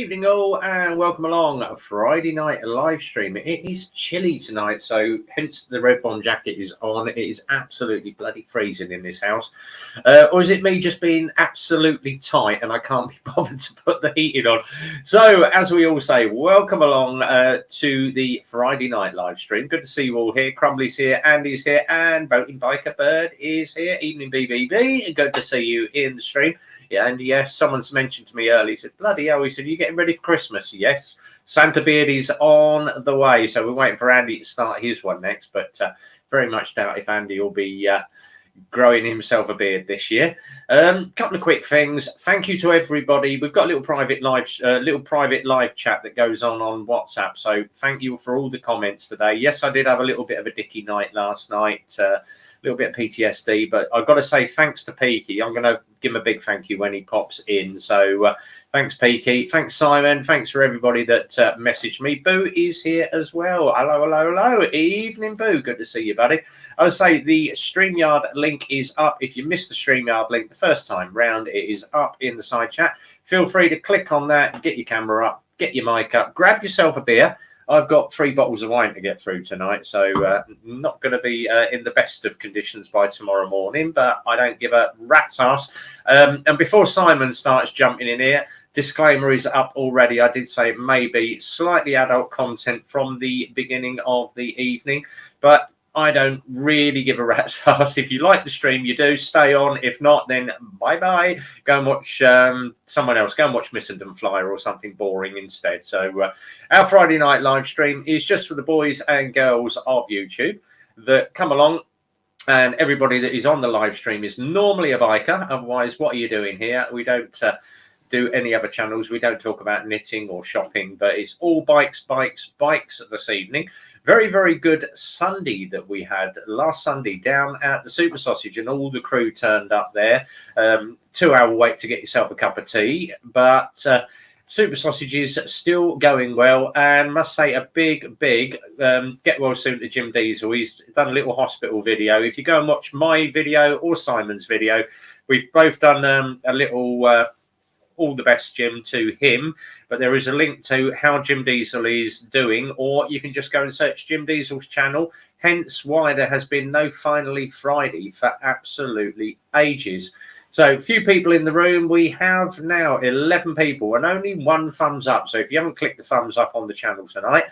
Evening all and welcome along a Friday night live stream. It is chilly tonight, so hence the red bond jacket is on. It is absolutely bloody freezing in this house. Or is it me just being absolutely tight and I can't be bothered to put the heating on? So as we all say, welcome along to the Friday night live stream. Good to see you all here. Crumbly's here, Andy's here, and Boating Biker Bird is here. Evening BBB, good to see you in the stream. Yeah, and yes, someone's mentioned to me earlier, he said, bloody hell, he said, you getting ready for Christmas? Yes, Santa Beard is on the way. So we're waiting for Andy to start his one next, but very much doubt if Andy will be growing himself a beard this year. Couple of quick things. Thank you to everybody. We've got a little private live chat that goes on WhatsApp. So thank you for all the comments today. Yes, I did have a little bit of a dicky night last night. Little bit of PTSD, but I've got to say thanks to Peaky. I'm going to give him a big thank you when he pops in. So thanks, Peaky. Thanks, Simon. Thanks for everybody that messaged me. Boo is here as well. Hello, hello, hello. Evening, Boo. Good to see you, buddy. I would say the StreamYard link is up. If you missed the StreamYard link the first time round, it is up in the side chat. Feel free to click on that, get your camera up, get your mic up, grab yourself a beer. I've got 3 bottles of wine to get through tonight, so not going to be in the best of conditions by tomorrow morning, but I don't give a rat's ass. And before Simon starts jumping in here, disclaimer is up already. I did say it may be slightly adult content from the beginning of the evening, but I don't really give a rat's ass. If you like the stream, you do. Stay on. If not, then bye-bye. Go and watch someone else. Go and watch Missenden Flyer or something boring instead. So our Friday night live stream is just for the boys and girls of YouTube that come along. And everybody that is on the live stream is normally a biker. Otherwise, what are you doing here? We don't do any other channels. We don't talk about knitting or shopping, but it's all bikes, bikes, bikes this evening. Very, very good Sunday that we had last Sunday down at the Super Sausage, and all the crew turned up there. 2-hour wait to get yourself a cup of tea, but Super Sausage is still going well, and must say a big get well soon to Jim Diesel. He's done a little hospital video. If you go and watch my video or Simon's video, we've both done a little all the best, Jim, to him, but there is a link to how Jim Diesel is doing, or you can just go and search Jim Diesel's channel, hence why there has been no Finally Friday for absolutely ages. So few people in the room. We have now 11 people and only 1 thumbs up. So if you haven't clicked the thumbs up on the channel tonight,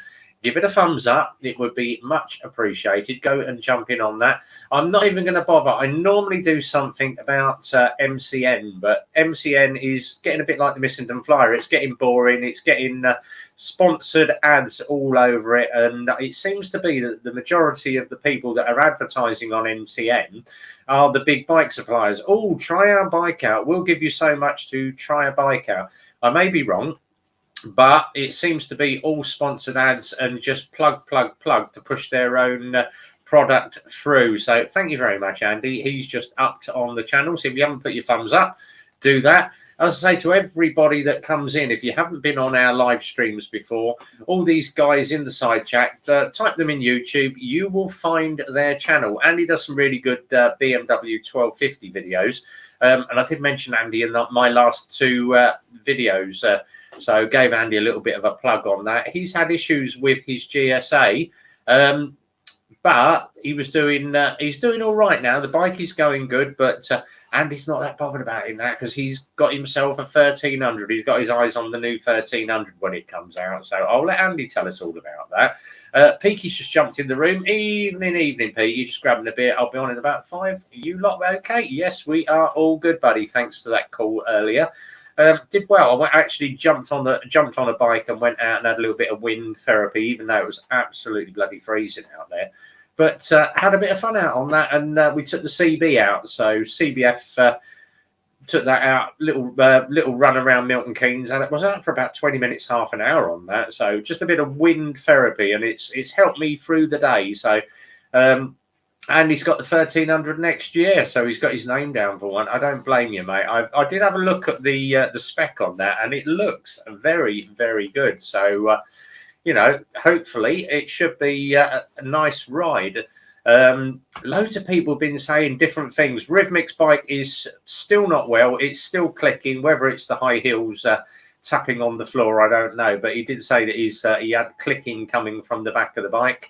give it a thumbs up. It would be much appreciated. Go and jump in on that. I'm not even going to bother. I normally do something about MCN, but MCN is getting a bit like the Missenden Flyer. It's getting boring. It's getting sponsored ads all over it. And it seems to be that the majority of the people that are advertising on MCN are the big bike suppliers. Oh, try our bike out. We'll give you so much to try a bike out. I may be wrong, but it seems to be all sponsored ads and just plug to push their own product through. So thank you very much, Andy. He's just upped on the channel. So if you haven't put your thumbs up, do that. As I say to everybody that comes in, if you haven't been on our live streams before, all these guys in the side chat, type them in YouTube. You will find their channel. Andy does some really good BMW 1250 videos. And I did mention Andy in my last 2 videos. So gave Andy a little bit of a plug on that. He's had issues with his GSA, but he's doing all right now. The bike is going good, but Andy's not that bothered about that because he's got himself a 1300. He's got his eyes on the new 1300 when it comes out. So I'll let Andy tell us all about that. Peaky's just jumped in the room. Evening, Pete. You just grabbing a beer. I'll be on in about 5. You lot okay? Yes, we are all good, buddy. Thanks to that call earlier. Did well. I actually jumped on a bike and went out and had a little bit of wind therapy, even though it was absolutely bloody freezing out there. But had a bit of fun out on that, and we took the CB out. So CBF took that out, little run around Milton Keynes, and it was out for about 20 minutes, half an hour on that. So just a bit of wind therapy, and it's helped me through the day. So. And he's got the 1300 next year, so he's got his name down for one. I don't blame you, mate. I did have a look at the spec on that, and it looks very, very good. So, you know, hopefully it should be a nice ride. Loads of people have been saying different things. Rhythmic's bike is still not well. It's still clicking, whether it's the high heels tapping on the floor, I don't know. But he did say that he had clicking coming from the back of the bike.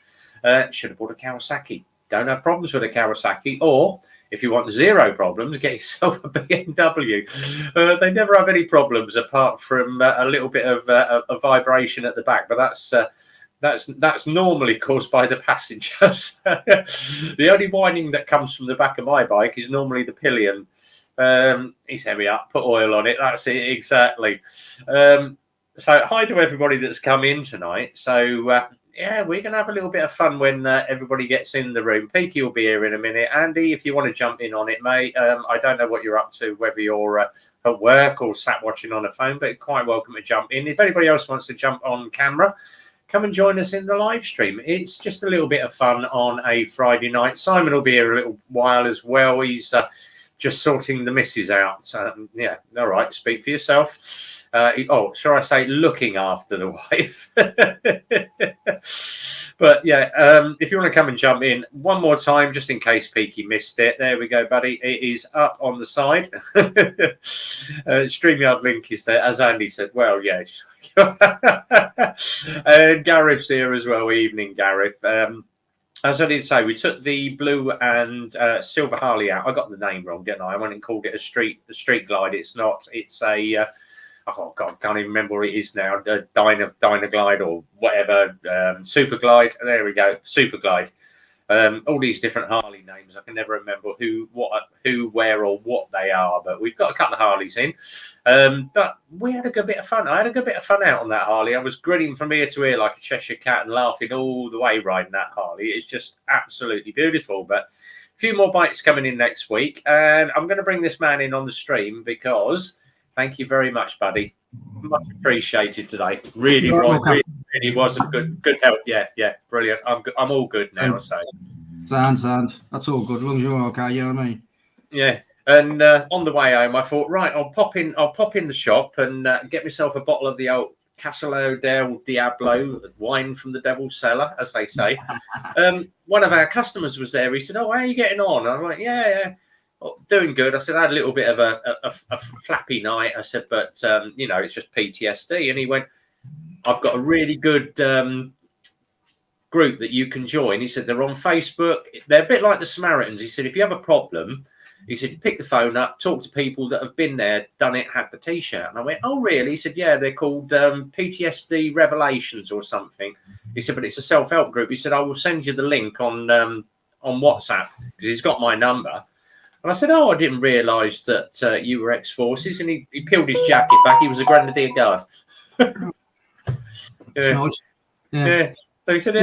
Should have bought a Kawasaki. Don't have problems with a Kawasaki. Or if you want zero problems, get yourself a BMW. They never have any problems apart from a little bit of a vibration at the back. But that's normally caused by the passengers. The only whining that comes from the back of my bike is normally the pillion. He's heavy up, put oil on it. That's it, exactly. So hi to everybody that's come in tonight. So yeah, we're going to have a little bit of fun when everybody gets in the room. Peaky will be here in a minute. Andy, if you want to jump in on it, mate. I don't know what you're up to, whether you're at work or sat watching on a phone, but quite welcome to jump in. If anybody else wants to jump on camera, come and join us in the live stream. It's just a little bit of fun on a Friday night. Simon will be here a little while as well. He's just sorting the missus out. Yeah, all right, speak for yourself. Shall I say looking after the wife? But yeah, if you want to come and jump in one more time, just in case Peaky missed it. There we go, buddy. It is up on the side. StreamYard link is there, as Andy said. Well, yeah. Gareth's here as well. Evening, Gareth. As I did say, we took the blue and silver Harley out. I got the name wrong, didn't I? I went and called it a street glide. It's not. It's a oh God, I can't even remember what it is now. Dynaglide or whatever. Super Glide. There we go. Super Glide. All these different Harley names. I can never remember who, where, or what they are. But we've got a couple of Harleys in. But we had a good bit of fun. I had a good bit of fun out on that Harley. I was grinning from ear to ear like a Cheshire cat and laughing all the way riding that Harley. It's just absolutely beautiful. But a few more bites coming in next week. And I'm going to bring this man in on the stream because thank you very much, buddy. Much appreciated today. Really was a good help. Yeah, brilliant. I'm all good now. So sound. That's all good. As long as you're okay, you know what I mean? Yeah. And on the way home, I thought, right, I'll pop in the shop and get myself a bottle of the old Casolo del Diablo, wine from the devil's cellar, as they say. One of our customers was there. He said, "Oh, how are you getting on?" I'm like, "Yeah. Well, doing good." I said, "I had a little bit of a flappy night." I said, "But it's just PTSD." And he went, "I've got a really good group that you can join." He said, "They're on Facebook. They're a bit like the Samaritans." He said, "If you have a problem," he said, "you pick the phone up, talk to people that have been there, done it, had the T-shirt." And I went, "Oh, really?" He said, "Yeah, they're called PTSD Revelations or something." He said, "But it's a self-help group." He said, "I will send you the link on WhatsApp because he's got my number." And I said, "Oh, I didn't realise that you were ex-forces." And he peeled his jacket back. He was a Grenadier Guard. Nice. Yeah. So he said,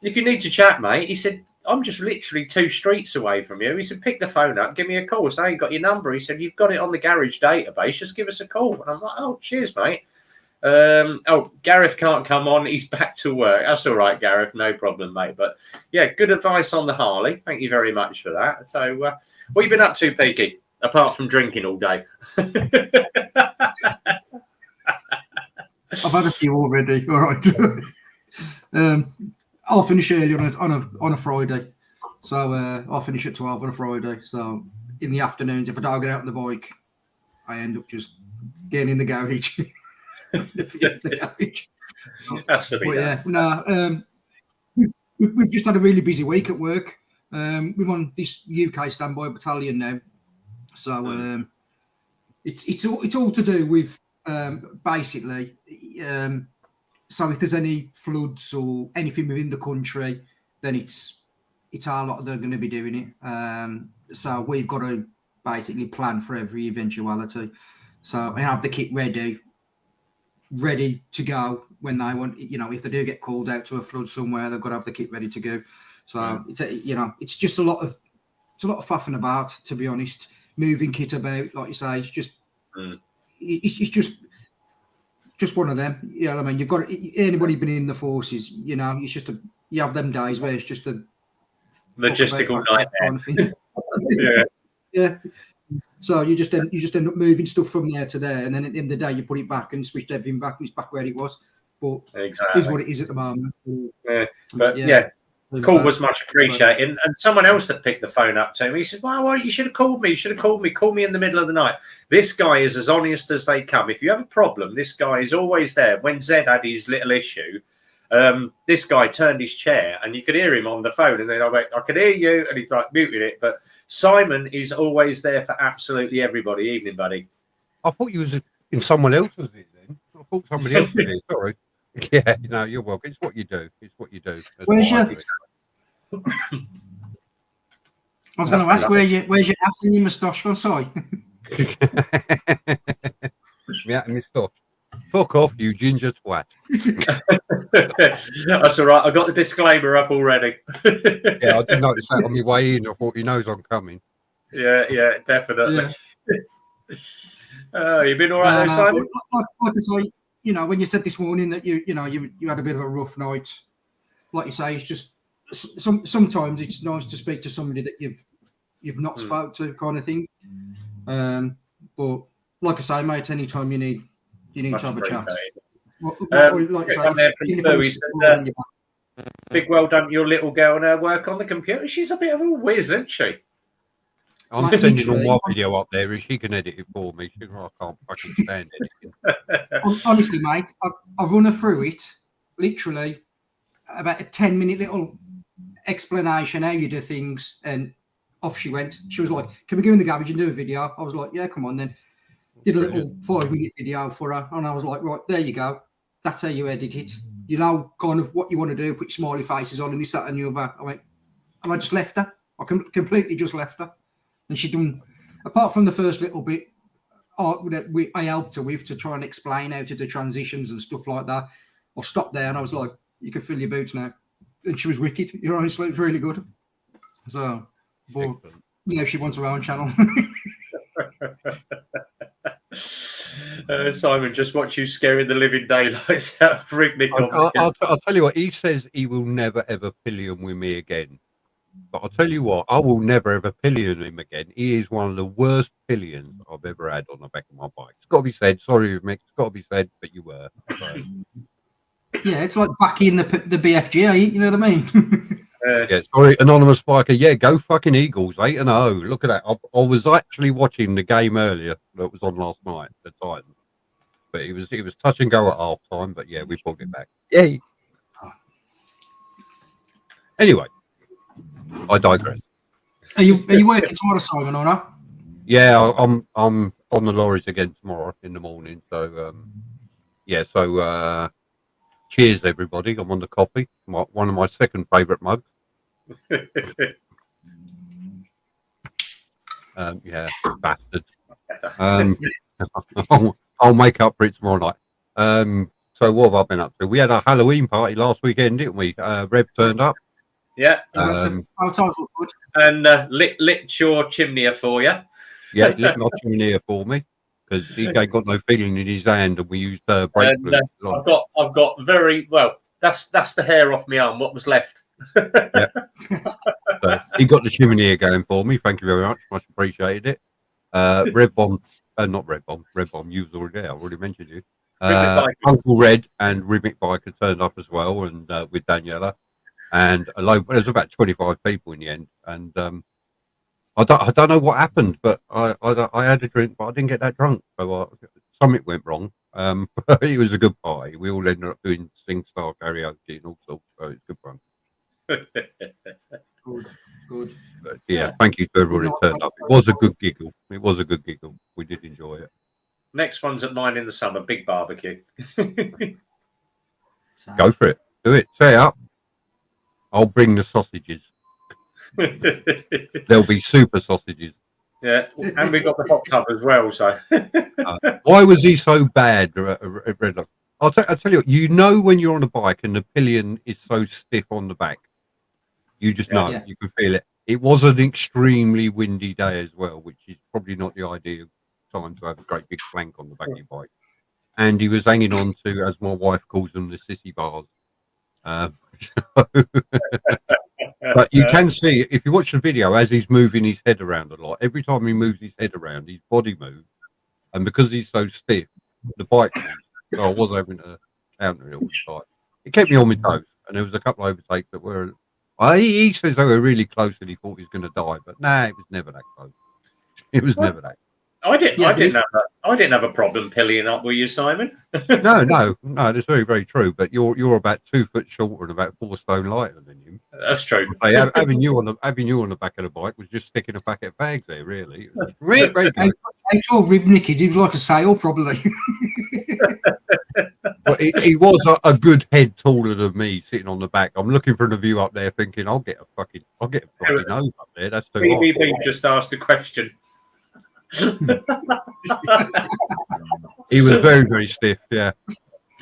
if you need to chat, mate, he said, "I'm just literally 2 streets away from you." He said, "Pick the phone up, give me a call." So I ain't got your number. He said, "You've got it on the garage database. Just give us a call." And I'm like, "Oh, cheers, mate." Gareth can't come on. He's back to work. That's all right, Gareth. No problem, mate. But yeah, good advice on the Harley. Thank you very much for that. So what have you been up to, Peaky, apart from drinking all day? I've had a few already. All right. I'll finish early on a Friday. So I'll finish at 12 on a Friday. So in the afternoons, if I don't get out on the bike, I end up just getting in the garage. We've just had a really busy week at work. We're on this UK standby battalion now, so it's all to do with basically. So if there's any floods or anything within the country, then it's our lot that are going to be doing it. So we've got to basically plan for every eventuality. So I have the kit ready to go when they want, if they do get called out to a flood somewhere, they've got to have the kit ready to go. So it's just a lot of faffing about, to be honest. Moving kit about, like you say, it's just it's just one of them. You know what I mean? You've got anybody been in the forces, it's just you have them days where it's just a logistical nightmare. Yeah. So you just end up moving stuff from there to there, and then at the end of the day, you put it back and switched everything back, and it's back where it was. But exactly. Is what it is at the moment. Yeah, but yeah, Call was much appreciated. And someone else that picked the phone up to me, he said, well, you should have called me. You should have called me. Call me in the middle of the night. This guy is as honest as they come. If you have a problem, this guy is always there. When Zed had his little issue, this guy turned his chair and you could hear him on the phone. And then I went, I could hear you. And he's like, muted it. But Simon is always there for absolutely everybody. Evening, buddy. I thought you was in someone else's it then. I thought somebody else was it. Sorry. Yeah, no, you're welcome. It's what you do. It's what you do. That's Where's what your? I was going to ask where's your hat and your moustache? I'm sorry. Yeah, moustache. Fuck off, you ginger twat. That's all right. I got the disclaimer up already. Yeah, I did notice that on my way in. I thought he knows I'm coming. Yeah, definitely. Yeah. You've been all right there, Simon? Like I say, you know, when you said this morning that you had a bit of a rough night, like you say, it's just sometimes it's nice to speak to somebody that you've not spoke to, kind of thing. But like I say, mate, anytime you need to have a chat. Like I say, big well done to your little girl and her work on the computer. She's a bit of a whiz, isn't she? I'm sending all my video up there and she can edit it for me. I can't fucking stand editing. Honestly, mate, I run her through it, literally, about a 10-minute little explanation how you do things, and off she went. She was like, can we go in the garage and do a video? I was like, yeah, come on then. Did a little 5-minute video for her, and I was like, right, there you go. That's how you edit it. You know kind of what you want to do, put your smiley faces on and this, that, and the other. I went, and I just left her. I completely just left her. And she done, apart from the first little bit, I helped her with to try and explain how to do transitions and stuff like that. I stopped there and I was like, you can fill your boots now. And she was wicked. You're honestly, it was really good. So, but, she wants her own channel. Simon, just watch you scaring the living daylights out of Rignick. I'll tell you what, he says he will never ever pillion with me again. But I'll tell you what, I will never ever pillion him again. He is one of the worst pillions I've ever had on the back of my bike. It's got to be said. Sorry, Mick. It's got to be said, but you were. So. Yeah, it's like backing the BFG, you know what I mean? Yeah, sorry, anonymous biker. Yeah, go fucking Eagles, 8-0. Look at that. I was actually watching the game earlier that was on last night, the Titans. But it was touch and go at half time. But yeah, we pulled it back. Yay. Anyway. I digress. Are you working tomorrow, Simon, or not? Yeah, I'm on the lorries again tomorrow in the morning. So cheers everybody. I'm on the coffee. One of my second favourite mugs. Yeah, bastard. I'll make up for it tomorrow night. So what have I been up to? We had a Halloween party last weekend, didn't we? Rev turned up. Yeah. And lit your chimney for you. Yeah, lit my chimney for me because he ain't got no feeling in his hand, and we used brake fluid. I've got very well. That's the hair off my arm. What was left? Yeah. So he got the chimney going for me. Thank you very much. Much appreciated it. Red Bomb, not Red Bomb. Red Bomb. You was already there. I already mentioned you. Uncle Red and Rhythmic Biker turned up as well, and with Daniela. And there was about 25 people in the end, and I don't know what happened, but I had a drink, but I didn't get that drunk, so something went wrong. But it was a good party. We all ended up doing sing-star karaoke and all sorts, so it's good fun. Good. But yeah, thank you to everyone that turned up. It was a good giggle. We did enjoy it. Next one's at 9 in the summer, big barbecue. Go for it. Do it. Say it up. I'll bring the sausages. There'll be super sausages. Yeah, and we've got the hot tub as well. So why was he so bad? I'll tell you what, you know when you're on a bike and the pillion is so stiff on the back. You just know. Yeah. You can feel it. It was an extremely windy day as well, which is probably not the ideal time to have a great big plank on the back of your bike. And he was hanging on to, as my wife calls them, the sissy bars. But you can see, if you watch the video, as he's moving his head around a lot, every time he moves his head around, his body moves. And because he's so stiff, the bike moves. So I was having to counter it all the time. It kept me on my toes. And there was a couple of overtakes that were, He says they were really close and he thought he was going to die, but nah, it was never that close. It was never that. I didn't have a problem pillying up with you, Simon. No, that's very, very true. But you're about 2 foot shorter and about 4 stone lighter than him. That's true. Having you on the back of the bike was just sticking a packet of bags there. Really, it was very, very good. How tall Rivnik is? He was like a sail, probably. But he was a good head taller than me, sitting on the back. I'm looking from the view up there, thinking I'll get a bloody nose up there. That's too hot. BBB just asked a question. He was very, very stiff. Yeah,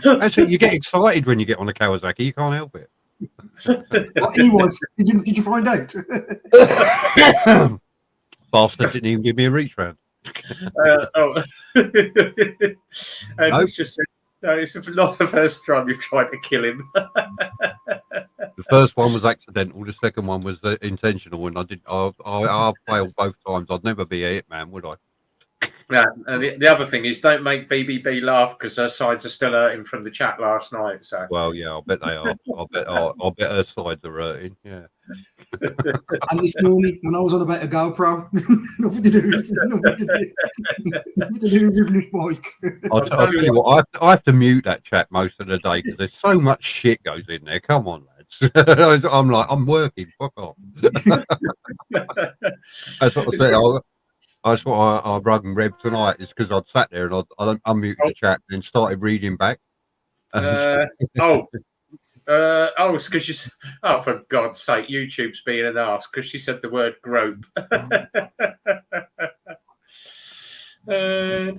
that's it. You get excited when you get on a Kawasaki. You can't help it. What he was? Did you find out? Bastard didn't even give me a reach round. And it's just said, no, it's not the first time you've tried to kill him. The first one was accidental. The second one was intentional, and I failed both times. I'd never be a hitman, would I? Yeah, and the other thing is, don't make BBB laugh because her sides are still hurting from the chat last night. So, well, yeah, I bet they are. I bet her sides are hurting. Yeah. And this morning, when I was on about a GoPro, nothing to do with Rivnik's bike. I'll tell you what, I have to mute that chat most of the day because there's so much shit goes in there. Come on, lads. I'm I'm working. Fuck off. That's what I said. That's what I rung Reb tonight, is because I'd sat there and I'd unmuted the chat and started reading back. it's because you. Oh, for God's sake, YouTube's being an arse because she said the word grope. Right,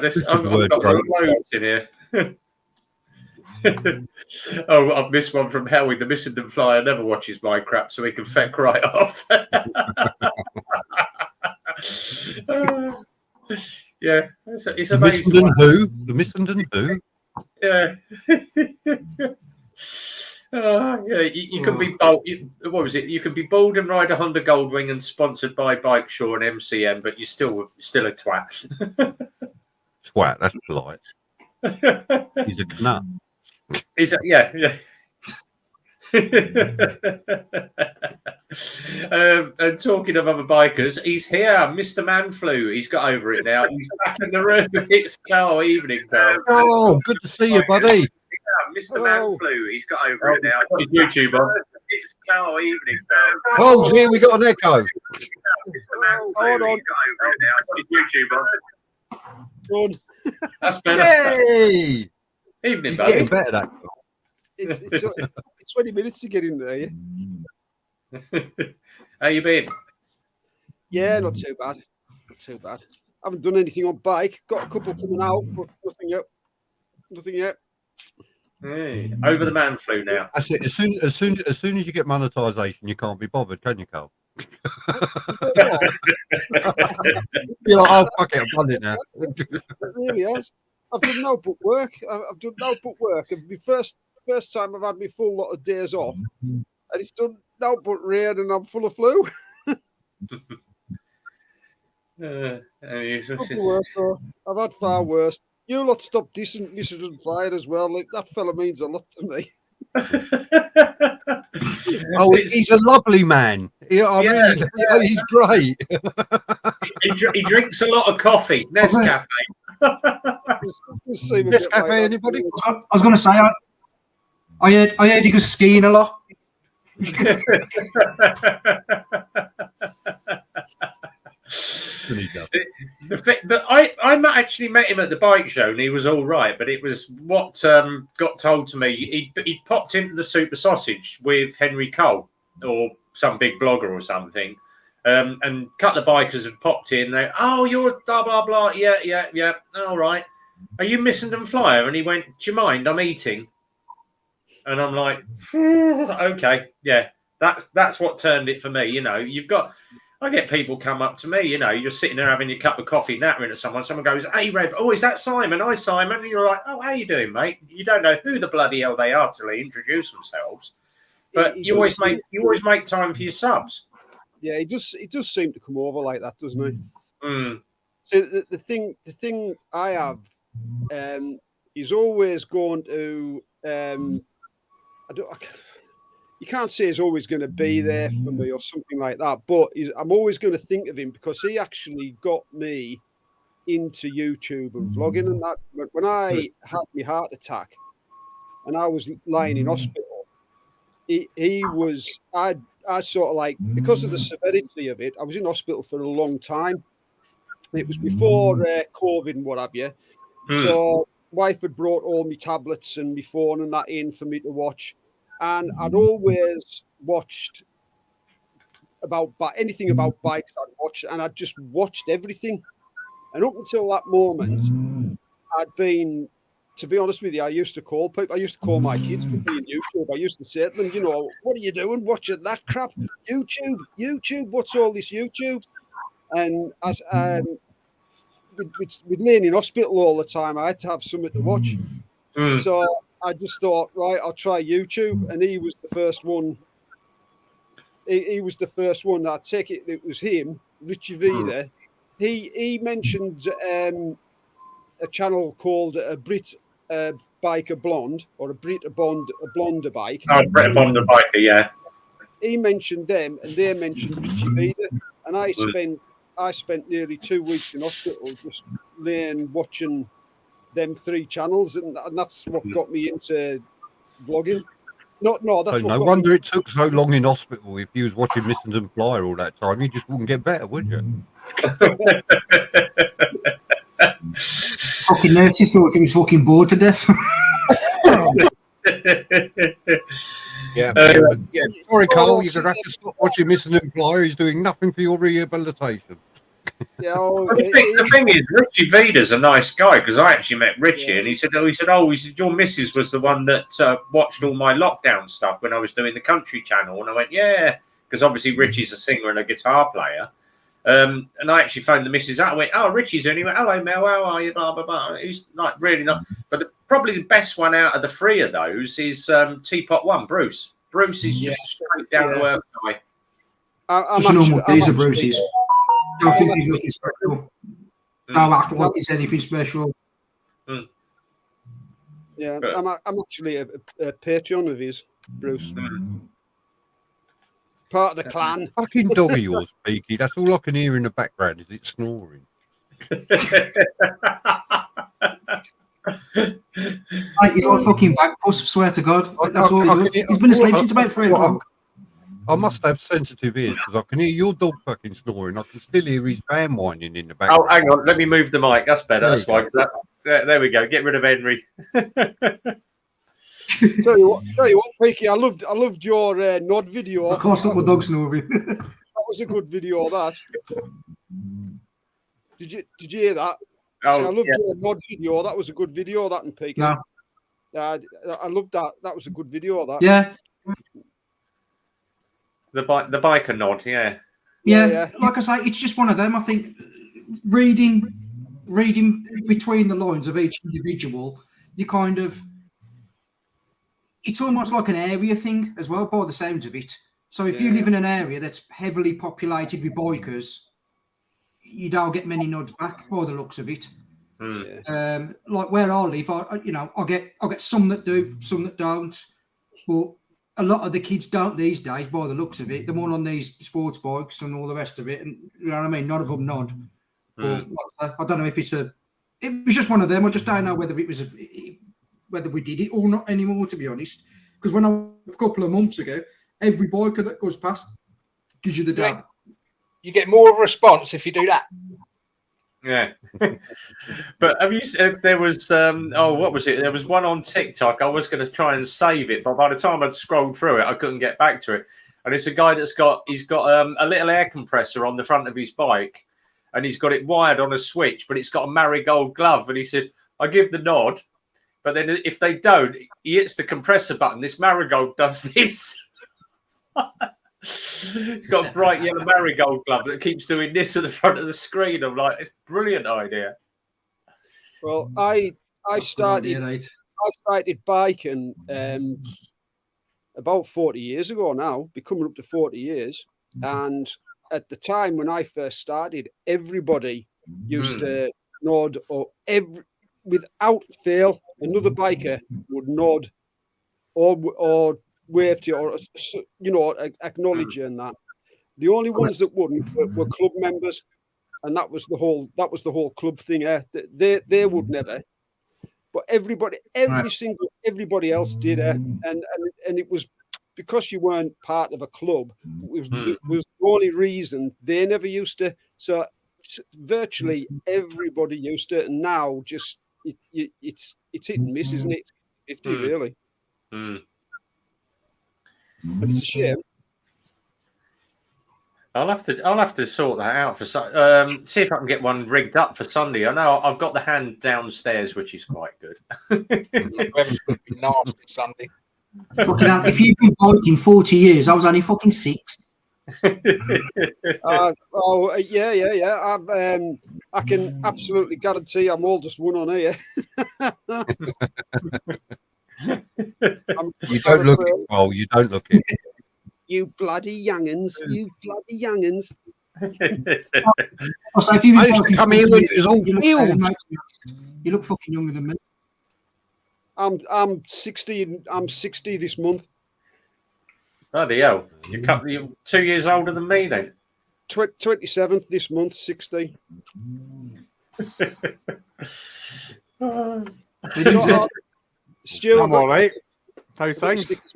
I've got loads in here. Oh, I've missed one from Howie. The Missenden Flyer never watches my crap, so he can feck right off. Yeah, it's amazing. The Missenden who? Yeah. Yeah, you can be bold. What was it? You can be bold and ride a Honda Goldwing and sponsored by Bike Shore and MCM, but you're still a twat. Twat, that's polite. He's a nut. Yeah. And talking of other bikers, he's here, Mr. Manflu. He's got over it now. He's back in the room. It's Carl evening, Carl. Oh, good to see you, buddy. Yeah, Mr. Manflu. He's got over it now. He's YouTuber. It's Carl evening, Carl. Oh, here we got an echo. Mr. Manflu. Hold on. He's got over it now. He's YouTuber. Good. That's better. Yay! Evening, He's buddy. getting better, that. It's 20 minutes to get in there. Yeah? How you been? Yeah, not too bad. Not too bad. Haven't done anything on bike. Got a couple coming out, but nothing yet. Nothing yet. Hey, over the man flu now. That's it. As soon as you get monetization, you can't be bothered, can you, Carl? You're like, oh fuck it, I've done it now. It really has. I've done notebook work. I've done notebook work. And my first time I've had my full lot of days off, and it's done notebook rain, and I'm full of flu. Worse, though. I've had far worse. You lot stopped Missenden Flyer as well. Like, that fella means a lot to me. Oh, he's a lovely man. He's great. He drinks a lot of coffee. Nescafe. Nescafe, anybody? I was going to say, I heard he goes skiing a lot. I actually met him at the bike show and he was all right, but it was what got told to me. He popped into the Super Sausage with Henry Cole or some big blogger or something, and a couple of bikers had popped in. They, oh, you're blah blah blah. Yeah. All right. Are you Missenden Flyer? And he went, do you mind? I'm eating. And I'm like, okay, yeah. That's what turned it for me. You know, I get people come up to me, you know, you're sitting there having your cup of coffee, nattering at someone goes, hey, Rev, oh, is that Simon? Hi, Simon. And you're like, oh, how you doing, mate? You don't know who the bloody hell they are till they introduce themselves. But you always make time for your subs. Yeah, it does seem to come over like that, doesn't he? Mm. So the thing I have, he's always going to, you can't say he's always going to be there for me or something like that, but I'm always going to think of him because he actually got me into YouTube and vlogging and that. When I had my heart attack and I was lying in hospital, he was, I sort of like, because of the severity of it, I was in hospital for a long time. It was before COVID and what have you. So wife had brought all my tablets and my phone and that in for me to watch. And I'd always watched about anything about bikes I'd watched, and I'd just watched everything. And up until that moment, I'd been, to be honest with you, I used to call people. I used to call my kids for being YouTube. I used to say to them, you know, what are you doing watching that crap? YouTube, what's all this YouTube? And as with laying in hospital all the time, I had to have something to watch. So I just thought, right, I'll try YouTube. And he was the first one. He was the first one. I'd take it. It was him, Richie Vida. He mentioned a channel called a Brit Biker Blonde, or a Brit a Blonde bike. Oh, Brit Blonde biker, yeah. He mentioned them, and they mentioned Richie Vida, and I spent nearly 2 weeks in hospital just laying watching them 3 channels, and that's what got me into vlogging. No, that's no wonder it took so long in hospital. If you was watching Missing and Flyer all that time, you just wouldn't get better, would you? Fucking nurses thought he was fucking bored to death. Yeah. Sorry, Carl, you're gonna have to stop watching Missing and Flyer. He's doing nothing for your rehabilitation. Yeah, the thing is, Richie Vida's a nice guy, because I actually met Richie, and he said, your missus was the one that watched all my lockdown stuff when I was doing the country channel, and I went, yeah, because obviously Richie's a singer and a guitar player, and I actually phoned the missus out. I went, oh, Richie's here, and he went, hello Mel, how are you? Blah blah blah. He's like really not, but probably the best one out of the 3 of those is Teapot One, Bruce. Bruce is just straight down to earth guy. These are Bruce's. Don't think he's nothing special. Don't act like it's anything special. Yeah, I'm actually a Patreon of his, Bruce. Part of the clan. Fucking dog of yours, Peaky. That's all I can hear in the background is it snoring. He's got a fucking back puss, swear to God. That's all he does. He's been asleep since about 3 o'clock. I must have sensitive ears because I can hear your dog fucking snoring. I can still hear his van whining in the background. Oh, hang on. Let me move the mic. That's better. That's fine. There we go. Get rid of Henry. Tell you what, Peaky, I loved your nod video. I can't stop my dog snoring. That was a good video. That. Did you hear that? Oh, I loved your nod video. That was a good video. That and Peaky. No. I loved that. That was a good video. That. Yeah. The biker nod, yeah. Like I say, it's just one of them. I think reading between the lines of each individual, you kind of, it's almost like an area thing as well, by the sounds of it. So if you live in an area that's heavily populated with bikers, you don't get many nods back by the looks of it. Like where I live, I get some that do, some that don't, but a lot of the kids don't these days, by the looks of it. They're more on these sports bikes and all the rest of it. And you know what I mean? None of them nod. But I don't know if it was just one of them. I just don't know whether it was whether we did it or not anymore, to be honest. Because when a couple of months ago, every biker that goes past gives you the dab. You get more of a response if you do that. Yeah. But have you said there was what was it? There was one on TikTok. I was going to try and save it, but by the time I'd scrolled through it, I couldn't get back to it. And it's a guy that's got a little air compressor on the front of his bike, and he's got it wired on a switch, but it's got a marigold glove. And he said, I give the nod, but then if they don't, he hits the compressor button. This marigold does this. It's got a bright yellow marigold glove that keeps doing this at the front of the screen. I'm like, it's a brilliant idea. Well, I started biking about 40 years ago now, becoming up to 40 years. And at the time when I first started, everybody used to nod, or without fail, another biker would nod or wave to you or acknowledge you and that. The only ones that wouldn't were club members, and that was the whole club thing. They would never, but everybody else did, and it was because you weren't part of a club. It was the only reason they never used to. So virtually everybody used to, and now just it's hit and miss, isn't it? 50 really. But it's a shame. I'll have to sort that out for see if I can get one rigged up for Sunday. I know I've got the hand downstairs, which is quite good. Weather's going to be nasty Sunday. Fucking hell, if you've been biking 40 years, I was only fucking 6. Yeah. I can absolutely guarantee I'm oldest one on here. You don't look it. Oh, you don't look it. You bloody young'uns. You bloody young'uns. So if you've I been used to biking come 40 here when years, it was all you look fields. same, mate. You look fucking younger than me. I'm 60. I'm 60 this month. Bloody hell. You're 2 years older than me then. 27th this month, 60. Stu, I'm all right. How's things?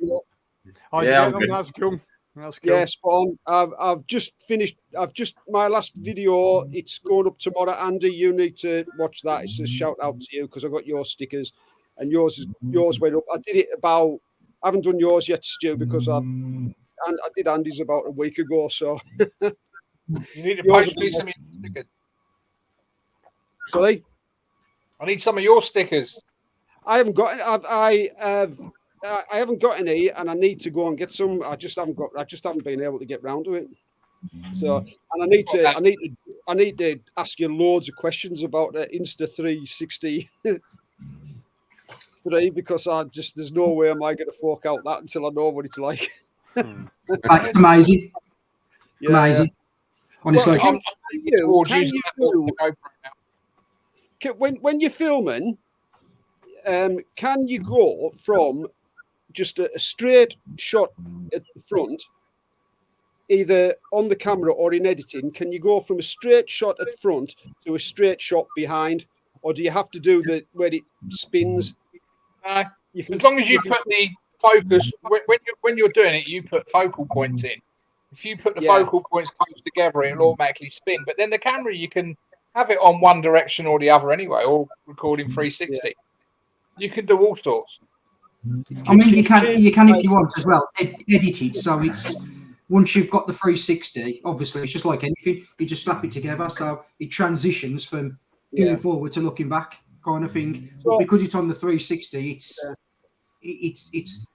Oh, Yeah, yeah, that's cool. That's cool. Yeah, spot on. I've just finished. My last video. It's going up tomorrow. Andy, you need to watch that. It's a shout out to you because I got your stickers, and yours went up. I did it about. I haven't done yours yet, Stu, because I did Andy's about a week ago. So You need to post me some of your stickers. sorry, I need some of your stickers. I haven't got. I haven't got any, and I need to go and get some. I just haven't been able to get round to it. So, and I need to ask you loads of questions about the Insta 360 because there's no way am I going to fork out that until I know what it's like. It's amazing. Yeah. Amazing. Honestly. I'm towards using that GoPro now. When you're filming, can you go from just a straight shot at the front, either on the camera or in editing? Can you go from a straight shot at front to a straight shot behind, or do you have to do where it spins? As long as you put the focus when you're doing it, you put focal points in. If you put the focal points close together, it'll automatically spin. But then the camera, you can have it on one direction or the other anyway, or recording 360. Yeah. You can do all sorts. I mean, you can if you want as well. Edit it so it's once you've got the 360. Obviously, it's just like anything. You just slap it together, so it transitions from going forward to looking back, kind of thing. But because it's on the 360, it's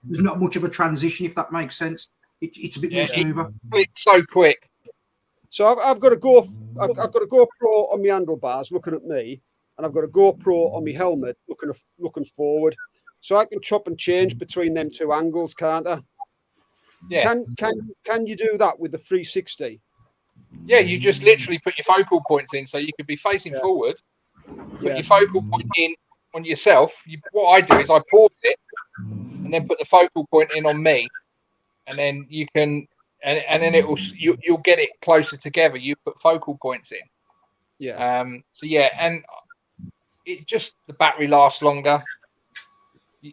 there's not much of a transition, if that makes sense. It's a bit more smoother. It's so quick. So I've got a GoPro on my handlebars looking at me, and I've got a GoPro on my helmet looking forward. So I can chop and change between them two angles, can't I? Yeah. Can you do that with the 360? Yeah, you just literally put your focal points in, so you could be facing forward. Put your focal point in on yourself. What I do is I pause it and then put the focal point in on me, and then you can, and then you'll get it closer together. You put focal points in. Yeah. And the battery lasts longer.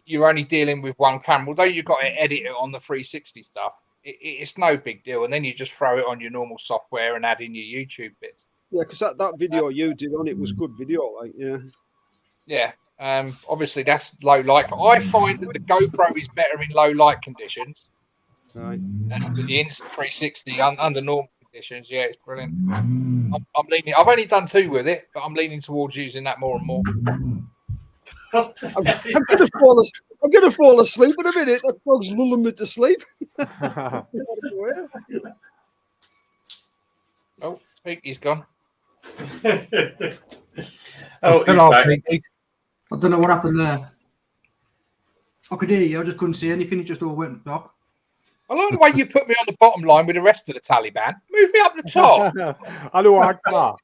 You're only dealing with one camera, although you've got to edit it on the 360 stuff. It's no big deal, and then you just throw it on your normal software and add in your YouTube bits. Yeah, because that video you did on it was good video, like yeah. Obviously that's low light. I find that the GoPro is better in low light conditions. Right. And the Insta360 under normal conditions, it's brilliant. I'm leaning. I've only done 2 with it, but I'm leaning towards using that more and more. I'm gonna fall asleep in a minute. That dog's lulling me to sleep. Oh, Peaky's gone. Hello, Peaky. I don't know what happened there. I could hear you. I just couldn't see anything. It just all went dark. I like the way you put me on the bottom line with the rest of the Taliban. Move me up the top. Hello, Akbar.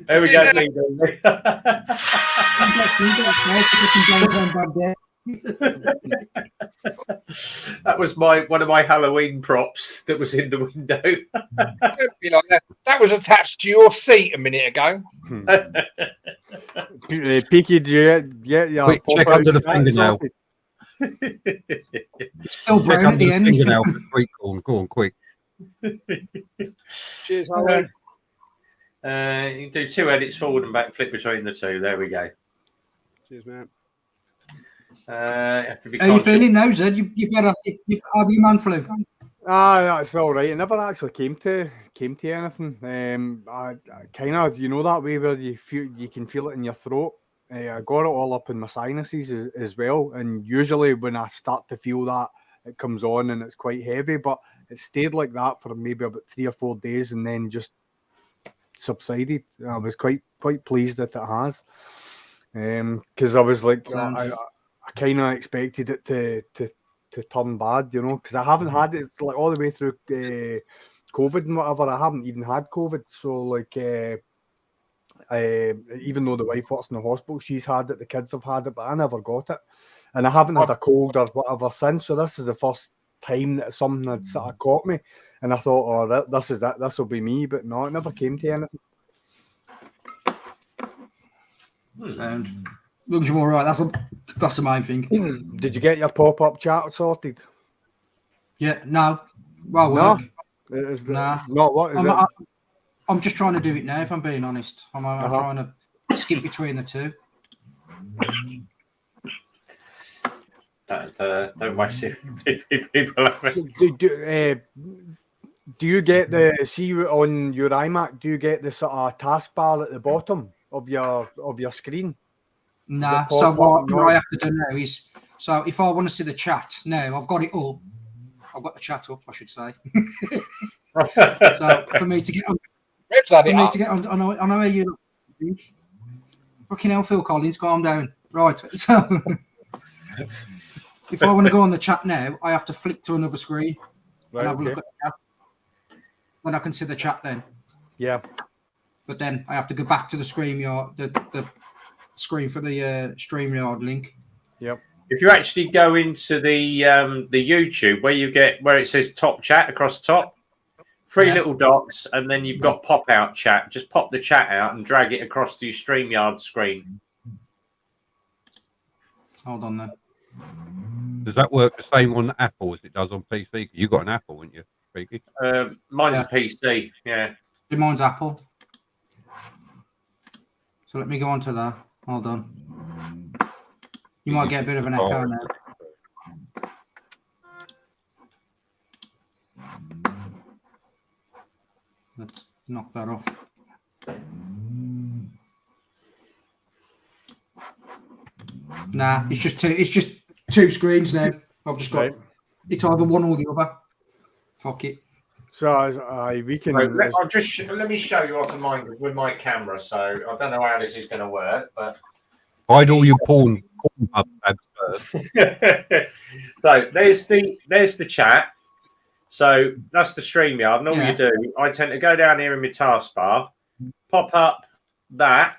There we go. That was one of my Halloween props that was in the window. Don't be like that. That was attached to your seat a minute ago. Peaky, do you get your Quick, check pop-out under the chat fingernail. sorted? It's still Check brown at under the the end. fingernail for sweet corn. Go on, quick. Cheers, Howard. You can do 2 edits forward and back, flip between the 2. There we go. Cheers, man. Have to be How you conscious. feeling now, Zed? You better have your man flu. That's all right. It never actually came to anything. I kind of, that way where you can feel it in your throat. I got it all up in my sinuses as well, and usually when I start to feel that, it comes on and it's quite heavy. But it stayed like that for maybe about 3 or 4 days, and then just subsided. I was quite pleased that it has, because I was like, I kind of expected it to turn bad, because I haven't had it like all the way through COVID and whatever. I haven't even had COVID, so like even though the wife works in the hospital, she's had it, the kids have had it, but I never got it, and I haven't had a cold or whatever since. So this is the first time that something had sort of caught me, and I thought, oh, this is it, this will be me, but no, it never came to anything. Sound. Looks you're all right. That's the main thing. Did you get your pop-up chat sorted? Yeah. No. Well, No. work. Nah. Not what is it? I'm just trying to do it now. If I'm being honest, I'm trying to skip between the 2. Don't waste it. People have it. Do you get on your iMac? Do you get the sort of taskbar at the bottom of your screen? Nah. The So pop-up, what I have to do now is, so if I want to see the chat now, I've got it up. I've got the chat up, I should say. So for me to get on, Ribs had it up. I know how you think. Fucking hell, Phil Collins, calm down. Right. So if I want to go on the chat now, I have to flick to another screen and have a look at the chat. Then I can see the chat then. Yeah. But then I have to go back to the StreamYard, the screen for the StreamYard link. Yep. If you actually go into the YouTube where it says top chat across the top, 3 little dots, and then you've got pop out chat. Just pop the chat out and drag it across to your StreamYard screen. Hold on then. Does that work the same on Apple as it does on PC? You got an Apple, haven't you, Speaky? Mine's a PC. Yeah. Mine's Apple. So let me go on to that. Hold on. You might get a bit of an echo now. Let's knock that off. Nah, it's just two screens now. I've just got it's either one or the other. Fuck it. So we can. Let me show you what I'm doing with my camera. So I don't know how this is going to work, but hide all your porn tabs first. So there's the chat. So that's the StreamYard. And all you do, I tend to go down here in my taskbar, pop up that,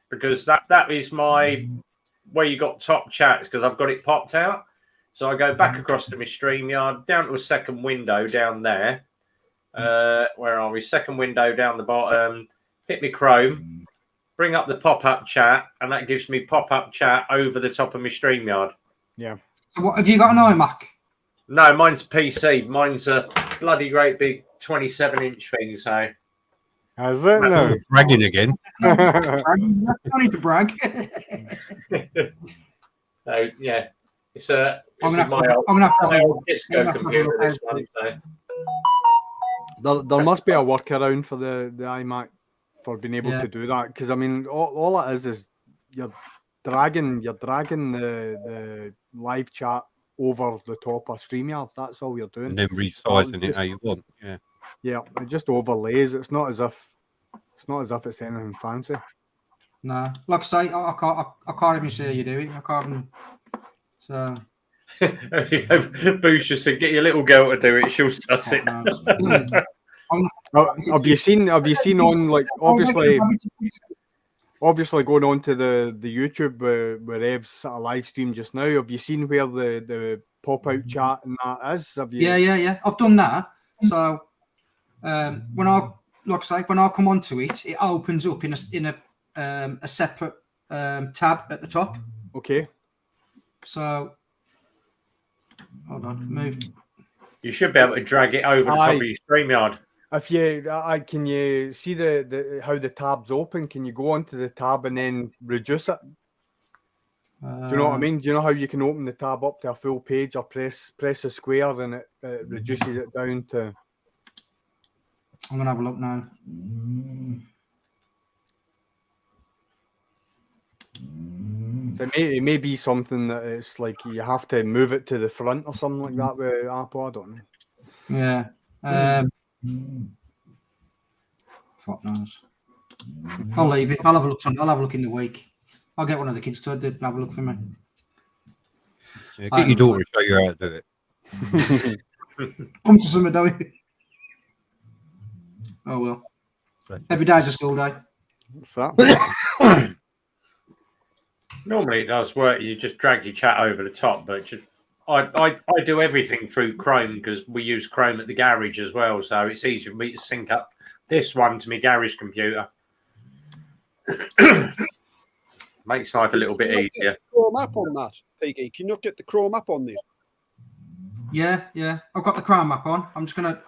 because that is my where you got top chats, because I've got it popped out. So I go back across to my StreamYard, down to a second window down there. Where are we? Second window down the bottom. Hit me Chrome, bring up the pop-up chat, and that gives me pop-up chat over the top of my StreamYard. Yeah. So what have you got an iMac? No, mine's PC. Mine's a bloody great big 27-inch thing. So has it? No. Bragging again. I need to brag. So yeah, it's a. I'm This is my old disco computer. This one. So. There must be a workaround for the iMac for being able to do that, because I mean all it is you're dragging the live chat over the top of StreamYard. That's all you're doing. And then resizing it how you want. Yeah. Yeah, it just overlays. It's not as if it's anything fancy. Nah, like I say, I can't even see you do it. I can't even. So. Boosh just said, "Get your little girl to do it. She'll suss it." Have you seen on, like, obviously obviously going on to the YouTube where Ev's sort of live stream just now. Have you seen where the pop out chat and that is? Have you? Yeah. I've done that. So when I come onto it, it opens up in a separate tab at the top. Okay. So hold on, move. You should be able to drag it over the top of your StreamYard. If you, can you see the how the tab's open? Can you go onto the tab and then reduce it? Do you know what I mean? Do you know how you can open the tab up to a full page or press a square and it reduces it down to? I'm gonna have a look now. So it may be something that it's like you have to move it to the front or something like that with Apple. I don't know. Yeah. Fuck knows. I'll leave it. I'll have a look. I'll have a look in the week. I'll get one of the kids to have a look for me. Yeah, get your daughter to show you how to do it. Come to summer, do we? Oh well. Every day's a school day. What's that? Normally it does work. You just drag your chat over the top, but I do everything through Chrome because we use Chrome at the garage as well, so it's easy for me to sync up this one to my garage computer. Makes life a little bit easier. Chrome app on that, Piggy. Can you not get the Chrome app on there? Yeah. I've got the Chrome app on. I'm just gonna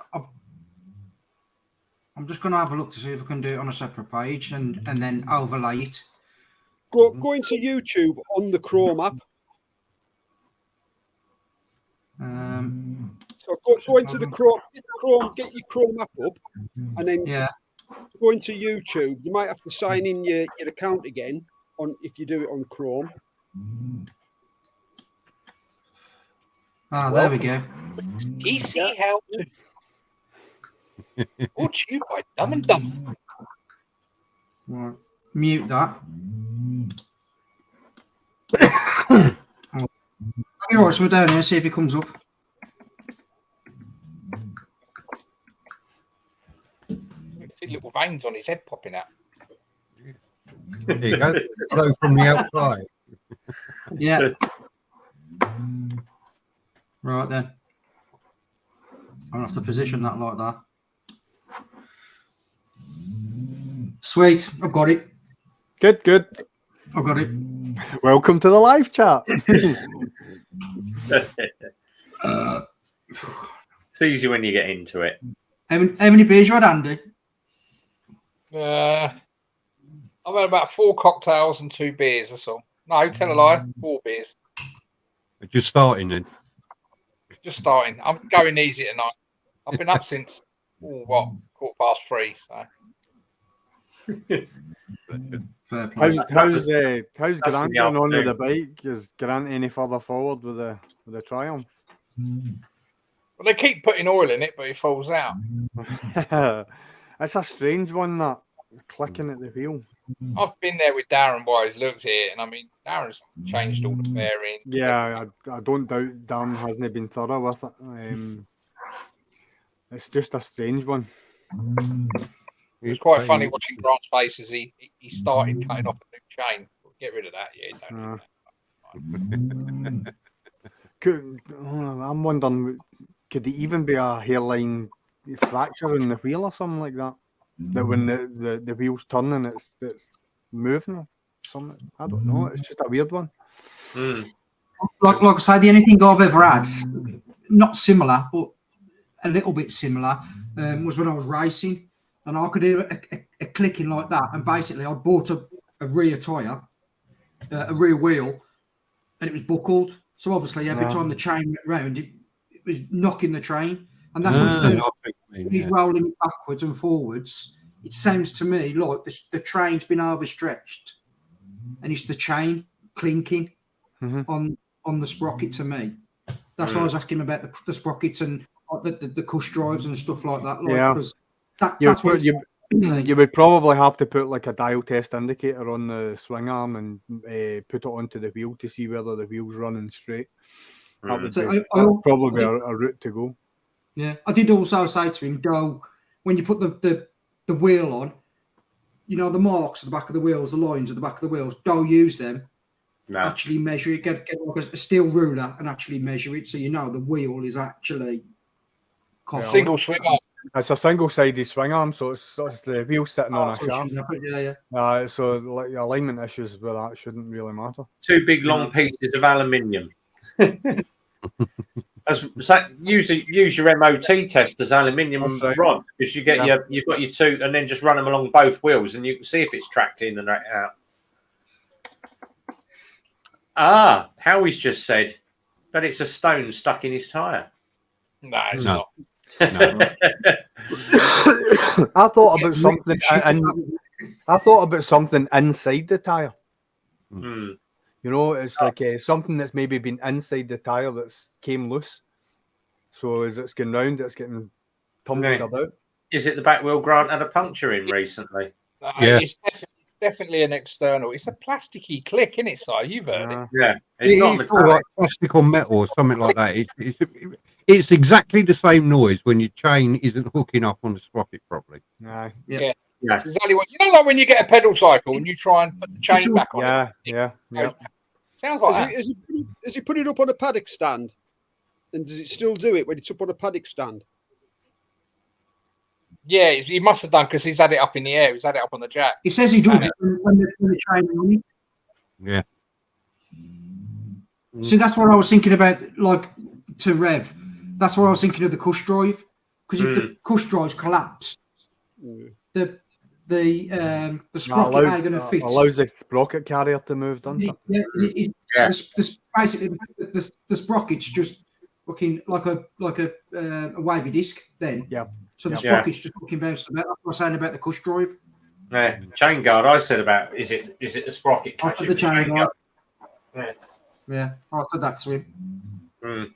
have a look to see if I can do it on a separate page and then overlay it. Go into YouTube on the Chrome app. So go into the Chrome, get your Chrome app up, and then go into YouTube. You might have to sign in your account again if you do it on Chrome. There we go. Easy how to. Brought to you by Dumb and Dumb. Right. Mute that. I'll watch him down here, see if he comes up. See little veins on his head popping out. There you go. Hello from the outside. Yeah. Right then. I'm gonna have to position that like that. Sweet, I've got it. Good. I've got it. Welcome to the live chat. It's easy when you get into it. How many beers you had, Andy? I've had about 4 cocktails and 2 beers. That's all. No, tell a lie. 4 beers. Just starting then. Just starting. I'm going easy tonight. I've been up since 3:15. So. Fair play. How's Grant going on with the bike? Is Grant any further forward with the Triumph? Well, they keep putting oil in it, but it falls out. It's a strange one, that clicking at the wheel. I've been there with Darren while he's looked here, and I mean, Darren's changed all the bearings. Yeah, I don't doubt Darren hasn't been thorough with it. It's just a strange one. It was quite funny watching Grant's face as he started cutting off a new chain. Get rid of that, yeah. Don't need that. I'm wondering, could it even be a hairline fracture in the wheel or something like that? That when the wheel's turning, it's moving or something. I don't know. It's just a weird one. Like I say, the only thing I've ever had, not similar, but a little bit similar, was when I was racing. And I could hear a clicking like that. And basically, I bought a rear tyre, a rear wheel, and it was buckled. So obviously, every time the chain went round, it was knocking the train. And that's what it sounds like. He's rolling it backwards and forwards. It sounds to me like the train's been overstretched. And it's the chain clinking on the sprocket to me. That's why I was asking about the sprockets and the cush drives and stuff like that. That's what you would probably have to put like a dial test indicator on the swing arm and put it onto the wheel to see whether the wheel's running straight. That would probably be a route to go. Yeah, I did also say to him, when you put the wheel on, you know, the marks at the back of the wheels, the lines at the back of the wheels, don't use them. No. Actually measure it. Get like a steel ruler and actually measure it, so you know the wheel is actually Single swing arm. It's a single-sided swing arm, so it's the wheel sitting on a so it shaft. shouldn't happen, yeah. So like alignment issues with that shouldn't really matter. 2 big long pieces of aluminium. Use your MOT test as aluminium That's right. rod, because you've got your 2, and then just run them along both wheels, and you can see if it's tracked in and out. Howie's just said that it's a stone stuck in his tyre. No, it's No. not. No. I thought about something, I thought about something inside the tire. Hmm. You know, it's like something that's maybe been inside the tire that's came loose. So as it's going round, it's getting tumbled No. about. Is it the back wheel Grant had a puncture in recently? No, Yeah. it's definitely an external. It's a plasticky click, isn't it, Si? You've heard it. Yeah, it's not It's all like metallic. plastic or metal or something like that. It's exactly the same noise when your chain isn't hooking up on the sprocket properly. Aye. Yeah. It's exactly what you know, like when you get a pedal cycle and you try and put the chain back on it. Yeah. Sounds like that. Has he put it up on a paddock stand? And does it still do it when it's up on a paddock stand? Yeah, he must have done because he's had it up in the air. He's had it up on the jack. He says he does it when the train on it. Yeah. See, that's what I was thinking about, like, to Rev. That's what I was thinking of the cush drive. Because if the cush drive's collapsed, the sprocket ain't going to fit. Allows the sprocket carrier to move, doesn't it? Yeah. Basically, the sprocket's just looking like a wavy disc then. Yeah. So the sprocket's just looking bounced about. That's what I was saying about the cush drive. Yeah, chain guard. I said about is it the sprocket I catching said the chain guard. Yeah. Yeah, I said that to him. Mm.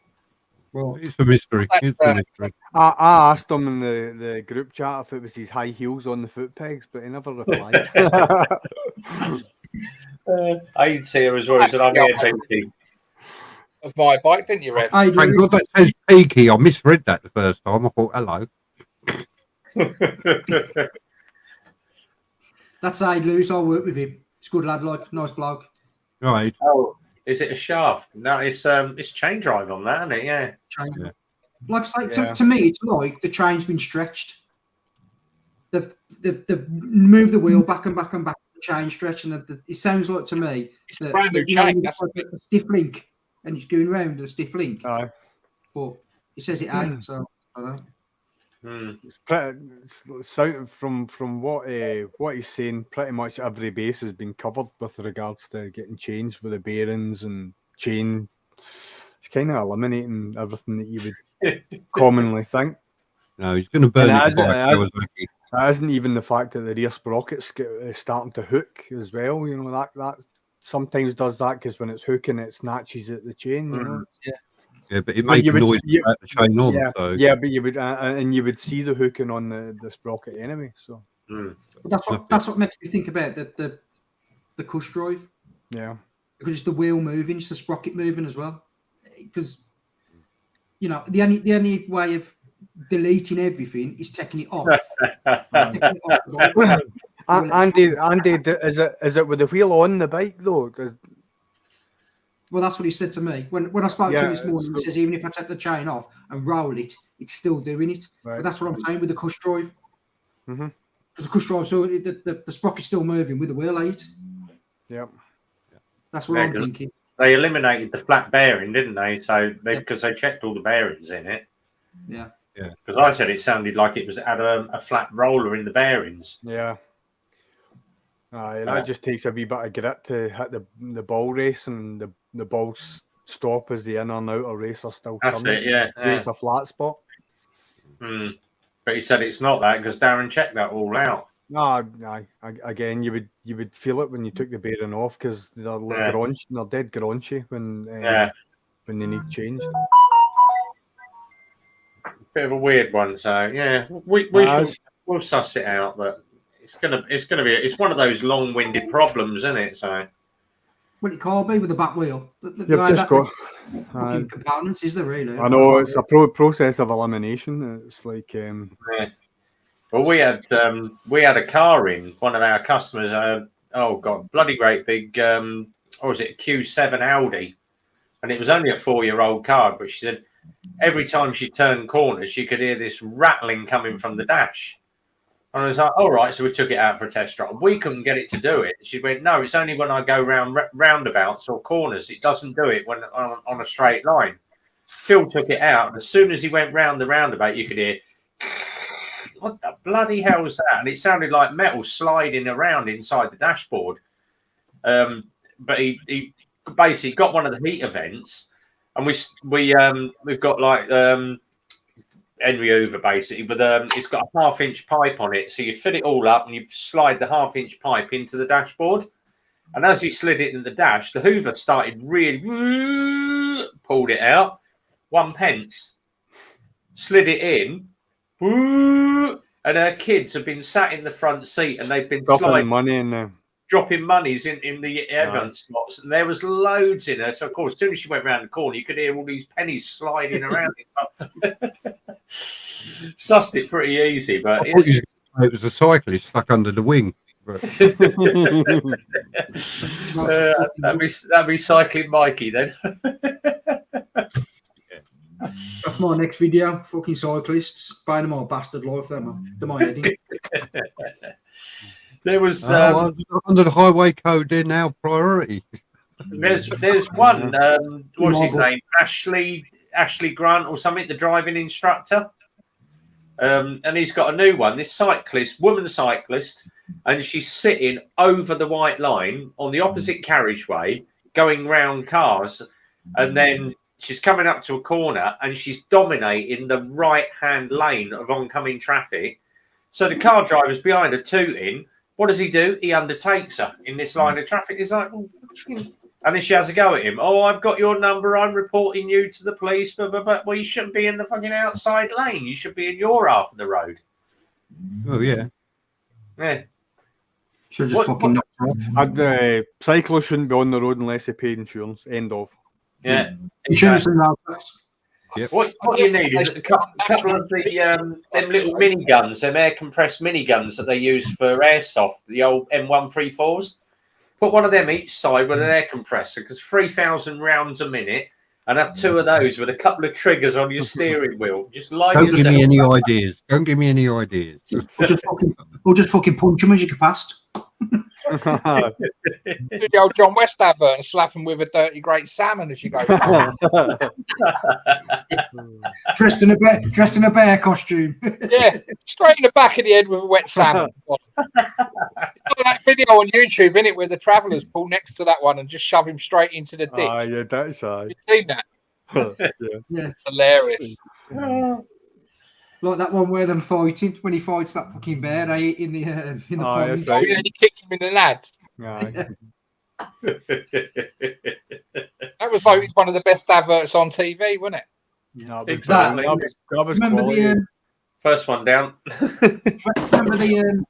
Well, It's a mystery. It's a mystery. I asked him in the group chat if it was his high heels on the foot pegs, but he never replied. I'd see her as well. He said, I'm here, Pinky. Of my bike, didn't you, Rev? I Thank do. God that says peaky. I misread that the first time. I thought, hello. That's Aid Lewis. I work with him. He's a good lad, like nice bloke. Right. Oh, is it a shaft? No, it's chain drive on that, isn't it? Yeah. Chain. Yeah. Like I say, to me, it's like the chain's been stretched. They've moved the wheel back and back and back. The chain stretch, and it sounds like to me It's a brand new you know, chain. it's That's like a stiff link, and it's going round the stiff link. Aye. But it says it ain't, so I don't know. So from what he's saying, pretty much every base has been covered with regards to getting changed with the bearings and chain. It's kind of eliminating everything that you would commonly think. No, he's going to burn And his it bike. That was lucky. That isn't even the fact that the rear sprocket's starting to hook as well. You know that sometimes does that because when it's hooking, it snatches at the chain. You know? Yeah, but it But made you the would- noise about the chain on. Yeah, So. yeah, but you would and you would see the hooking on the sprocket anyway. So But that's what makes me think about the cush drive, yeah, because it's the wheel moving, it's the sprocket moving as well. Because you know the only way of deleting everything is taking it off. Taking it off the bike. Andy, is it with the wheel on the bike though? Well, that's what he said to me when I spoke to him this Yeah, morning. He says even if I take the chain off and roll it, it's still doing it. Right. But that's what I'm saying with the cush drive. Mhm. Because the cush drive, so the sprocket's still moving with the wheel height. Yep. That's what Yeah, I'm 'cause thinking. They eliminated the flat bearing, didn't they? So because they checked all the bearings in it. Yeah. Because I said it sounded like it was had a flat roller in the bearings. Yeah. That just takes a wee bit of grit to hit the ball race, and the balls stop as the inner and outer race are still That's coming. it, yeah. It's a flat spot. But he said it's not that because Darren checked that all out. No, again, you would feel it when you took the bearing off because they're Yeah. they're dead graunchy when when they need changed. Bit of a weird one. So yeah, we'll suss it out, but it's gonna be it's one of those long-winded problems, isn't it? So Well, it can't be with the back wheel. You've just got. fucking components, is there really? I know it's a process of elimination. It's like yeah. Well, we had a car in, one of our customers. Oh god, bloody great big. Or was it a Q7 Audi? And it was only a 4-year-old car, but she said every time she turned corners, she could hear this rattling coming from the dash. And I was like, all right, so we took it out for a test drive. We couldn't get it to do it. She went, no, it's only when I go round roundabouts or corners. It doesn't do it when on a straight line. Phil took it out, and as soon as he went round the roundabout, you could hear, what the bloody hell was that? And it sounded like metal sliding around inside the dashboard. But he basically got one of the heater vents, and we've got like Henry Hoover basically, but it's got a 1/2-inch pipe on it, so you fit it all up and you slide the 1/2-inch pipe into the dashboard. And as he slid it in the dash, the Hoover started really pulled it out, 1 pence, slid it in, and her kids have been sat in the front seat and they've been Dropping money in there. dropping monies in the evidence slots, and there was loads in there. So of course, as soon as she went round the corner, you could hear all these pennies sliding around. Sussed it pretty easy, but I thought it was a cyclist stuck under the wing. But... that'd be cycling Mikey then. That's my next video. Fucking cyclists. Buying them all bastard life, them. They're my heading. There was under the highway code, they're now priority. there's one. What was his name? Ashley Grant or something. The driving instructor. And he's got a new one. This woman cyclist, and she's sitting over the white line on the opposite carriageway, going round cars, and then she's coming up to a corner and she's dominating the right-hand lane of oncoming traffic. So the car driver's behind her tooting. What does he do? He undertakes her in this line of traffic. He's like, oh, and then she has a go at him. Oh, I've got your number. I'm reporting you to the police. But well, you shouldn't be in the fucking outside lane. You should be in your half of the road. Oh, yeah. Yeah. Should just fucking knock off. Cyclists shouldn't be on the road unless they pay insurance. End of. Yeah. Insurance and roundabouts. Yep. What you need is a couple of the them little mini guns, them air compressed mini guns that they use for airsoft, the old M134s. Put one of them each side with an air compressor, because 3,000 rounds a minute, and have 2 of those with a couple of triggers on your steering wheel. Just line Don't give yourself me any up. ideas. Don't give me any ideas. Or just fucking punch them as you go past. Do the old John West advert and slap him with a dirty great salmon as you go. Dressed in a bear costume. Yeah, straight in the back of the head with a wet salmon. That video on YouTube, innit, where the travellers pull next to that one and just shove him straight into the ditch. Yeah, that's right. You've seen that? Yeah. It's hilarious. Like that one where them fighting when he fights that fucking bear in the pond. That's right. And he kicks him in the nads. That was voted one of the best adverts on TV, wasn't it? No, Exactly. That was Remember quality. First one down. remember the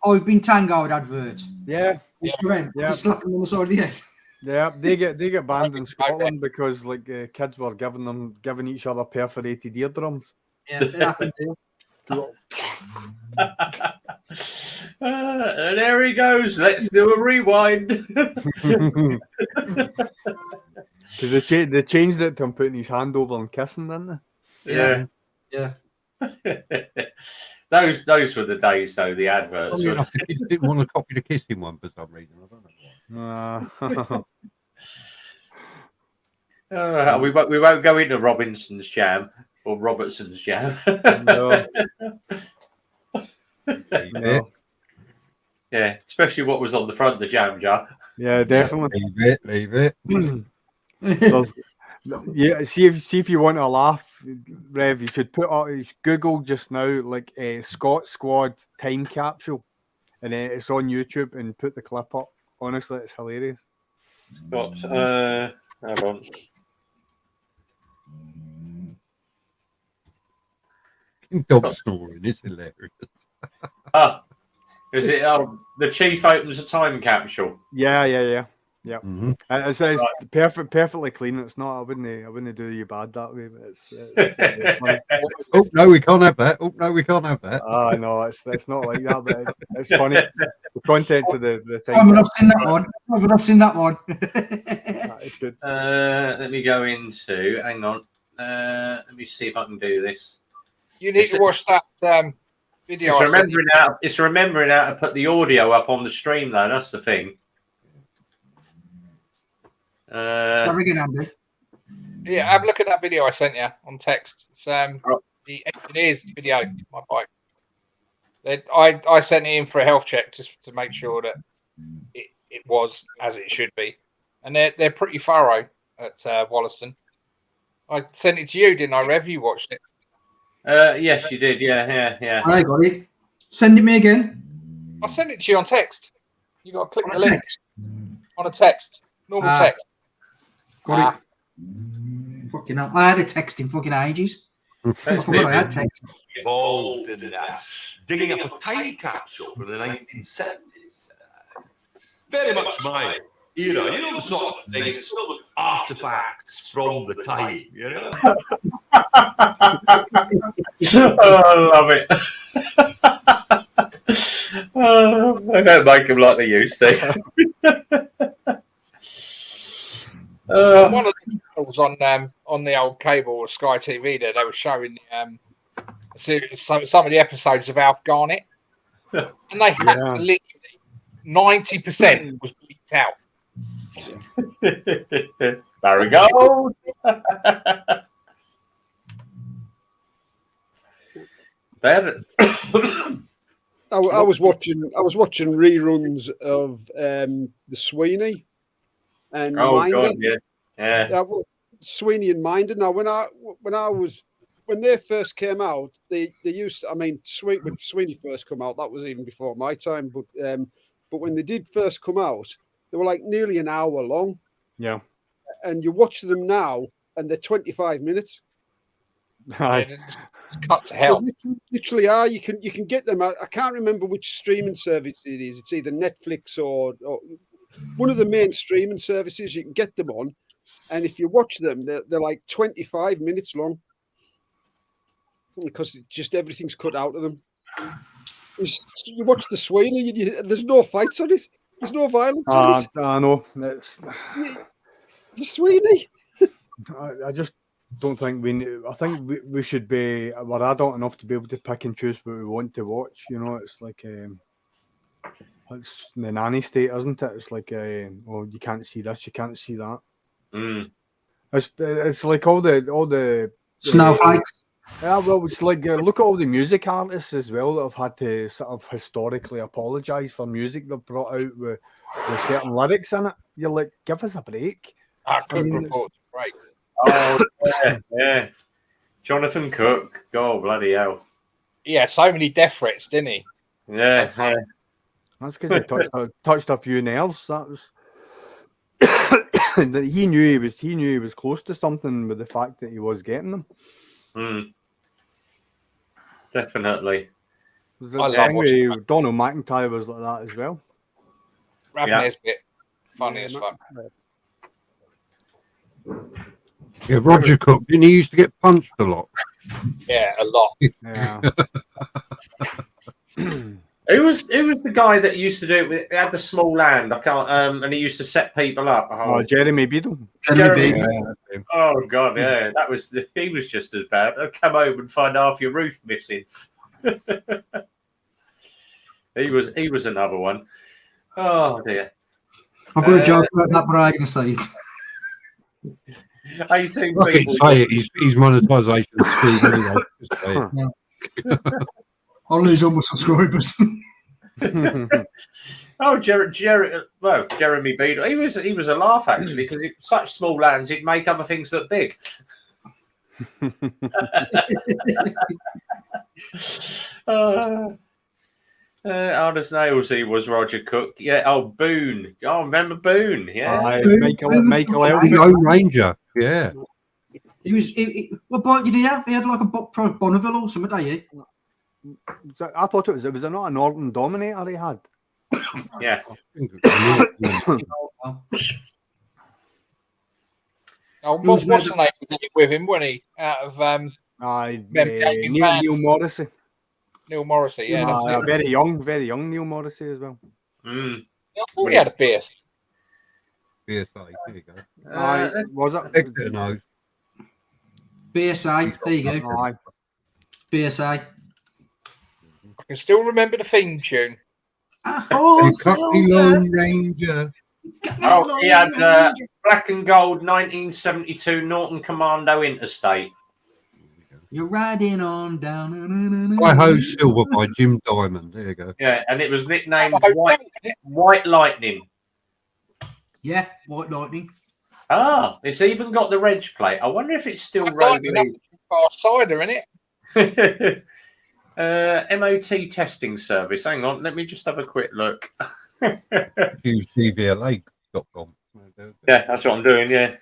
I've been tangoed advert. Yeah, Yeah. Slap him on the side of the head. yeah, they get banned in Scotland because like kids were giving each other perforated eardrums. Yeah, it happened here. And there he goes. Let's do a rewind. Because they changed it to him putting his hand over and kissing, didn't they? Yeah. Those were the days, though. The adverts. I didn't want to copy the kissing one for some reason. I don't know why. We won't go into Robinson's Jam or Robertson's Jam. No. No. Yeah, especially what was on the front of the jam jar. Yeah, definitely. Leave it. Yeah, see if you want to laugh, Rev, you should put up Google just now like a Scott Squad time capsule, and it's on YouTube, and put the clip up. Honestly, it's hilarious. Got hold on. Dog snoring. It's hilarious. Is it? The chief opens a time capsule. Yeah. Yeah, Mhm. it's perfectly clean. It's not. I wouldn't do you bad that way. But it's funny. Oh no, we can't have that. Oh no, we can't have that. No, it's not like that. But it's funny. The contents of the I've thing. not seen that one. I've not seen that one. It's good. Let me go into. Hang on. Let me see if I can do this. You need to watch that video. It's remembering how to put the audio up on the stream, though. That's the thing. Again, Andy. Yeah, have a look at that video I sent you on text. It's the engineer's video, my bike. I sent it in for a health check just to make sure that it was as it should be, and they're pretty thorough at Wollaston. I sent it to you, didn't I, Rev? You watched it. Yes, you did. Yeah. I got it. Send it me again. I sent it to you on text. You got to click the link Text. on a text, normal text. Got it. Fucking hell. I had a text in fucking ages. I forgot I had text. Involved in that, digging up a time capsule from the 1970s. Very much my era, you know, the sort of things, artifacts from the time, you know. Oh, I love it. I don't make them like they used to. One of the channels on the old cable or Sky TV there, they were showing some of the episodes of Alf Garnett, and they had to literally 90% was bleeped out. Barry Gold. I was watching reruns of the Sweeney and Minder. God, yeah. Sweeney and Minder. Now, when they first came out, they used. I mean, when Sweeney first come out, that was even before my time. But when they did first come out, they were like nearly an hour long. Yeah. And you watch them now, and they're 25 minutes. It's cut to hell. They literally are. You can get them. I can't remember which streaming service it is. It's either Netflix or one of the main streaming services. You can get them on, and if you watch them, they're like 25 minutes long because just everything's cut out of them. You watch the Sweeney, there's no fights on it. There's no violence on it. I know. The Sweeney. I just don't think I think we should be. We're adult enough to be able to pick and choose what we want to watch. You know, it's like it's the nanny state, isn't it? It's like you can't see this, you can't see that. It's like all the Snowflakes. Yeah, well, it's like look at all the music artists as well that have had to sort of historically apologise for music they've brought out with certain lyrics in it. You're like, give us a break. Report, right? Oh, yeah. Jonathan Cook. God, bloody hell. Yeah, so many death threats, didn't he? Yeah. That's because he touched a few nerves. That was he knew he was close to something with the fact that he was getting them. Definitely. Donald McIntyre was like that as well. Nesbitt, funny as fuck. Yeah, Roger Cook, didn't he used to get punched a lot? Yeah, a lot. Yeah. Who was the guy that used to do it? He had the small land. I can't. And he used to set people up. Jeremy Beadle. Jeremy. Yeah. Oh God, yeah, he was just as bad. I'd come home and find half your roof missing. He was another one. Oh dear. I've got a joke about that, but I'm going to say it. 18 I can say it. He's monetization speed anyway. Just say it. I'll lose all my subscribers. Oh, Jeremy Beadle. He was a laugh actually because such small lands he'd make other things look big. Hard as nails, he was Roger Cook. Yeah. Oh, Boone. Oh, remember Boone? Yeah. Michael Elgin. The Lone Ranger. Yeah. He was. What bike did he have? He had like a Bonneville or something, did he? I thought it was not a Norton Dominator he had. Yeah. Oh, Who's what's with the name with him, wasn't he? Out of Neil Morrissey. Neil Morrissey, yeah, that's it. Very young Neil Morrissey as well. Mm. I thought he had a BS. BSA, there you go. Was it? Exeter knows. BSA, there you go. Aye. BSA. I can still remember the theme tune. Oh, Kentucky Lone Ranger. Oh, he had black and gold 1972 Norton Commando Interstate. You're riding on down. Hi Ho Silver by Jim Diamond. There you go. Yeah, and it was nicknamed Oh, White Lightning. Yeah, White Lightning. Ah, it's even got the reg plate. I wonder if it's still That's rolling. a cider, isn't it? MOT testing service. Hang on, let me just have a quick look. Use CVLA.com. Yeah, that's what I'm doing. Yeah.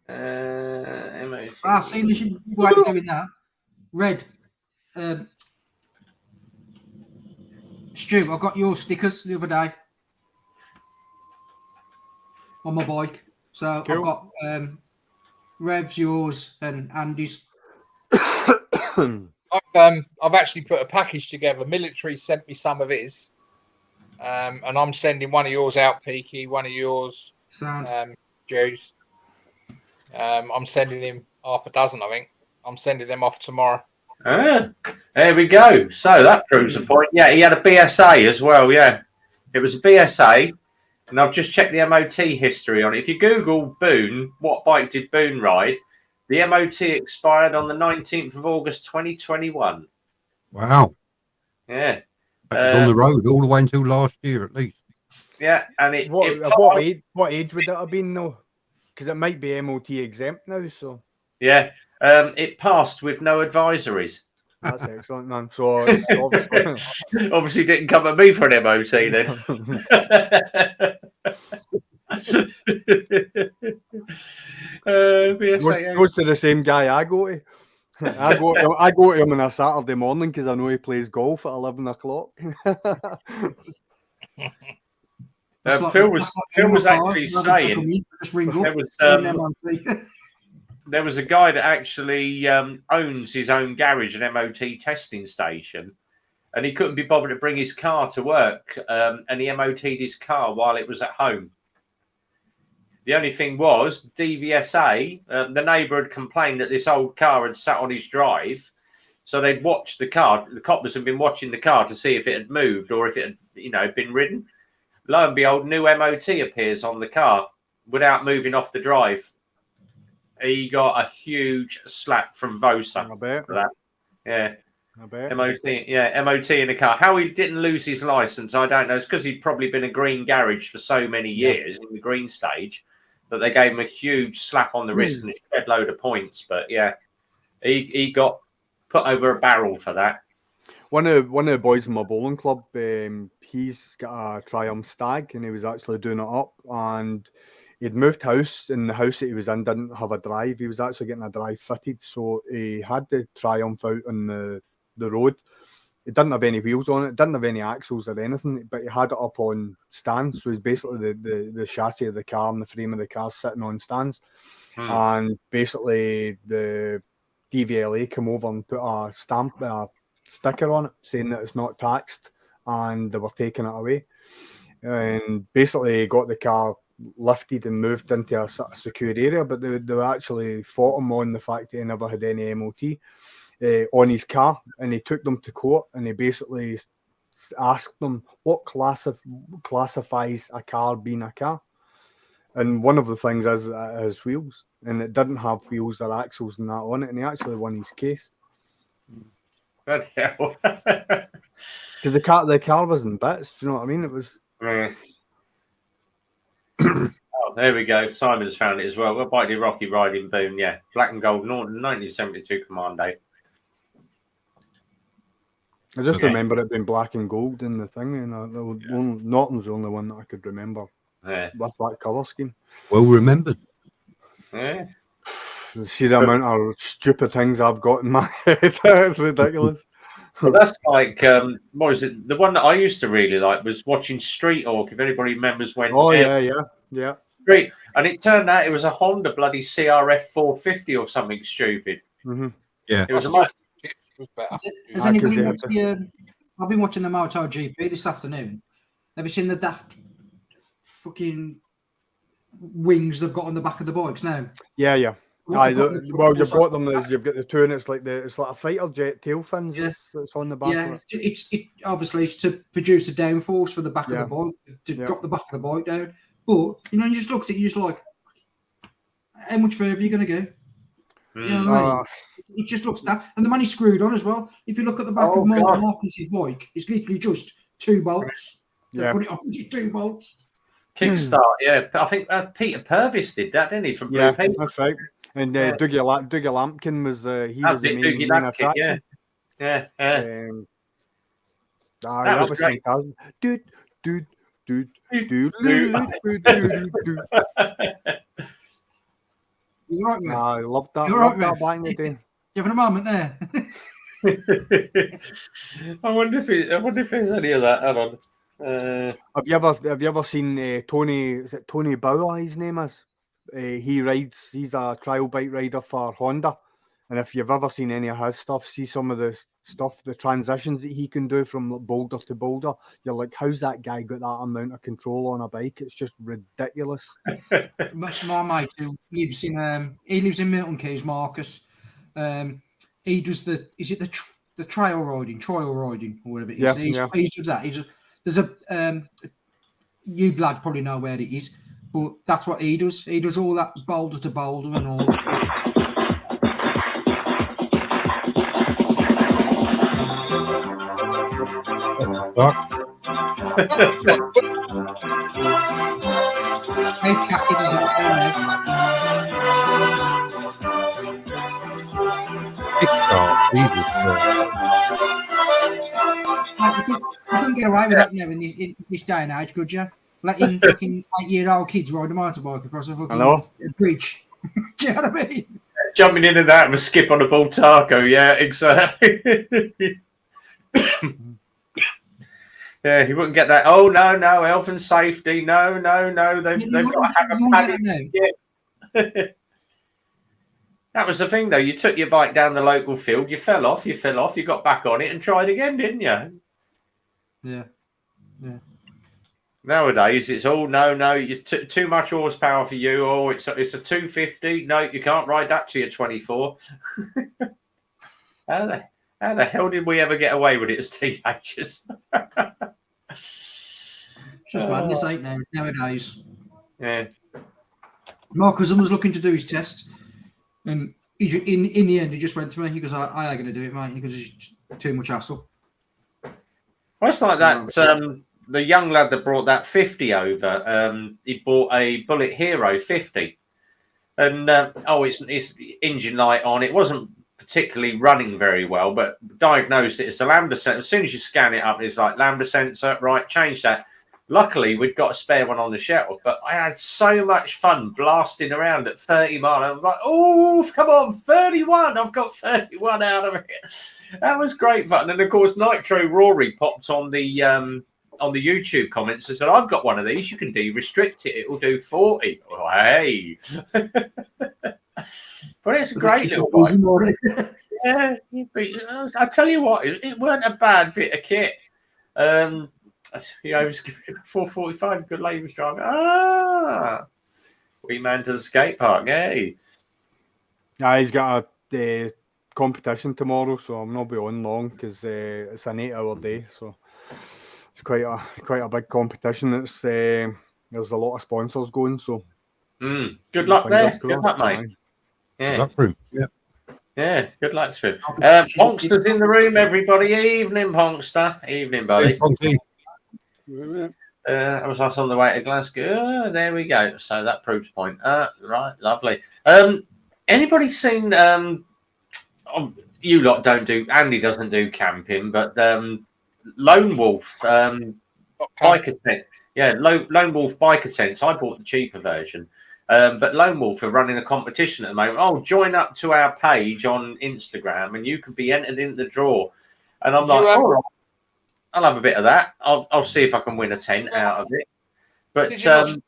MOT. See, you should while you're doing that. Red. Stu, I got your stickers the other day on my bike. So Cool. I've got Rev's, yours, and Andy's. I've actually put a package together. Military sent me some of his, and I'm sending one of yours out, Peaky. One of yours, Sound. Joe's. I'm sending him half a dozen. I think I'm sending them off tomorrow. Ah, there we go. So that proves the point. Yeah, he had a BSA as well. Yeah, it was a BSA, and I've just checked the MOT history on it. If you Google Boone, what bike did Boone ride? The MOT expired on the 19th of August 2021. Wow. Yeah. That was on the road all the way until last year at least. Yeah, and What age would that have been though? Because it might be MOT exempt now. So yeah, it passed with no advisories. that's excellent, man. So it's obviously Obviously, didn't come at me for an MOT then. goes to the same guy I go to. I go to him on a Saturday morning because I know he plays golf at 11 o'clock. Phil was actually saying there was a guy that actually owns his own garage and MOT testing station, and he couldn't be bothered to bring his car to work, and he MOT'd his car while it was at home. The only thing was, DVSA, the neighbour had complained that this old car had sat on his drive, so they'd watched the car. The coppers had been watching the car to see if it had moved or if it had, been ridden. Lo and behold, new MOT appears on the car without moving off the drive. He got a huge slap from Vosa for that. Yeah. I bet. MOT in the car. How he didn't lose his license, I don't know. It's because he'd probably been a green garage for so many years in the green stage that they gave him a huge slap on the wrist and a shed load of points. But yeah, he got put over a barrel for that. One of the boys in my bowling club, he's got a Triumph Stag, and he was actually doing it up, and he'd moved house, and the house that he was in didn't have a drive. He was actually getting a drive fitted, so he had the Triumph out on the road. It didn't have any wheels on it, didn't have any axles or anything, but he had it up on stands. So it's basically the chassis of the car and the frame of the car sitting on stands. And basically the DVLA came over and put a sticker on it saying that it's not taxed, and they were taking it away. And basically got the car lifted and moved into a secure area, but they actually fought him on the fact that he never had any MOT on his car, and he took them to court, and he basically asked them what classifies a car being a car, and one of the things is wheels, and it didn't have wheels or axles and that on it, and he actually won his case. Bloody hell. Because the car was in bits, do you know what I mean? It was. Oh, there we go. Simon's found it as well. What bike did Rocky ride in Boone? Yeah, black and gold Norton 1972 Commando. I just remember it being black and gold in the thing, and Norton's the only one that I could remember with that colour scheme. Well remembered. Yeah. See the amount of stupid things I've got in my head. It's ridiculous. Well, that's like what was it? The one that I used to really like was watching Street Hawk. If anybody remembers when Oh yeah. Street, and it turned out it was a Honda bloody CRF 450 or something stupid. Mm-hmm. It was a It was better. Has anybody watched the? I've been watching the MotoGP this afternoon. Have you seen the daft fucking wings they've got on the back of the bikes now? Yeah. What they've got in the front You've also- got them. You've got the two, and it's like a fighter jet tail fins. Yeah. That's on the back. Yeah, Of it. it obviously it's to produce a downforce for the back of the bike to drop the back of the bike down. But you just looked at it, you just like, how much further are you going to go? You know what I mean? It just looks that, and the money's screwed on as well. If you look at the back of Marcus's bike, it's literally just 2 bolts. They put it on just 2 bolts. Kickstart, yeah. I think Peter Purvis did that, didn't he? From Blue Paper. That's right. And Dougie Lampkin was was the main attraction. Yeah. That was great. fantastic. Dude. You're right, mate. I loved that. You're Loved right, that back in the day. You having a moment there? I wonder if there's any of that. Hold on. Have you ever seen Tony? Is it Tony Bauer? His name is. He's a trial bike rider for Honda, and if you've ever seen any of his stuff, see some of the stuff, the transitions that he can do from boulder to boulder. You're like, how's that guy got that amount of control on a bike? It's just ridiculous. My mate who lives in Milton Keynes, Marcus. He does the trial riding, or whatever it is. He does that. There's a you lads probably know where it is, but that's what he does. He does all that boulder to boulder and all. How tacky does that sound now? Kickstart, Jesus Christ. Like, you couldn't get away with that now in this day and age, could you? Letting fucking 8-year-old kids ride a motorbike across a fucking bridge. Do you know what I mean? Jumping into that and a skip on a bull taco, yeah, exactly. Yeah, he wouldn't get that. Oh no, health and safety. No, they've got to have a paddock skip. That was the thing, though. You took your bike down the local field, you fell off, you got back on it and tried again, didn't you? Yeah. Nowadays, it's all no, it's too much horsepower for you. Oh, it's a 250. No, you can't ride that till you're 24. How the hell did we ever get away with it as teenagers? It's just madness, ain't nowadays. Yeah. Marcus was looking to do his test, and in the end, he just went to me. He goes, "I ain't going to do it, mate." He goes, "It's just too much hassle." Well, it's like that. The young lad that brought that 50 over, he bought a Bullet Hero 50, and it's engine light on. It wasn't particularly running very well, but diagnosed it as a lambda sensor. As soon as you scan it up, it's like lambda sensor. Right, change that. Luckily, we'd got a spare one on the shelf, but I had so much fun blasting around at 30 miles. I was like, oh, come on, 31. I've got 31 out of it. That was great fun. And, of course, Nitro Rory popped on the YouTube comments and said, I've got one of these. You can de-restrict it. It will do 40. Oh, hey. But it's a great little bike. Yeah. I tell you what, it weren't a bad bit of kit. I was giving it a 445, good labour drive. Wee man to the skate park, hey. Yeah, he's got a competition tomorrow, so I'm not be on long because it's an 8-hour day, so it's quite a big competition. It's there's a lot of sponsors going, so good luck there. Good luck, mate. Yeah. Good luck for him. Yeah. Yeah, good luck to him. Ponkster's in the room, everybody. Evening, Ponkster. Evening, buddy. I was on the way to Glasgow. There we go. So that proves point. Right, lovely. Anybody seen? You lot don't do. Andy doesn't do camping, but Lone Wolf biker tent. Yeah, Lone Wolf biker tents. I bought the cheaper version, but Lone Wolf are running a competition at the moment. Oh, join up to our page on Instagram, and you can be entered in the draw. And I'm Did you, like, all right, I'll have a bit of that. I'll see if I can win a tent out of it. But Did you not see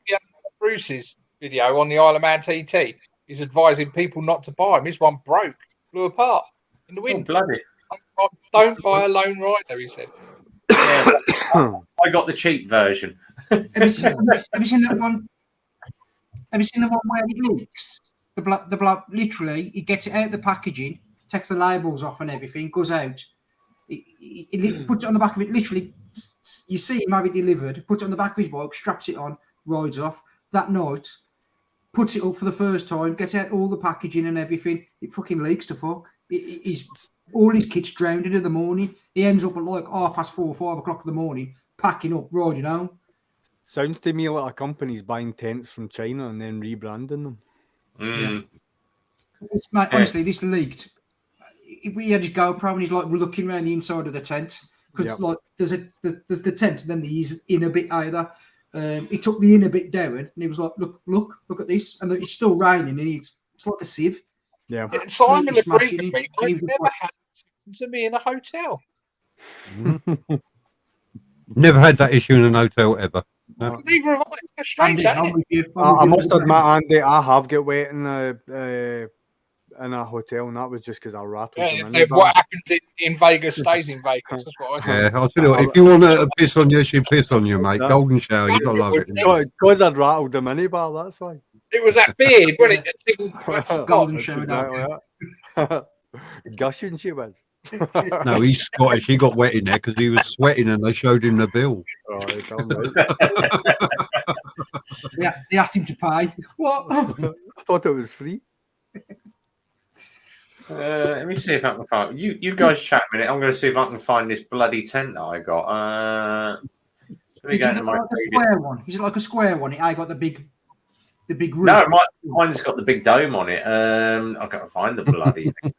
Bruce's video on the Isle of Man TT? He's advising people not to buy them. His one broke, flew apart in the oh, wind. bloody. Don't buy a lone rider, he said. Yeah, I got the cheap version. Have you seen that one? Have you seen the one where it leaks? The bloke literally, he gets it out of the packaging, takes the labels off and everything, goes out. He puts it on the back of it. Literally, you see him have it delivered. Puts it on the back of his bike, straps it on, rides off. That night, puts it up for the first time, gets out all the packaging and everything. It fucking leaks to fuck. He's all his kit's drowned in the morning. He ends up at like 4:30, 5 o'clock in the morning, packing up, riding home. Sounds to me like a company's buying tents from China and then rebranding them. Mm. Yeah. Mate, honestly, this leaked. We had his GoPro and he's like, we're looking around the inside of the tent because like there's the tent and then the inner bit either. He took the inner bit down and he was like, look at this, and it's still raining and it's like a sieve. Yeah. Simon agreed with me. I've never had to be in a hotel. Never had that issue in an hotel ever. No. Neither have I. It's strange, isn't it? I must admit, Andy, I have got wet in a hotel, and that was just because I rattled them. What happens in Vegas stays in Vegas. That's what I said. Yeah, I'll tell you what, if you want to piss on you, she piss on you, mate. Golden shower, you gotta love it. Because I'd rattled the minibar, that's why. It was that beard, wasn't it? Golden shower. Gushing she was. No, he's Scottish. He got wet in there because he was sweating and they showed him the bill. Yeah, they asked him to pay. What? I thought it was free. Let me see if I can find you guys chat a minute. I'm going to see if I can find this bloody tent that I got. Let me go to my square one. Is it like a square one? I got the big roof. No, mine's got the big dome on it. I've got to find the bloody thing.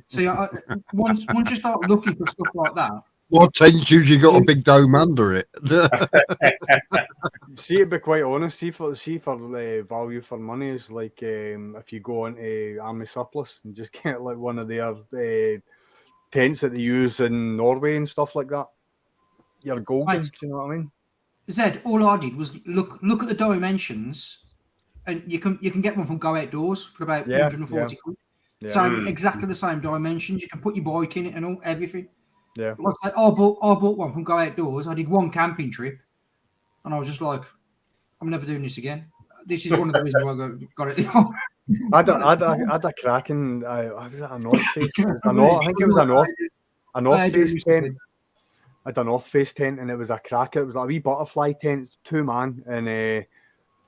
So once you start looking for stuff like that, what tent's usually got a big dome under it? See, to be quite honest, see for value for money is like if you go into Army Surplus and just get like one of their tents that they use in Norway and stuff like that. You're golden. Do you know what I mean? Zed, all I did was look at the dimensions, and you can get one from Go Outdoors for about 140 quid. Yeah. So exactly the same dimensions. You can put your bike in it and all everything. Yeah. Like I bought one from Go Outdoors. I did one camping trip, and I was just like, I'm never doing this again. This is one of the reasons why I got it. I had a cracking. Was it a North Face? I think it was a North Face tent. I had a North Face tent, and it was a cracker. It was like a wee butterfly tent, 2-man, and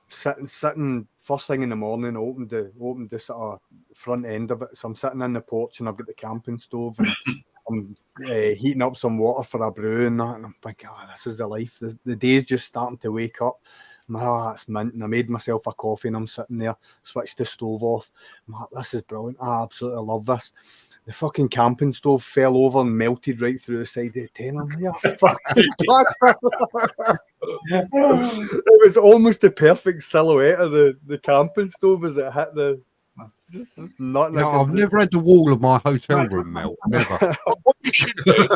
sitting first thing in the morning. Opened the sort of front end of it. So I'm sitting in the porch, and I've got the camping stove, and I'm heating up some water for a brew and that. And I'm thinking, this is the life. The day's just starting to wake up. That's mint. And I made myself a coffee, and I'm sitting there, switched the stove off. I'm like, this is brilliant. I absolutely love this. The fucking camping stove fell over and melted right through the side of the tent. I'm like, it was almost the perfect silhouette of the camping stove as it hit the. Just not. No, I've never had the wall of my hotel room melt. Never. What you should do,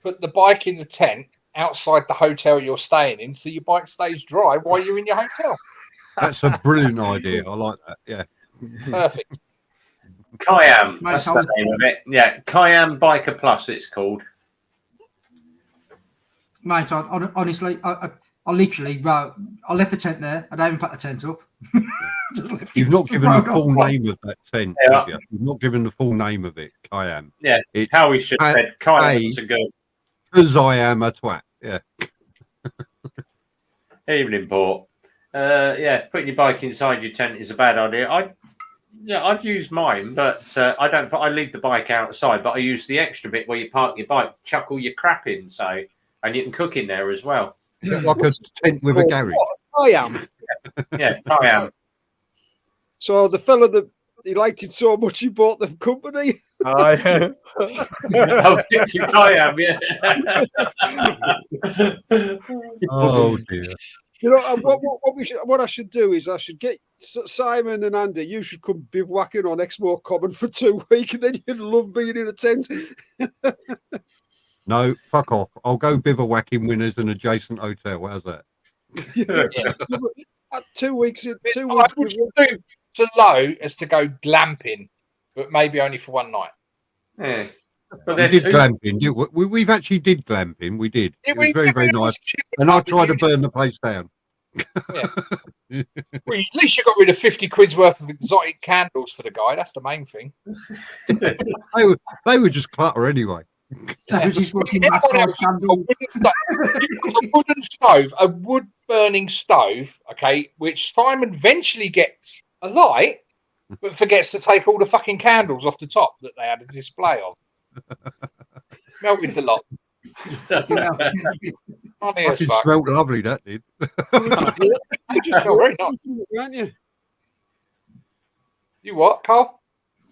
put the bike in the tent outside the hotel you're staying in, so your bike stays dry while you're in your hotel. That's a brilliant idea. I like that. Yeah. Perfect. Kayam, that's the name of it. Yeah, Kayam Biker Plus, it's called. Mate, honestly, I literally wrote. I left the tent there. I don't even pack the tent up. You've not given the full name of that tent, have you? You've not given the full name of it, Kayam. Yeah, how we should have said Kayam's a good. Because I am a twat. Yeah. Evening, Port. Putting your bike inside your tent is a bad idea. I've used mine, but I don't. I leave the bike outside, but I use the extra bit where you park your bike, chuck all your crap in, and you can cook in there as well. Like a tent with a garage. I am. Yeah, I am. So the fella that he liked it so much, he bought the company. Oh, I am. Yeah. Oh dear. You know what I should do is I should get Simon and Andy, you should come bivouacking on Exmoor Common for 2 weeks, and then you'd love being in a tent. No, fuck off. I'll go bivouacking when there's an adjacent hotel. How's that? At 2 weeks, I would stoop to low as to go glamping, but maybe only for one night. Yeah. But We then, did glamping. We've actually did glamping. We did. It was very, very nice. And I tried to burn the place down. Yeah. Well, at least you got rid of 50 quid's worth of exotic candles for the guy. That's the main thing. They were just clutter anyway. That was his fucking Everyone massage else, candle. a wooden stove, a wood burning stove, okay, which Simon eventually gets a light, but forgets to take all the fucking candles off the top that they had a display of. Melted the lot. Funny as Fucking fuck. smelled lovely, that did. You just smell very nice. weren't you? You what, Carl?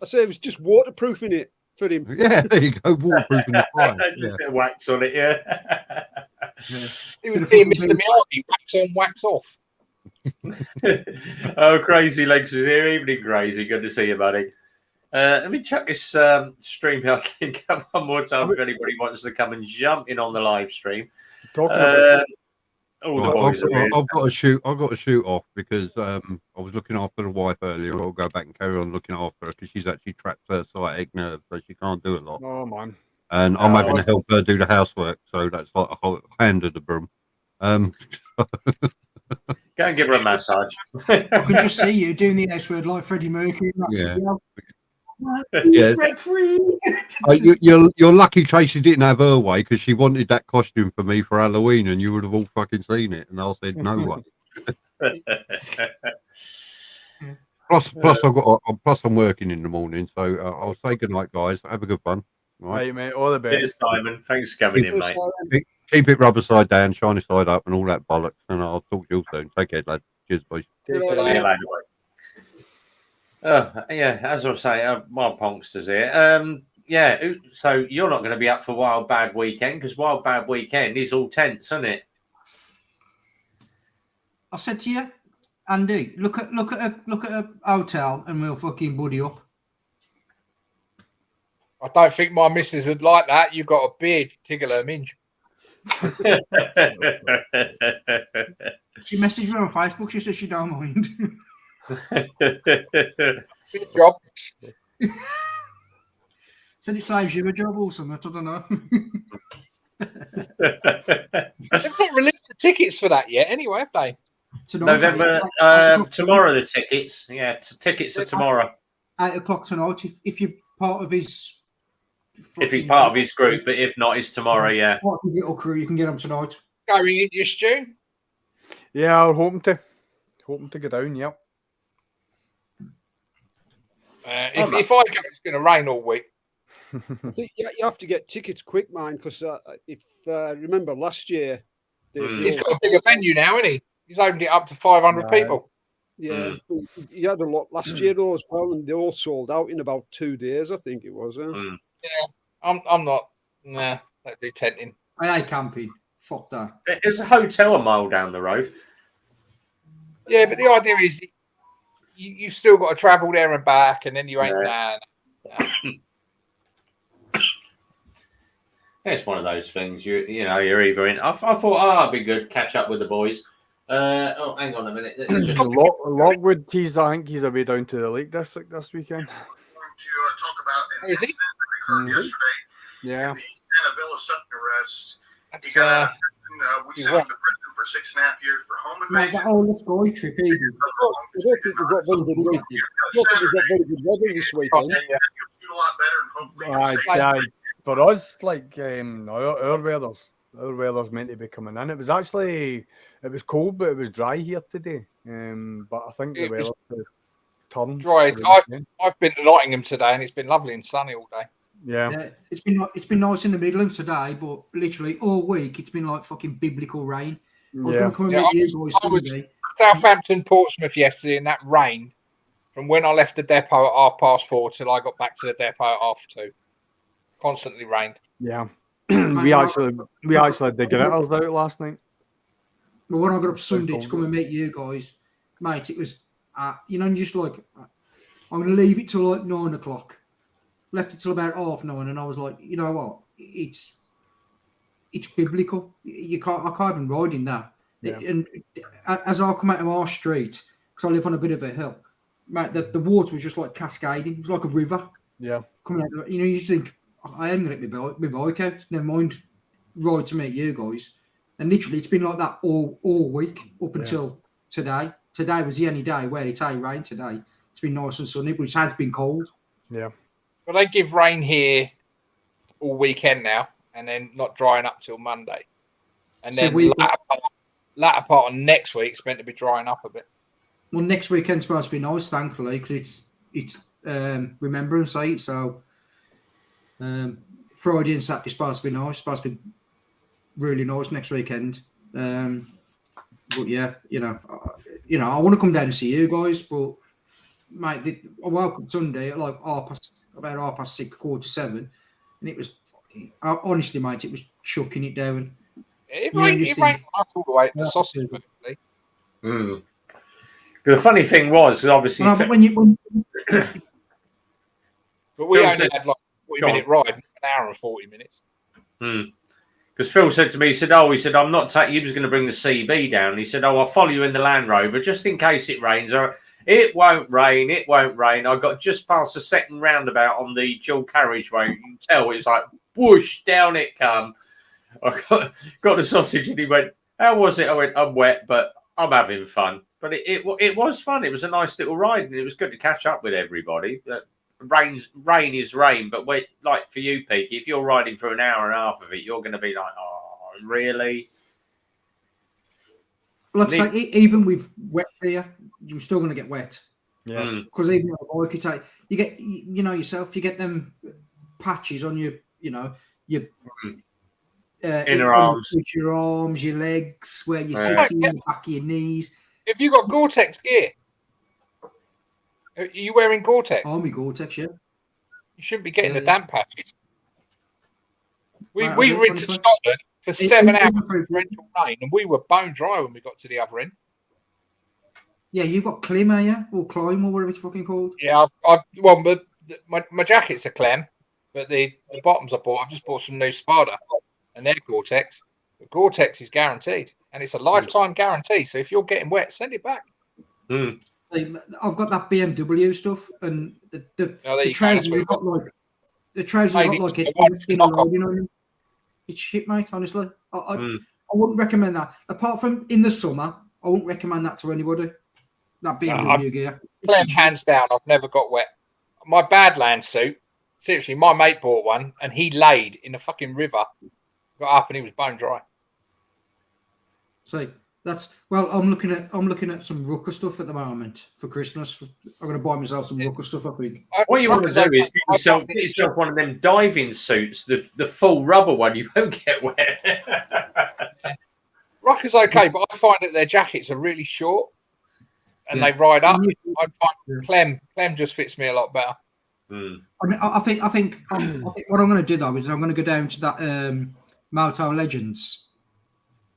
I said it was just waterproofing it for him. Yeah, there you go. Waterproofing the fire. just Yeah. a bit of wax on it, yeah. He was being Mr. Miyagi, wax on, wax off. Oh, Crazy Legs is here. Evening, Crazy. Good to see you, buddy. Let me check this stream out one more time if anybody wants to come and jump in on the live stream. Talking about All the Right, boys are here. I've got to shoot. I've got to shoot off because I was looking after the wife earlier. I'll go back and carry on looking after her because she's actually trapped her sciatic nerve, so she can't do a lot. oh man, And I'm Oh. having to help her do the housework, so that's like a whole hand of the broom. Go and give her a massage. I can just see you doing the S word like Freddie Mercury. Yeah. Yeah. Yeah. Break free. You're lucky Tracy didn't have her way because she wanted that costume for me for Halloween, and you would have all fucking seen it. And I said no way. Plus I'm working in the morning, so I'll say good night, guys. Have a good one. Right. right, mate, all the Cheers, best. Simon. Thanks for coming in, mate. Keep it rubber side down, shiny side up, and all that bollocks. And I'll talk to you soon. Take care, lad. Cheers, boys. Take Yeah. care. See you later, mate. Yeah, as I was saying, Wild Ponkster's here. Yeah, so you're not going to be up for Wild Bad Weekend because Wild Bad Weekend is all tents, isn't it? I said to you, Andy, look at a hotel and we'll fucking buddy up. I don't think my missus would like that. You've got a beard, tickle her minge. She messaged me on Facebook. She said she don't mind. Good job. Said it saves you a job or something. I don't know. They've not released the tickets for that yet, anyway, have they? Tonight, November, 8 o'clock tomorrow the tickets. Yeah, tickets are tomorrow. 8 o'clock tonight. If you're part of his, If he's part of his group, but if not, it's tomorrow. Yeah. part of his little crew, you can get them tonight. Going in your stew? Yeah, I'm hoping to go down. Yep. If I go, it's going to rain all week. I think you have to get tickets quick, man, because if remember last year, He's got a bigger venue now, isn't he? He's opened it up to 500 Right. people. yeah, he had a lot last year though as well, and they all sold out in about 2 days, I think it was. I'm not. Nah, don't do tenting. I hate camping. Fuck that. There's a hotel a mile down the road. Yeah, but the idea is you've still got to travel there and back, and then you ain't. Yeah. Nah. It's one of those things. You know, you're either in. I thought, it'd be good catch up with the boys. Hang on a minute. Let's just- Lockwood, I think he's away down to the Lake District this weekend. To talk about Is he? incident that occurred yesterday Yeah. in the Santa Villa Sutton arrest. That's, We sent he's him what? to prison for 6.5 years for home Mate, invasion. that whole sky trip, even. I don't think we've got very good weather. I don't think we've got very good weather this weekend. You'll shoot a lot better and hopefully you'll Aye, see. aye. For us, like our weather's meant to be coming in. It was cold, but it was dry here today. But I think the It was weather turned. dry. for the weekend. I've been to Nottingham today, and it's been lovely and sunny all day. Yeah. Yeah, it's been nice in the Midlands today, but literally all week it's been like fucking biblical rain. I was Yeah. going to come and Yeah, meet you boys I was- Sunday. Southampton, Portsmouth yesterday, and that rained from when I left the depot at 4:30 till I got back to the depot at 2:30. Constantly rained. Yeah. we actually had the gritters out last night. But when I got up Sunday to come and meet you guys, mate, it was you know, and just like, I'm going to leave it till like 9 o'clock. Left it till about 9:30, and I was like, you know what? It's biblical. I can't even ride in that. Yeah. And as I come out of our street, because I live on a bit of a hill, mate, the water was just like cascading. It was like a river. Yeah. Coming out. You know, you just think, I am going to get my bike out. Never mind ride to meet you guys. And literally, it's been like that all week up until today. Today was the only day where it's rain today. It's been nice and sunny, which has been cold. Yeah. Well, they give rain here all weekend now, and then not drying up till Monday. And So then latter part of next week it's meant to be drying up a bit. Well, next weekend's supposed to be nice, thankfully, because it's Remembrance Day. So Friday and Saturday supposed to be nice. Supposed to be really nice next weekend. But yeah, you know, I want to come down and see you guys, but mate, I woke up Sunday at like about 6:30, 7:15, and it was honestly, mate, it was chucking it down. It rained all the way to the sausage. The funny thing was, obviously, But when but we Phil only said- had like a 40-minute ride, an hour and 40 minutes. because Phil said to me, he said, I'm not taking. He was going to bring the CB down. He said, I'll follow you in the Land Rover just in case it rains. It won't rain. It won't rain. I got just past the second roundabout on the dual carriageway. You can tell it's like whoosh, down it come. I got the sausage, and he went, "How was it?" I went, "I'm wet, but I'm having fun." But it was fun. It was a nice little ride, and it was good to catch up with everybody. Rain is rain, but like for you, Peaky, if you're riding for an hour and a half of it, you're going to be like, "Oh, really?" Like I say, even with wet here, you're still going to get wet. Yeah. Because even on a bike, you get, you know yourself, you get them patches on your, you know, your inner arms, your arms, your legs, where you're Yeah. sitting, the back of your knees. Have you got Gore-Tex gear? Are you wearing Gore-Tex? Army Gore-Tex, yeah. You shouldn't be getting Yeah, the yeah. damp patches. We Right, we I rid do, to honestly. Scotland for 7 hours Even of torrential rain, and we were bone dry when we got to the other end. Yeah, you've got Clim, yeah, or Climb, or whatever it's fucking called. Yeah, my jacket's a Clem, but the bottoms I bought, I've just bought some new Spada, and they're Gore-Tex. But Gore-Tex is guaranteed, and it's a lifetime guarantee. So if you're getting wet, send it back. I've got that BMW stuff, and Oh, there the you go, trousers that's what have got like Maybe loading on them. It's shit, mate. Honestly, I wouldn't recommend that. Apart from in the summer, I wouldn't recommend that to anybody. That BMW gear. Clem, hands down, I've never got wet. My Badlands suit, seriously, my mate bought one, and he laid in a fucking river, got up, and he was bone dry. So that's I'm looking at some Rucker stuff at the moment for Christmas. I'm going to buy myself some Rucker stuff. I think. What you want to do is get yourself one of them diving suits, the full rubber one. You won't get wet. Rucker's okay, but I find that their jackets are really short, and they ride up. I find Clem just fits me a lot better. I think what I'm going to do though is I'm going to go down to that Moto Legends,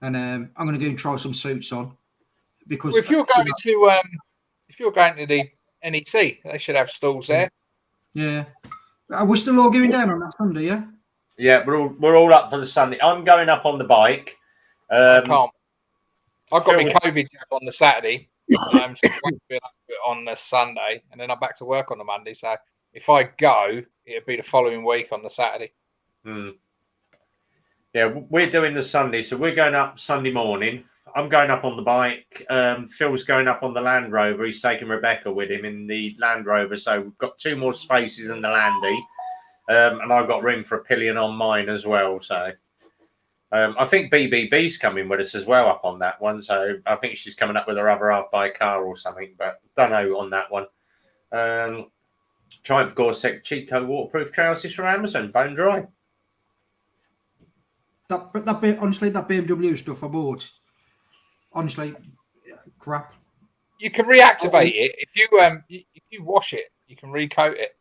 and I'm going to go and try some suits on because Well, if you're going to the NEC, they should have stalls there. Yeah, we're still all going down on that Sunday, yeah. Yeah, we're all up for the Sunday. I'm going up on the bike. I can't. I've got my COVID jab on the Saturday. So I won't be able to do it on the Sunday, and then I'm back to work on the Monday. So if I go, it'll be the following week on the Saturday. Yeah, we're doing the Sunday, so we're going up Sunday morning. I'm going up on the bike. Phil's going up on the Land Rover. He's taking Rebecca with him in the Land Rover, so we've got 2 more spaces in the Landy, and I've got room for a pillion on mine as well. So I think BBB's coming with us as well up on that one. So I think she's coming up with her other half by car or something, but don't know on that one. Triumph Gore-Tex Chico waterproof trousers from Amazon, bone dry. That BMW stuff I bought, honestly, crap. You can reactivate it if you wash it. You can recoat it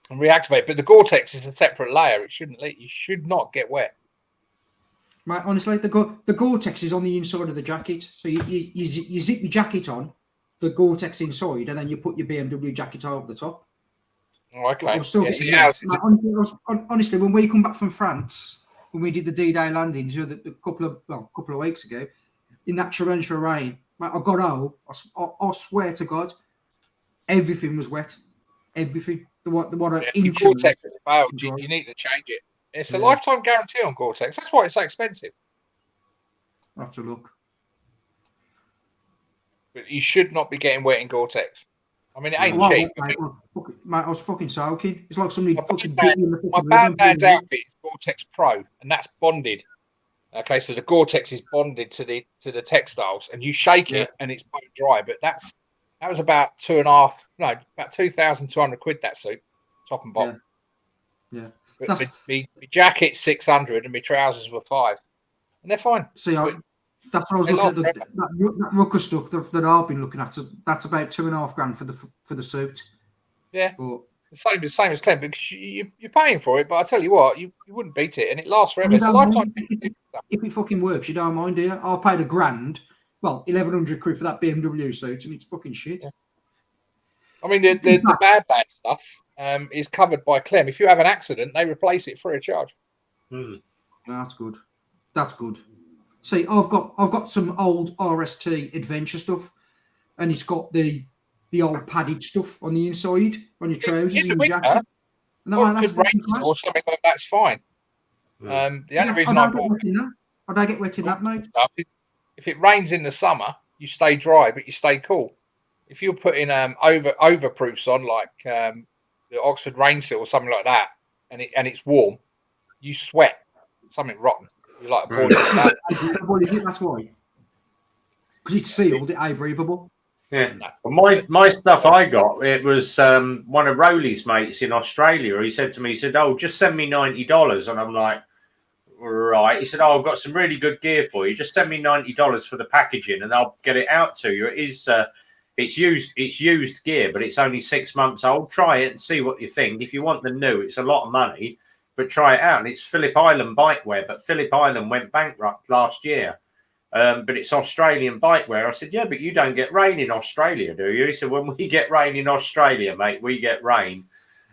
and reactivate. But the Gore-Tex is a separate layer. It shouldn't leak. You should not get wet. Right, honestly, the Gore-Tex is on the inside of the jacket, so you zip your jacket on, the Gore-Tex inside, and then you put your BMW jacket over the top. Oh, okay. I was still Yeah, getting see, wet. ours is- Like, honestly, when we come back from France, when we did the D-Day landings a couple of weeks ago, in that torrential rain, mate, I got home. I swear to God, everything was wet. Everything. The water yeah, inch. your Gore-Tex has failed. You need to change it. It's a Yeah. lifetime guarantee on Gore-Tex. That's why it's so expensive. I have to look. But you should not be getting wet in Gore-Tex. I mean, it ain't Well, cheap. mate, I was fucking soaking. It's like somebody My fucking Batman- beat you in the fucking My rhythm. Batman's outfit is Gore-Tex Pro, and that's bonded. Okay, so the Gore-Tex is bonded to the textiles, and you shake it and it's bone dry. But that was about about 2,200 quid, that suit, top and bottom. Yeah. But my jacket's 600 and my trousers were 5, and they're fine. See, But that's what I was they looking at. last That rucker stuff that I've been looking at. So that's about $2,500 for the suit. Yeah, But the same as Clem, because you're paying for it. But I tell you what, you wouldn't beat it, and it lasts forever. you It's a don't lifetime. mind. If it fucking works, you don't mind, do you? I paid $1,000, well, 1,100 quid for that BMW suit, and it's fucking shit. Yeah. I mean, the bad stuff is covered by Clem. If you have an accident, they replace it free of charge. That's good. That's good. See, I've got some old RST adventure stuff, and it's got the old padded stuff on the inside, on your trousers and your jacket. Or something like that's fine. The only reason I bought I don't get wet in that, mate. If it rains in the summer, you stay dry, but you stay cool. If you're putting overproofs on, like the Oxford Rain Seal or something like that, and it's warm, you sweat something rotten. You're like a board. That's why. Because it's sealed, it ain't breathable. Yeah. Well, my stuff I got, it was one of Rowley's mates in Australia. He said to me, he said, "Oh, just send me $90." And I'm like, right. He said, "Oh, I've got some really good gear for you. Just send me $90 for the packaging and I'll get it out to you." It is it's used gear, but it's only 6 months old. Try it and see what you think. If you want the new, it's a lot of money, but try it out. And it's Phillip Island bikewear, but Phillip Island went bankrupt last year. But it's Australian bikewear. I said, "Yeah, but you don't get rain in Australia, do you?" He said, "When we get rain in Australia, mate, we get rain."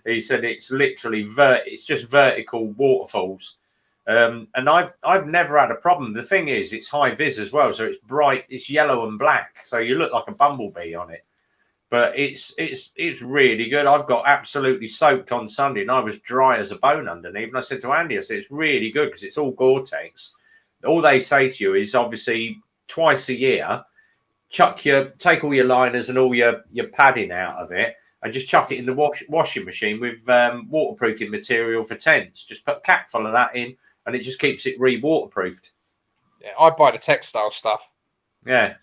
He said, "It's literally it's just vertical waterfalls." And I've never had a problem. The thing is, it's high vis as well, so it's bright. It's yellow and black, so you look like a bumblebee on it. But it's really good. I've got absolutely soaked on Sunday, and I was dry as a bone underneath. And I said to Andy, I said, "It's really good because it's all Gore-Tex." All they say to you is obviously twice a year, take all your liners and all your padding out of it, and just chuck it in the washing machine with waterproofing material for tents. Just put a cap full of that in, and it just keeps it re-waterproofed. Yeah, I buy the textile stuff. Yeah.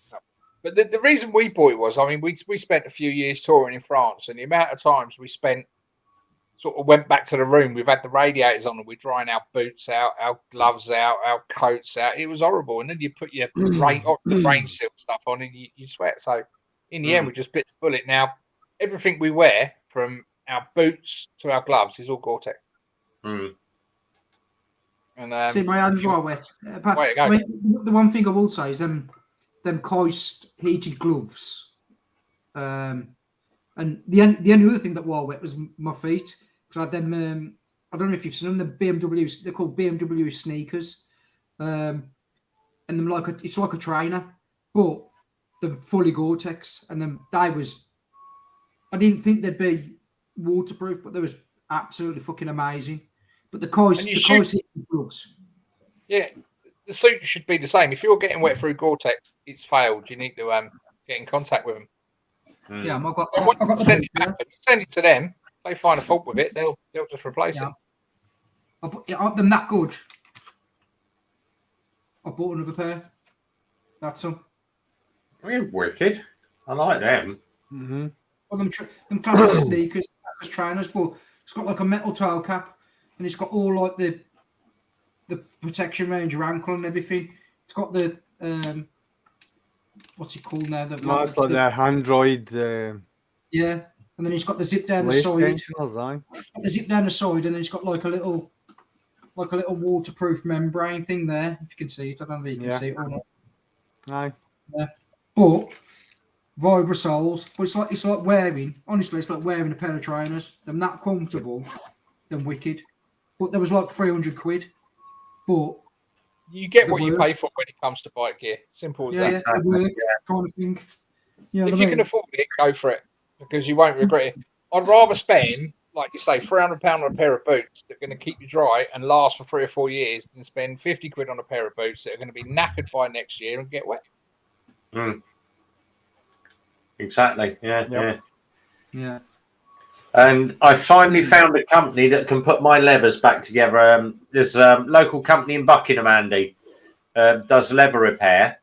But the reason we bought it was, I mean, we spent a few years touring in France, and the amount of times we spent sort of went back to the room. We've had the radiators on and we're drying our boots out, our gloves out, our coats out. It was horrible. And then you put your rain seal stuff on and you sweat. So in the end, we just bit the bullet. Now, everything we wear, from our boots to our gloves, is all Gore-Tex. Mm. And see, my hands are wet. I mean, the one thing I will say is them Keust heated gloves. And the only other thing that were wet was my feet. Because I had them, I don't know if you've seen them, the BMWs, they're called BMW sneakers. And them it's like a trainer, but they're fully Gore-Tex. And then I didn't think they'd be waterproof, but they was absolutely fucking amazing. But the Keust gloves. Yeah, the suit should be the same. If you're getting wet through Gore-Tex, it's failed. You need to get in contact with them. Yeah, I've got send it back. If you send it to them, they find a fault with it, they'll just replace it. Them that good. I bought another pair. That's them. They're wicked. I like them. Mm-hmm. Well, them classic sneakers, as trainers, but it's got like a metal toe cap, and it's got all like the protection around your ankle and everything. It's got the what's it called now? It's like the Android. Yeah, and then it's got the zip down the side. The zip down the side, and then it's got like a little waterproof membrane thing there. If you can see it, I don't know if you can see it or not. Aye. Yeah. But Vibra soles, but it's like wearing. Honestly, it's like wearing a pair of trainers. They're not comfortable. They're wicked. But there was like 300 quid. But You get the what you work. pay for when it comes to bike gear. Simple as Yeah, that. the work kind of thing. You know If what I you mean? can afford it, go for it because you won't regret it. I'd rather spend, like you say, £300 on a pair of boots that are going to keep you dry and last for 3 or 4 years than spend 50 quid on a pair of boots that are going to be knackered by next year and get wet. Exactly. Yeah. Yeah. And I finally found a company that can put my levers back together. There's a local company in Buckingham, Andy, does leather repair.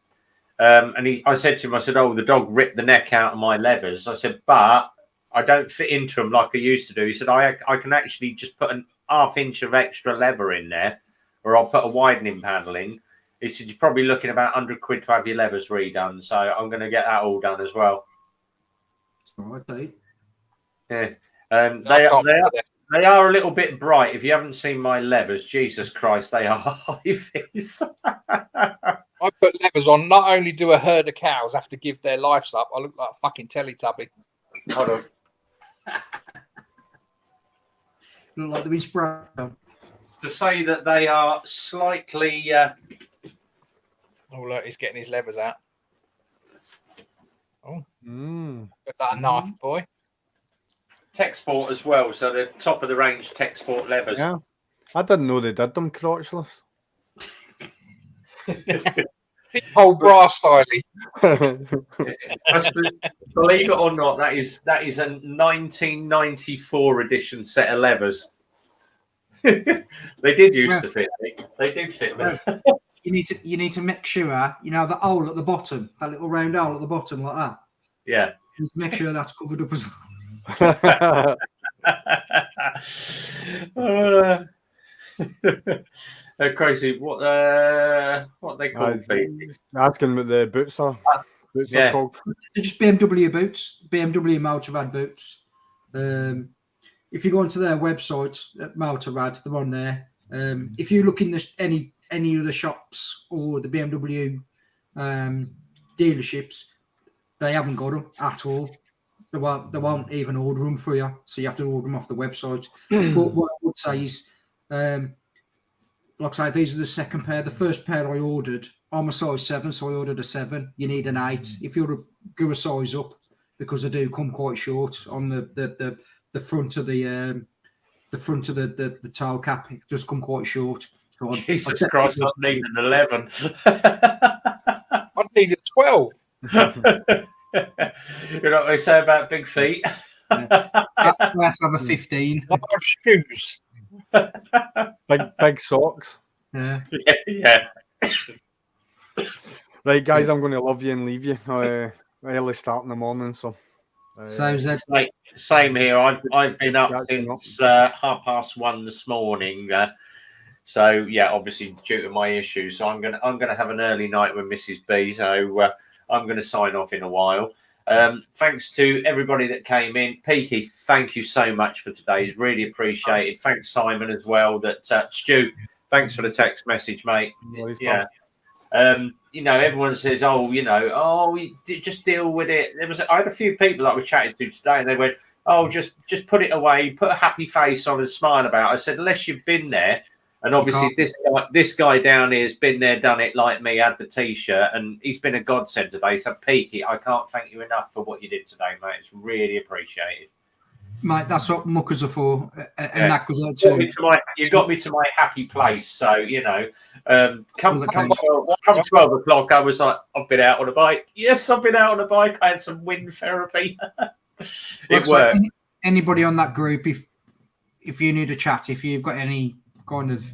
And I said to him, I said, oh, the dog ripped the neck out of my levers. I said, but I don't fit into them like I used to do. He said, I can actually just put an ½ inch of extra leather in there, or I'll put a widening panel in. He said, you're probably looking about 100 quid to have your levers redone. So I'm going to get that all done as well. All right, Yeah. They are a little bit bright. If you haven't seen my levers, Jesus Christ, they are high vis. I put levers on. Not only do a herd of cows have to give their lives up, I look like a fucking Teletubby. Hold on. Look like they've been sprayed. To say that they are slightly. Oh, look, he's getting his levers out. Oh, Mm. got that knife, boy. Tech Sport as well, so they're top of the range Tech Sport levers. Yeah, I didn't know they did them crotchless. Whole brass styling. Believe it or not, that is a 1994 edition set of levers. They did used to fit me. They did fit me. You need to make sure you know the hole at the bottom, that little round hole at the bottom like that. Yeah. You need to make sure that's covered up as well. Crazy. What they call feet? Asking what the boots are. Boots Yeah. are called. They're just BMW boots, BMW Motorrad boots. If you go onto their website at Motorrad, they're on there. If you look in any of the shops or the BMW dealerships, they haven't got them at all. They won't even order them for you, so you have to order them off the website. But what I would say is, like I say, these are the second pair. The first pair I ordered, I'm a size 7, so I ordered a 7. You need an 8 if you want to go a size up, because they do come quite short on the front of the front of the tail cap. It does come quite short. So Jesus Christ, I need an 11. I need a 12. You know what they say about big feet? I have to have a 15. Lot of shoes. Big socks. Yeah. Yeah. Right, guys, I'm going to love you and leave you. Early start in the morning, so. Sounds that. Same here. I've been up Catching up. since 1:30 this morning. So yeah, obviously due to my issues, so I'm gonna have an early night with Mrs. B. So I'm gonna sign off in a while. Thanks to everybody that came in. Peaky, thank you so much for today. It's really appreciated. Thanks, Simon, as well. Stu, thanks for the text message, mate. Yeah. You know, everyone says, just deal with it. I had a few people that we chatted to today, and they went, oh, just put it away, put a happy face on and smile about it. I said, unless you've been there, and obviously this guy down here has been there, done it like me, had the t-shirt, and he's been a godsend today. So, Peaky, I can't thank you enough for what you did today, mate. It's really appreciated. Mate, that's what muckers are for, and Yeah. that goes out too. You got me to my happy place. So, you know, come 12 o'clock, I was like, I've been out on a bike. Yes, I've been out on a bike. I had some wind therapy. It worked. Anybody on that group, if you need a chat, if you've got any kind of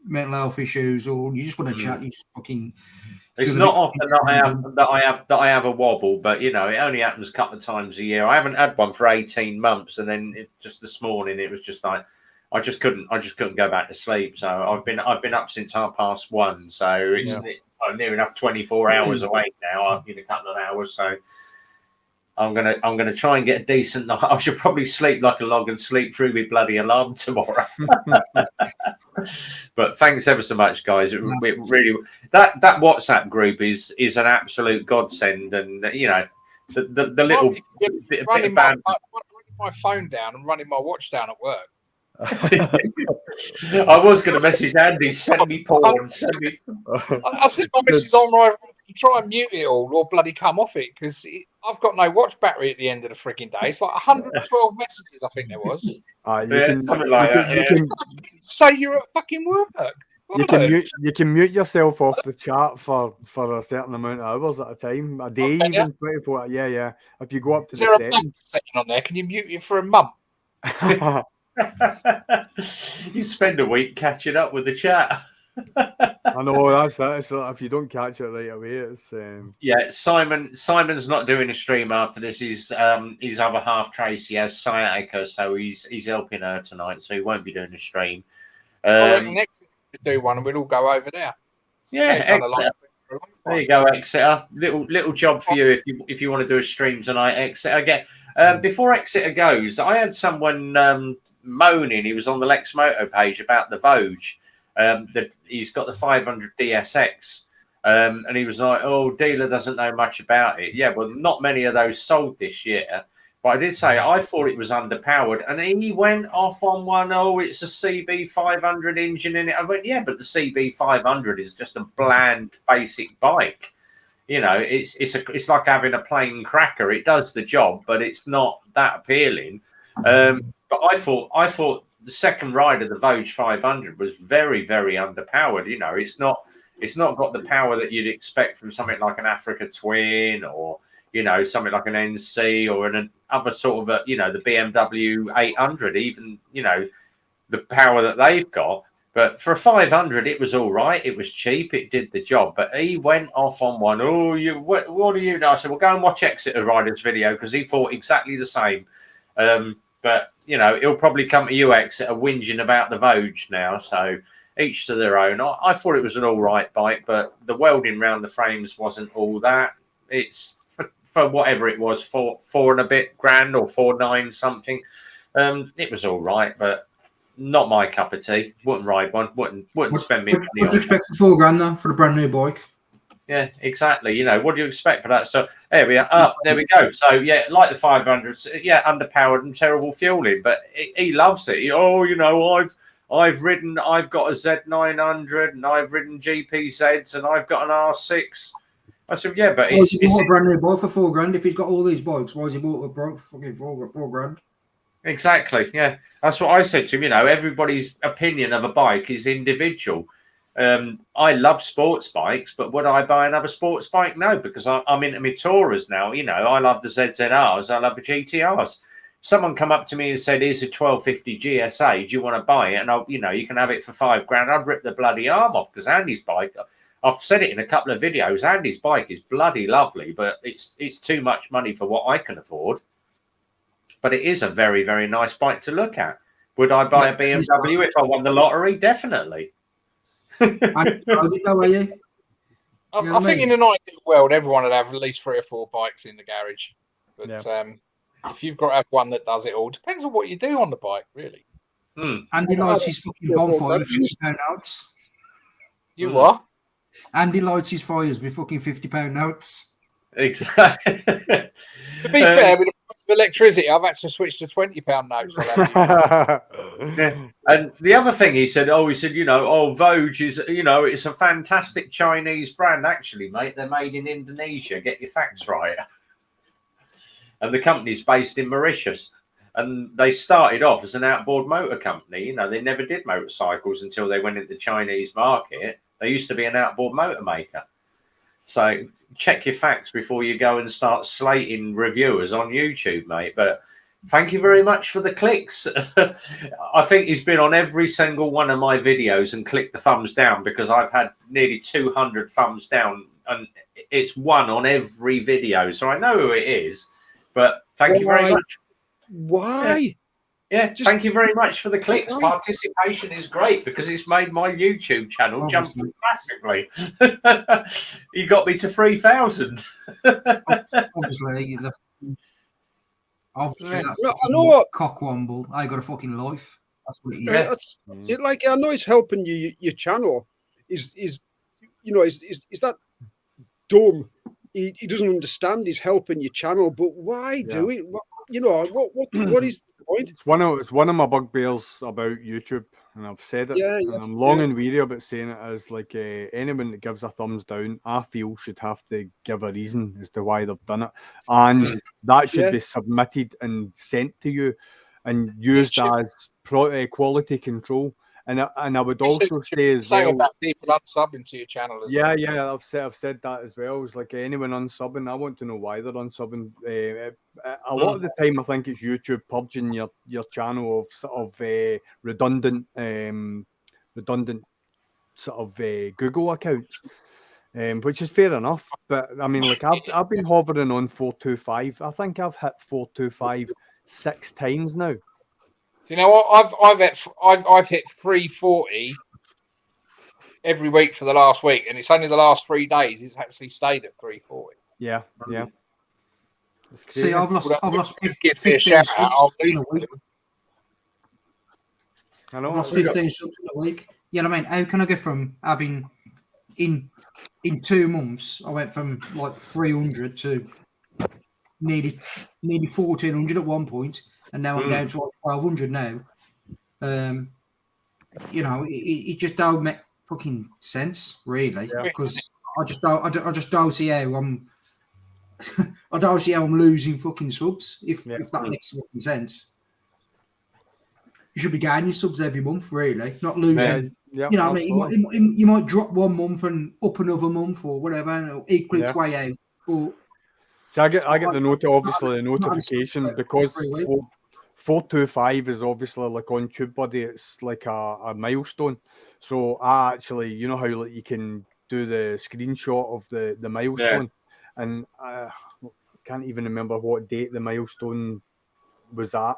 mental health issues, or you just want to chat, you just fucking. It's not often that I have a wobble, but you know, it only happens a couple of times a year. I haven't had one for 18 months, and then just this morning it was just like I just couldn't go back to sleep. So I've been up since 1:30. So it's I'm near enough 24 hours awake now. In a couple of hours, so I'm gonna try and get a decent night. I should probably sleep like a log and sleep through my bloody alarm tomorrow. But thanks ever so much, guys. It really that WhatsApp group is an absolute godsend, and you know, the little bit running of band. my phone down and running my watch down at work. I was going to message Andy, send me porn, send me. I said my missus on right, try and mute it all or bloody come off it because I've got no watch battery at the end of the freaking day. It's like 112 messages, I think there was. Something like that. Say you're at fucking work. You can mute yourself off the chat for a certain amount of hours at a time, a day, even 24. Yeah. If you go up to Is the there a settings setting on there? Can you mute it for a month? You spend a week catching up with the chat. I know that's that. So if you don't catch it right away, it's yeah. Simon's not doing a stream after this. His other half Tracy has sciatica, so he's helping her tonight, so he won't be doing a stream. Next to do one, and we'll all go over there. Yeah, there you go, Exeter. Little job for you if you want to do a stream tonight, Exeter. Again, before Exeter goes, I had someone moaning. He was on the Lex Moto page about the Vogue. He's got the 500 DSX, and he was like, "Oh, dealer doesn't know much about it." Yeah, well, not many of those sold this year. But I did say I thought it was underpowered, and he went off on one. Oh, it's a CB500 engine in it. I went, yeah, but the CB500 is just a bland, basic bike. You know, it's like having a plain cracker. It does the job, but it's not that appealing. But I thought the second ride of the Vogue 500 was very, very underpowered. You know, it's not got the power that you'd expect from something like an Africa Twin or, you know, something like an NC or an other sort of the BMW 800, even, you know, the power that they've got. But for a 500, it was all right. It was cheap. It did the job. But he went off on one. Oh, what do you know? I said, well, go and watch Exeter Rider's video because he thought exactly the same. But, you know, he'll probably come to you, Exeter, whinging about the Vogue now. So each to their own. I thought it was an all right bike, but the welding around the frames wasn't all that. It's for whatever it was, four and a bit grand or 4.9 something. It was all right, but not my cup of tea. Wouldn't ride one. Wouldn't spend me money. What do you expect for $4,000 though for a brand new bike? Yeah, exactly. You know, what do you expect for that? So there we are. There we go. So yeah, like the 500, yeah, underpowered and terrible fueling, but he loves it. Oh, you know, I've got a Z900 and I've ridden GPZs and I've got an R6. I said, yeah, but it's a brand new bike for $4,000. If he's got all these bikes, why has he bought a bike for fucking $4,000? Exactly. Yeah, that's what I said to him. You know, everybody's opinion of a bike is individual. I love sports bikes, but would I buy another sports bike? No, because I'm into my Taurus now. You know, I love the ZZRs. I love the GTRs. Someone come up to me and said, "Here's a 1250 GSA. Do you want to buy it?" And you can have it for $5,000. I'd rip the bloody arm off because Andy's bike. I've said it in a couple of videos. Andy's bike is bloody lovely, but it's too much money for what I can afford. But it is a very, very nice bike to look at. Would I buy a BMW if I won the lottery? Definitely. I think in an ideal world, everyone would have at least 3 or 4 bikes in the garage. But if you've got to have one that does it all, depends on what you do on the bike, really. Andy lights his fucking bonfire with £50 notes. You what? Andy lights his fires with fucking £50 notes. Exactly. To be fair, with the price of electricity, I've had to switch to £20 notes. Yeah. And the other thing he said, you know, Vogue is, you know, it's a fantastic Chinese brand. Actually, mate, they're made in Indonesia. Get your facts right. And the company's based in Mauritius. And they started off as an outboard motor company. You know, they never did motorcycles until they went into the Chinese market. They used to be an outboard motor maker. So check your facts before you go and start slating reviewers on YouTube, mate. But thank you very much for the clicks. I think he's been on every single one of my videos and clicked the thumbs down because I've had nearly 200 thumbs down and it's one on every video. So I know who it is, but thank you very much. Why? Yeah, thank you very much for the clicks. Participation is great because it's made my YouTube channel jump massively. You got me to 3,000. Obviously, that's I know what cockwomble. I got a fucking life. That's what it is. Like I know it's helping you. Your channel is that dumb he doesn't understand he's helping your channel, but why do it? What is the point? It's one of my bugbears about YouTube, and I've said it, and I'm long and weary about saying it, as like anyone that gives a thumbs down, I feel should have to give a reason as to why they've done it, and that should be submitted and sent to you and used as quality control. And I would also say as well about people unsubbing to your channel. I've said that as well. It's like anyone unsubbing, I want to know why they're unsubbing. A lot of the time, I think it's YouTube purging your channel of sort of redundant sort of Google accounts, which is fair enough. But I mean, like I've been hovering on 425. I think I've hit 425 6 times now. You know what? I've hit 340 every week for the last week, and it's only the last 3 days it's actually stayed at 340. Yeah. See, I've lost 15 subs in a week. I've lost 15 subs in a week. You know what I mean? How can I go from having in 2 months? I went from like 300 to nearly 1,400 at one point. And now I'm down to like 1,200 now. You know, it just don't make fucking sense, really, because I just don't see how I'm. I don't see how I'm losing fucking subs. If that makes fucking sense, you should be gaining subs every month, really, not losing. You know, what I mean, you might drop 1 month and up another month or whatever, and it'll equal its way out. But so I get the notification because 425 is obviously like on TubeBuddy. It's like a milestone. So I actually, you know how like you can do the screenshot of the milestone, and I can't even remember what date the milestone was at.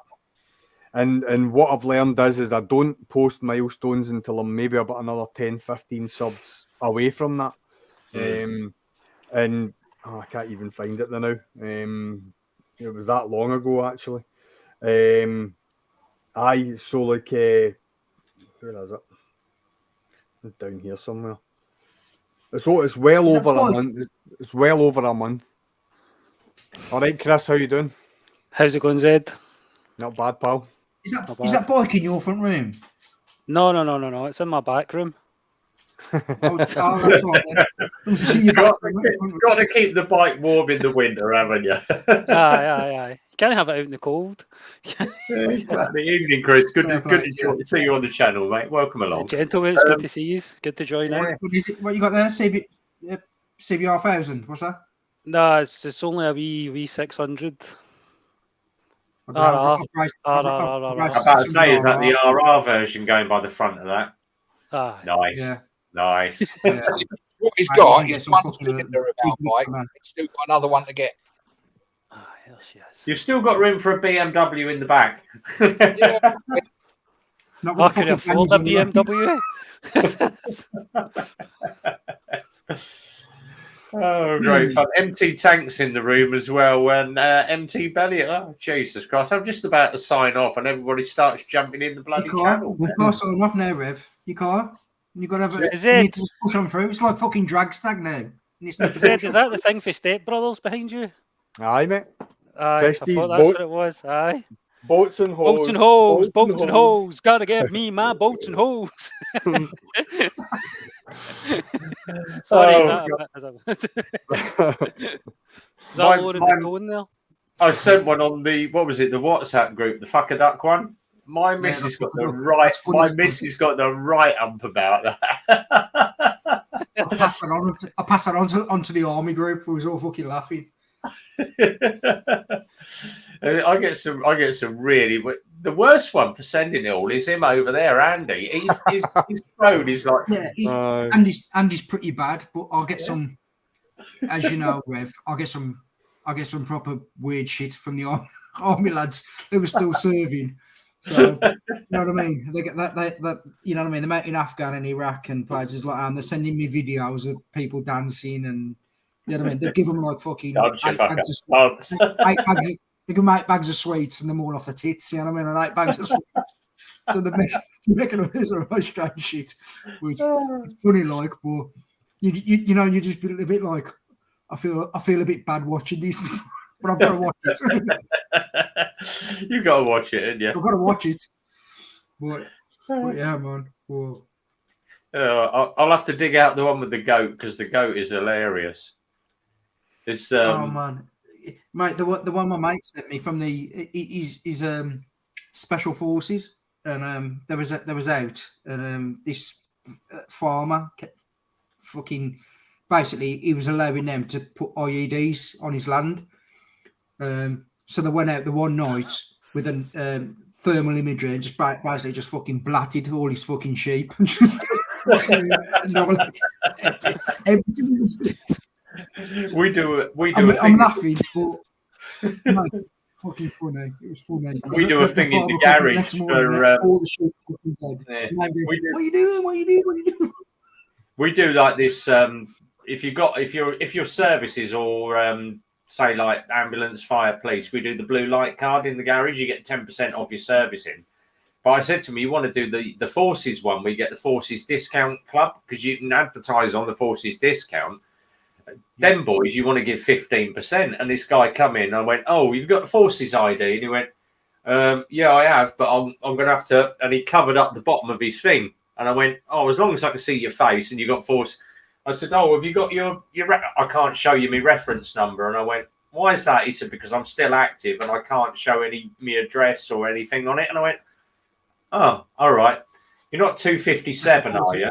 And what I've learned is I don't post milestones until I'm maybe about another 10-15 subs away from that. And I can't even find it now. It was that long ago, actually. So like, where is it? It's down here somewhere. It's well over a month. It's well over a month. All right, Chris, how you doing? How's it going, Zed? Not bad, pal. Is that bike in your front room? No. It's in my back room. You've got to keep the bike warm in the winter, haven't you? Aye. You can't have it out in the cold. The evening, Chris. Good to see you on the channel, mate. Welcome along. Gentlemen, it's good to see you. Good to join in. What you got there? CBR 1000. What's that? No, it's only a wee 600. I was about to say, is that the RR version going by the front of that? Nice. What he's got is one cylinder about bike. He's still got another one to get. Yes. You've still got room for a BMW in the back. I could afford a BMW. Oh, great fun. MT Tank's in the room as well. And MT Belly. Oh, Jesus Christ. I'm just about to sign off and everybody starts jumping in the bloody channel. You can't sign off now, Rev. You can't. You've got to you need to just push on through. It's like fucking drag stag now. Is that the thing for Step Brothers behind you? Aye, mate. Aye, I thought that's what it was. Aye. Boats and hose. Gotta get me my boats and hose. Sorry, is that loaded the tone there? I sent one on the WhatsApp group, the Fuck a Duck one. My missus got the right. My missus got the right ump about that. I pass it on onto the army group who was all fucking laughing. I get some really. The worst one for sending it all is him over there, Andy. His phone is like Andy's pretty bad, but I'll get some. As you know, Rev, I'll get some proper weird shit from the army lads who were still serving. So you know what I mean? They get that you know what I mean? They're out in Afghan and Iraq and places like that, and they're sending me videos of people dancing and you know what I mean? They give them like fucking 8 bags of sweets and they're more off the tits, you know what I mean? And 8 bags of sweets. So they're making a piece of strange shit. Which it's funny like, but you know, you just be a bit like, I feel a bit bad watching this, but I've got to watch it. You got to watch it, haven't you? I've got to watch it. But yeah, man. Whoa. I'll have to dig out the one with the goat because the goat is hilarious. It's Oh man, mate, the one my mate sent me from his special forces, and there was out, and this farmer kept fucking basically he was allowing them to put IEDs on his land. So they went out the one night with a thermal imagery and just basically just fucking blatted all his fucking sheep. We do. I'm laughing, but mate, fucking funny. It was funny. We do a thing in the garage for all the sheep fucking dead. Yeah. What are you doing? What are you doing? We do like this. If your services or say like ambulance, fire, police, we do the blue light card in the garage. You get 10% off your servicing. But I said to him, you want to do the forces one? We get the forces discount club because you can advertise on the forces discount. Them boys, you want to give 15%. And this guy come in. I went, oh, you've got the forces ID, and he went, yeah, I have, but I'm going to have to. And he covered up the bottom of his thing. And I went, oh, as long as I can see your face and you got force. I said, oh, have you got your I can't show you my reference number. And I went, why is that? He said, because I'm still active and I can't show my address or anything on it. And I went, oh, all right. You're not 257, are you?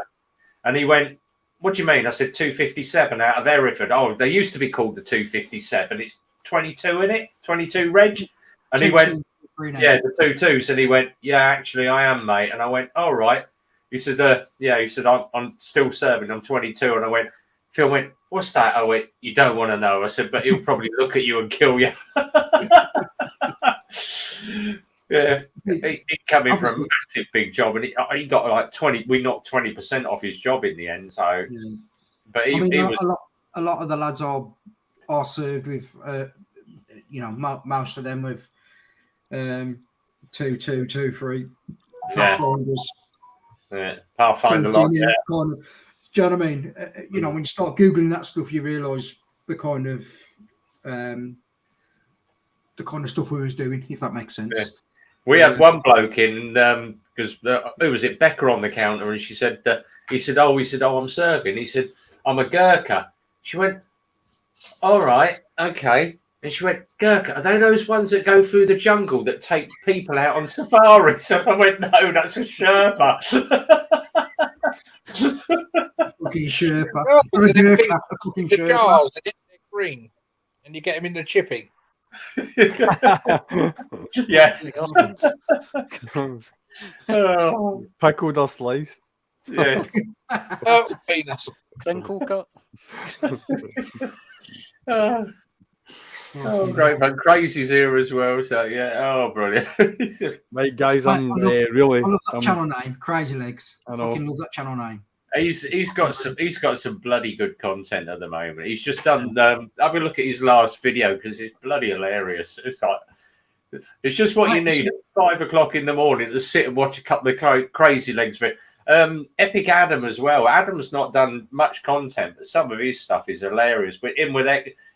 And he went, what do you mean? I said, 257 out of Hereford. Oh, they used to be called the 257. It's 22 in it, 22 reg. And he went, yeah, the 22s. And he went, yeah, actually, I am, mate. And I went, all right. He said, yeah, he said, I'm still serving. I'm 22. And I went, Phil went, what's that? I went, you don't want to know. I said, but he'll probably look at you and kill you. Yeah, he come in for a massive big job, and he got like 20. We knocked 20% off his job in the end. So, but he was a lot of the lads are served with, most of them with 2, 2, 2, 3 Pathfinders. Yeah, Pathfinder lot. Yeah. Kind of, do you know what I mean? When you start googling that stuff, you realise the kind of stuff we was doing, if that makes sense. Yeah. We had one bloke in because who was it? Becca on the counter, and she said, he said, oh, I'm serving. He said, I'm a Gurkha. She went, all right, okay. And she went, Gurkha, are they those ones that go through the jungle that take people out on safari? So I went, no, that's a Sherpa. Fucking Sherpa. Oh, the cars, they're green, and you get them in the chipping. Yeah. Pickled or sliced. Yeah. Oh, penis. Crinkle cut. Oh, great fun. Crazy's here as well. So, yeah. Oh, brilliant. Right, guys, I'm really. I love that channel name, Crazy Legs. I know. Fucking love that channel name. He's got some bloody good content at the moment. He's just done. Have a look at his last video because it's bloody hilarious. It's just what you need at 5 o'clock in the morning to sit and watch a couple of Crazy Legs. Epic Adam as well. Adam's not done much content, but some of his stuff is hilarious. But in with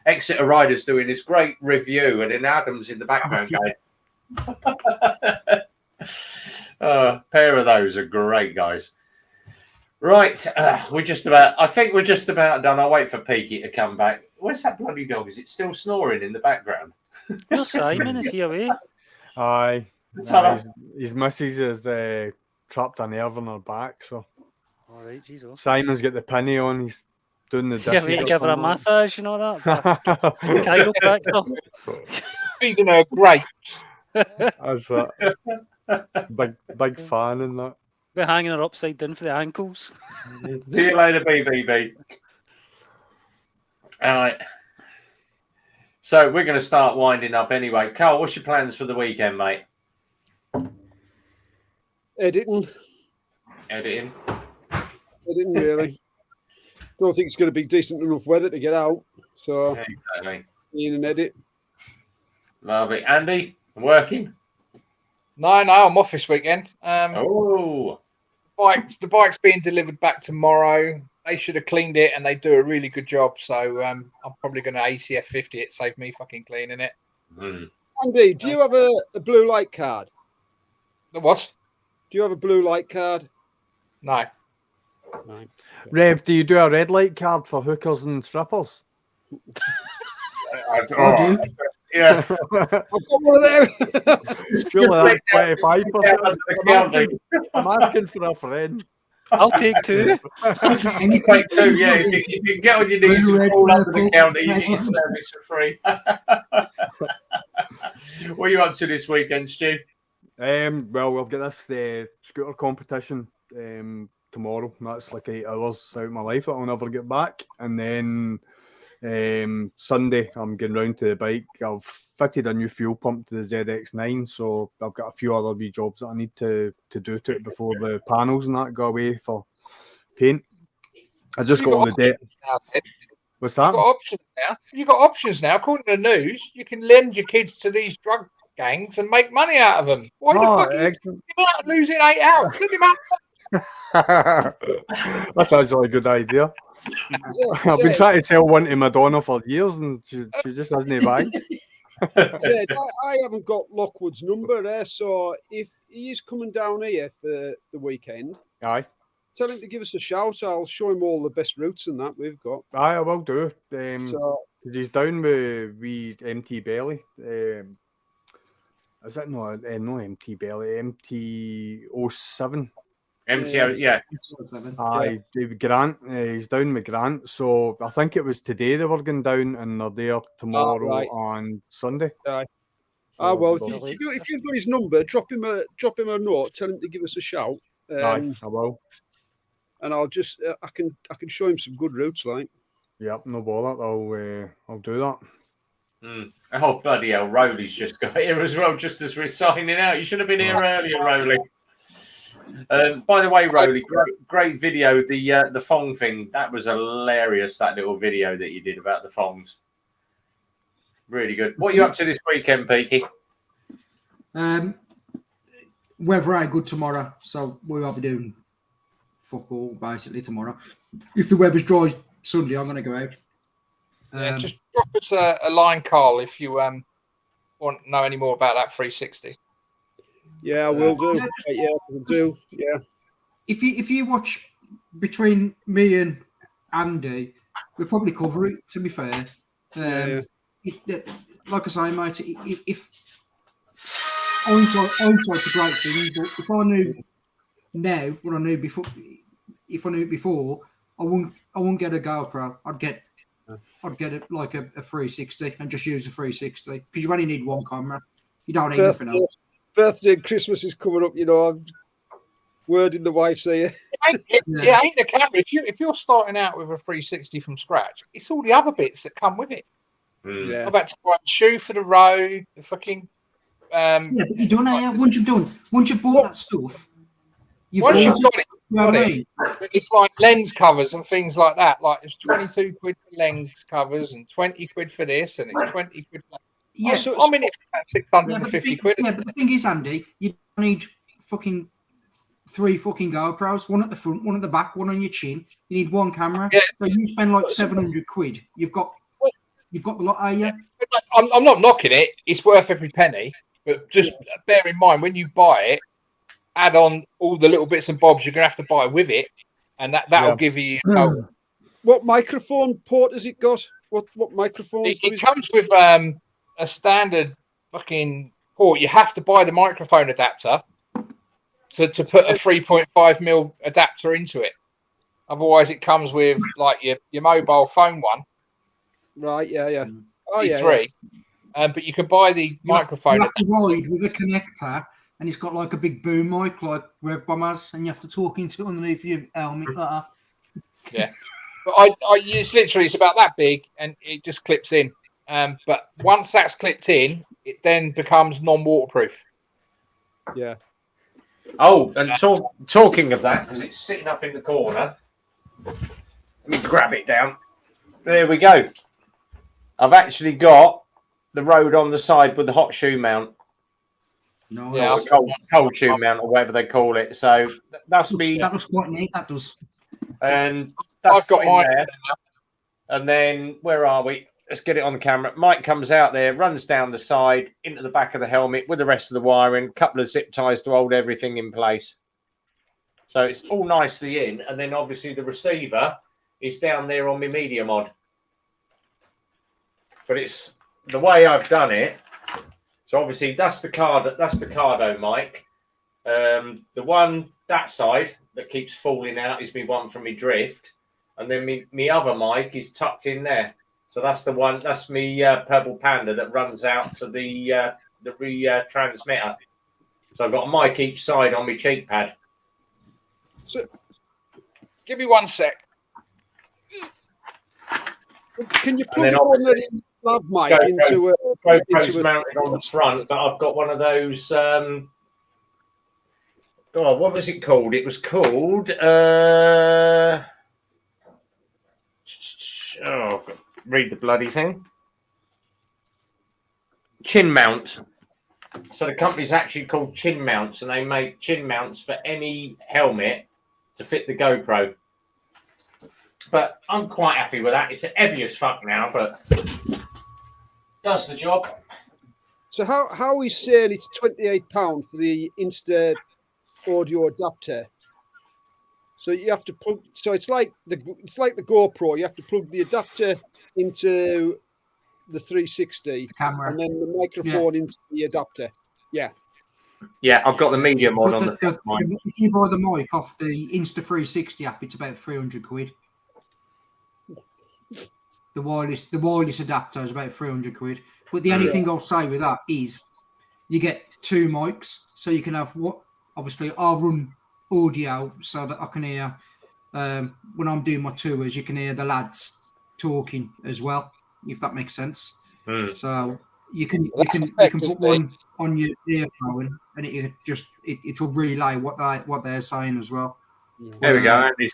Exeter Riders doing this great review, and then Adam's in the background going. Pair of those are great guys. Right, I think we're just about done. I'll wait for Peaky to come back. Where's that bloody dog? Is it still snoring in the background? Where's Simon? Is he away? Aye. His missus is trapped a nerve in her back, so. All right, Jesus. Simon's got the pinny on. He's doing the dishes. Yeah, we give her a massage, you know that? Chiropractor. Feeding her grapes. That's that. Big fan in that. We're hanging her upside down for the ankles. See you later, BBB. All right. So we're going to start winding up anyway. Carl, what's your plans for the weekend, mate? Editing, really. Don't think it's going to be decent enough weather to get out. So, exactly. In and edit. Lovely. Andy, working? No, I'm off this weekend. The bike's being delivered back tomorrow. they should have cleaned it, and they do a really good job. So I'm probably going to ACF 50 it. Save me fucking cleaning it. Andy, do you have a blue light card? The what? Do you have a blue light card? No. Right. Rev, do you do a red light card for hookers and strippers? I do. Yeah. I've got one of them. Surely that's 25%. I'm asking for a friend. I'll take two. You take two, yeah. If you can get on your knees and crawl up to the counter, you get your service for free. What are you up to this weekend, Stu? Well, we've got this scooter competition tomorrow. That's like 8 hours out of my life that I'll never get back. And then Sunday, I'm getting round to the bike. I've fitted a new fuel pump to the ZX9, so I've got a few other wee jobs that I need to do to it before the panels and that go away for paint. I just got on the debt. What's that? You've got options now. You've got options now. According to the news, you can lend your kids to these drug gangs and make money out of them. Why the fuck are you out losing 8 hours? Send him out. That's actually a good idea. I've been trying to tell one to Madonna for years, and she just hasn't buying. Zed, I haven't got Lockwood's number there, so if he is coming down here for the weekend, Aye. tell him to give us a shout. I'll show him all the best routes and that we've got. Aye, I will do. So, He's down with MT Belly. Is that no MT Belly? MT07. MTO, yeah. Aye, David Grant. He's down with Grant. So I think it was today they were going down, and they're there tomorrow on Sunday. Aye. So well, if you've got his number, drop him a note. Tell him to give us a shout. Aye, I will. And I'll just I can show him some good routes, like. Yep, no bother. I'll do that. Oh, bloody hell. Rowley's just got here as well, just as we're signing out. You should have been here earlier, Rowley. By the way, Rowley, great video. The Fong thing, that was hilarious, that little video that you did about the Fongs. Really good. What are you up to this weekend, Peaky? Weather ain't good tomorrow, so we'll be doing fuck all basically tomorrow. If the weather's dry Sunday, I'm going to go out. Yeah, just drop us a line, Carl, if you want to know any more about that 360. Yeah, I will do. Yeah, we'll do. Yeah. If you watch between me and Andy, we'll probably cover it. To be fair, like I say, mate, if hindsight's a great thing, but if I knew now what I knew before, if I knew it before, I wouldn't get a GoPro. I'd get it like a 360 and just use a 360 because you only need one camera. You don't need nothing else. Birthday and Christmas is coming up, you know. I'm wording the wife's here. Ain't the camera. If you're starting out with a 360 from scratch, it's all the other bits that come with it. Yeah. I'm about to buy a shoe for the road, the fucking. Yeah, but you don't know. Once you've bought that stuff, Once you've got it, you know what I mean? it's like lens covers and things like that. Like it's 22 quid for lens covers and 20 quid for this, and it's 20 quid for that. Yeah, I'm in it for 650 quid. Yeah, but the thing is, Andy, you don't need fucking 3 fucking GoPros, one at the front, one at the back, one on your chin. You need one camera. Yeah. So you spend like 700 quid. You've got the lot, are you? I'm not knocking it. It's worth every penny. But just bear in mind, when you buy it, add on all the little bits and bobs you're going to have to buy with it. And that'll give you... What microphone port has it got? What microphones? It comes with a standard fucking port. You have to buy the microphone adapter to put a 3.5mm adapter into it. Otherwise, it comes with like your mobile phone one. Right, yeah. Oh, E3. But you can buy the microphone. You have to ride with a connector, and it's got like a big boom mic, like Rev Bomb has, and you have to talk into it underneath your helmet like that. Yeah. But it's about that big, and it just clips in. But once that's clipped in, it then becomes non-waterproof. Yeah. Oh, and talking of that, because it's sitting up in the corner. Let me grab it down. There we go. I've actually got the Rode on the side with the hot shoe mount. No, Yeah. Cold shoe mount or whatever they call it. So that's me. That was quite neat. That does. And I've got in mine. there. And then where are we? Let's get it on the camera. Mike comes out there, runs down the side into the back of the helmet with the rest of the wiring, a couple of zip ties to hold everything in place. So it's all nicely in. And then obviously the receiver is down there on my media mod. But it's the way I've done it. So obviously that's the Cardo mic. The one that side that keeps falling out is me one from me drift, and then me other mic is tucked in there. So that's the one. That's me Purple Panda that runs out to the transmitter. So I've got a mic each side on my cheek pad. So, give me 1 sec. Can you plug one lav mic into GoPro's mounted on the front, but I've got one of those. What was it called? It was called. Read the bloody thing. Chin mount. So the company's actually called Chin Mounts, and they make chin mounts for any helmet to fit the GoPro. But I'm quite happy with that. It's heavy as fuck now, but does the job. So how is saying it's £28 for the Insta audio adapter? So you have to plug. So it's like the GoPro. You have to plug the adapter into the 360 camera, and then the microphone into the adapter. Yeah. Yeah, I've got the media mod on the mic. If you buy the mic off the Insta360 app, it's about 300 quid. The wireless adapter is about 300 quid. But the only thing I'll say with that is you get two mics, so you can have obviously I'll run audio so that I can hear when I'm doing my tours, you can hear the lads talking as well, if that makes sense. So you can put one on your earphone and it will relay what they're saying as well. There we go, Andy.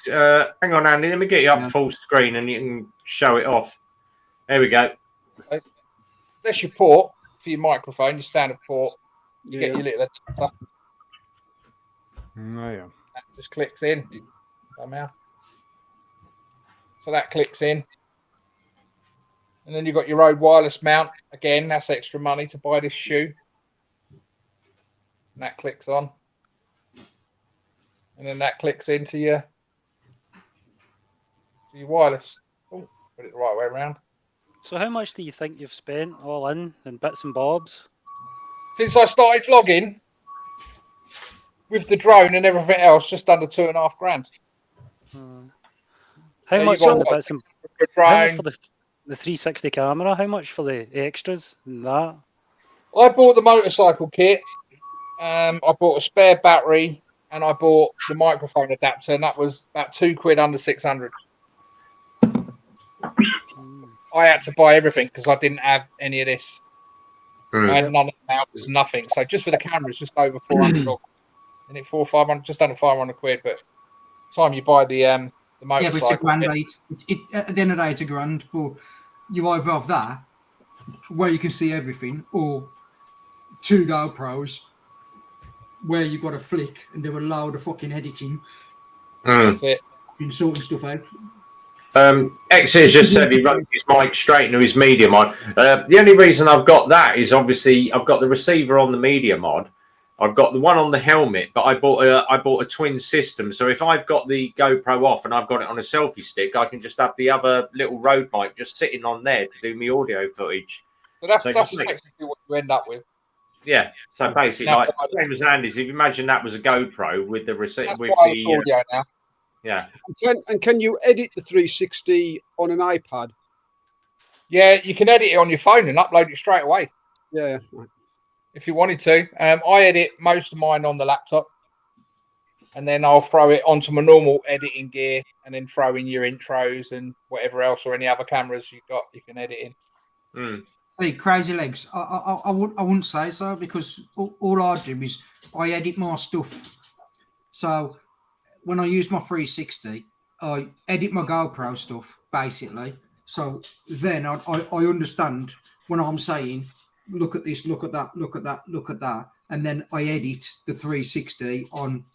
Hang on, Andy. Let me get you up full screen and you can show it off. There we go. That's your port for your microphone, your standard port. You get your little adapter. That just clicks in somehow. So that clicks in. And then you've got your Rode wireless mount. Again, that's extra money to buy this shoe. And that clicks on. And then that clicks into your wireless. Oh, put it the right way around. So how much do you think you've spent all in bits and bobs? Since I started vlogging with the drone and everything else, just under $2,500. How much on the bits and how much for the 360 camera? How much for the extras and that? I bought the motorcycle kit. I bought a spare battery. And I bought the microphone adapter, and that was about £2 under 600. I had to buy everything because I didn't have any of this. I had none of the mounts, nothing. So just for the cameras, just over 400. And it 500, just under 500 quid. But time you buy the motorcycle, but it's a grand. At the end of the day, it's a grand. But you either have that, where you can see everything, or two GoPros, where you've got to flick and do a load of fucking editing. That's it. Been sorting stuff out. X has just said he runs his mic straight into his media mod. The only reason I've got that is obviously I've got the receiver on the media mod. I've got the one on the helmet, but I bought a twin system. So if I've got the GoPro off and I've got it on a selfie stick, I can just have the other little Rode mic just sitting on there to do me audio footage. So that's effectively what you end up with. Yeah, so basically, like same as Andy's. If you imagine that was a GoPro with the receiver, with the audio now. Yeah. Can you edit the 360 on an iPad? Yeah, you can edit it on your phone and upload it straight away. Yeah, if you wanted to. I edit most of mine on the laptop, and then I'll throw it onto my normal editing gear, and then throw in your intros and whatever else or any other cameras you've got. You can edit in. Hey, Crazy Legs, I wouldn't say so, because all I do is I edit my stuff. So when I use my 360, I edit my GoPro stuff, basically. So then I understand when I'm saying, look at this, look at that, look at that, look at that. And then I edit the 360 on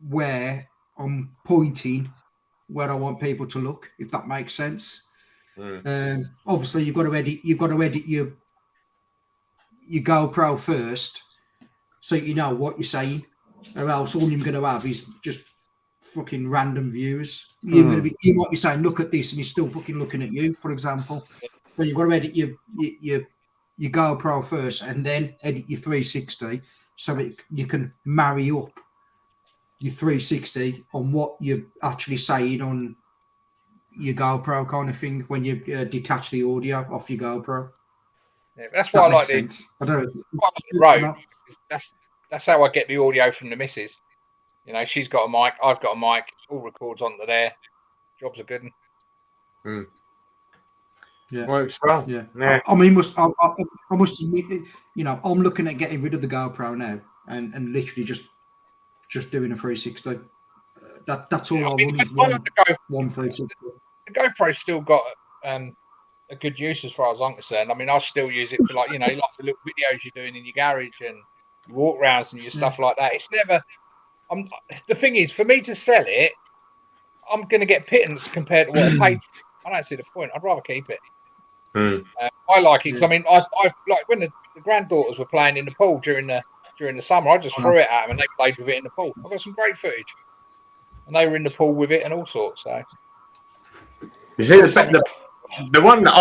where I'm pointing where I want people to look, if that makes sense. Mm. Obviously, you've got to edit your GoPro first, so you know what you're saying, or else all you're going to have is just fucking random views. You might be saying, "Look at this," and he's still fucking looking at you, for example. So you've got to edit your GoPro first, and then edit your 360, so you can marry up your 360 on what you're actually saying on your GoPro kind of thing when you detach the audio off your GoPro. Yeah, that's why I like the Rode. That's how I get the audio from the missus. You know, she's got a mic, I've got a mic, all records onto there. Jobs are good. Yeah, works well. Yeah, Yeah. I mean, I must admit, you know, I'm looking at getting rid of the GoPro now and literally just doing a 360. That's all I want is one 360. The GoPro's still got a good use as far as I'm concerned. I mean, I still use it for like the little videos you're doing in your garage and your walk rounds and your stuff like that. It's never. The thing is, for me to sell it, I'm going to get pittance compared to what I paid for. I don't see the point. I'd rather keep it. I like it because I mean, I've like when the granddaughters were playing in the pool during the summer, I just threw it at them and they played with it in the pool. I've got some great footage, and they were in the pool with it and all sorts. So, you see, the one that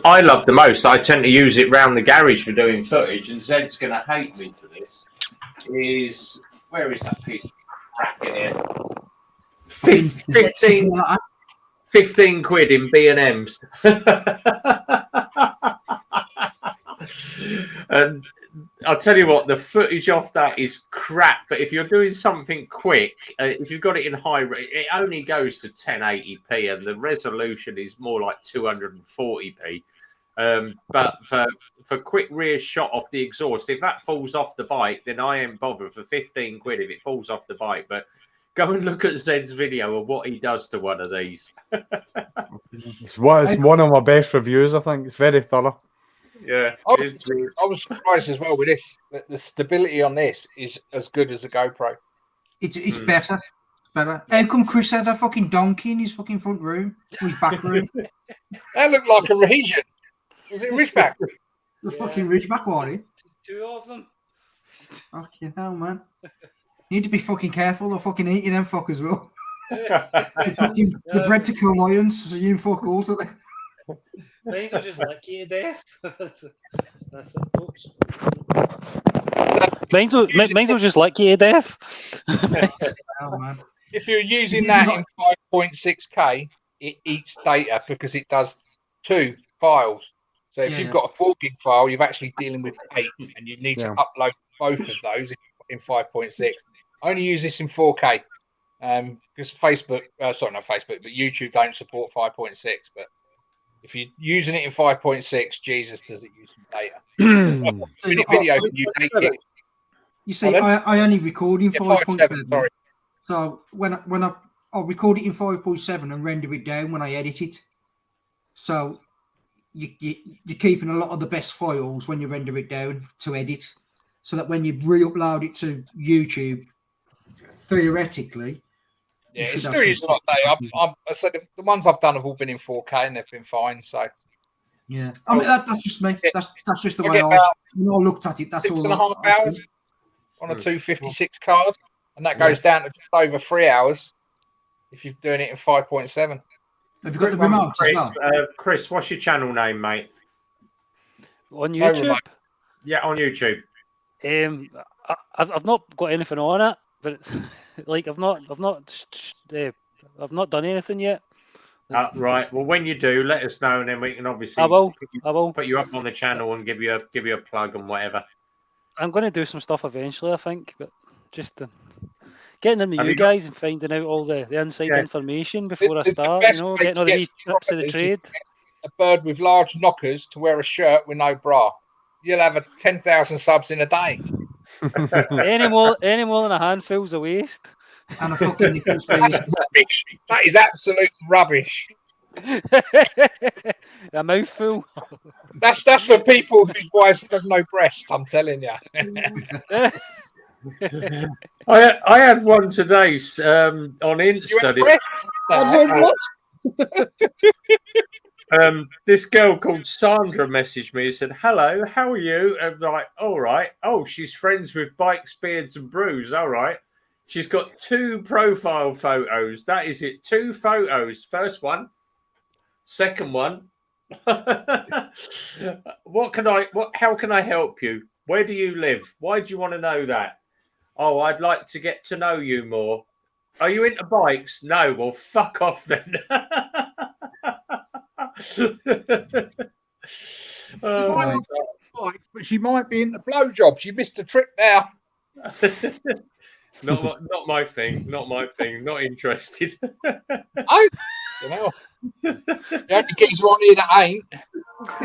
I love the most, I tend to use it round the garage for doing footage, and Zed's going to hate me for this. Is where is that piece of crap in here? 15 quid in B&M's. And I'll tell you what, the footage off that is crap. But if you're doing something quick, if you've got it in high, it only goes to 1080p, and the resolution is more like 240p. But for quick rear shot off the exhaust, if that falls off the bike, then I ain't bothered for 15 quid if it falls off the bike. But go and look at Zed's video of what he does to one of these. It's one of my best reviews, I think. It's very thorough. Yeah. I was surprised as well with this, that the stability on this is as good as a GoPro. It's better. How come Chris had a fucking donkey in his fucking front room? His back room? That looked like a region. Was it Ridgeback? The fucking Ridgeback, wasn't it? Two of them. Fucking hell, man. You need to be fucking careful. They're fucking eating them fuck as well. The bred to kill lions, so you can fuck all to them. These are just lucky to death. That's it, folks. Mine's are just lucky to death. Oh, man. If you're using that in 5.6K, it eats data because it does 2 files. So if you've got a 4 gig file, you're actually dealing with 8, and you need to upload both of those in 5.6. I only use this in 4K because Facebook, sorry, not Facebook, but YouTube don't support 5.6. But if you're using it in 5.6, Jesus, does it use some data? Video, you see, I only record in 5.7. Sorry. So when I'll record it in 5.7 and render it down when I edit it. So you're keeping a lot of the best files when you render it down to edit, so that when you re-upload it to YouTube, theoretically, it's still using a lot of data. I said the ones I've done have all been in 4K and they've been fine. So yeah, I mean that's just me. That's just the way I looked at it. That's all. 6.5 hours on a 256 card, and that goes down to just over 3 hours if you're doing it in 5.7. Have you got the remote as well? Chris, what's your channel name, mate? On YouTube? Yeah, on YouTube. I've not got anything on it, but it's like I've not done anything yet. Right. Well, when you do, let us know, and then we can obviously I will put you up on the channel and give you a plug and whatever. I'm going to do some stuff eventually, I think, but just getting into you guys and finding out all the inside information before I start, getting all the wee tips of the trade. A bird with large knockers to wear a shirt with no bra. You'll have 10,000 subs in a day. any more than a handful's a waste. And a fucking that is absolute rubbish. A mouthful. That's for people whose wives has no breast. I'm telling you. I had one today on Insta. This girl called Sandra messaged me and said, "Hello, how are you?" And I'm like, "All right." Oh, she's friends with Bikes, Beards, and Brews. All right. She's got 2 profile photos. That is it. 2 photos. First one. Second one. How can I help you? Where do you live? Why do you want to know that? Oh, I'd like to get to know you more. Are you into bikes? No. Well, fuck off then. But she might be into blowjobs. You missed a trick there. Not my thing. Not my thing. Not interested. Oh, you know. The only geezer on here that ain't.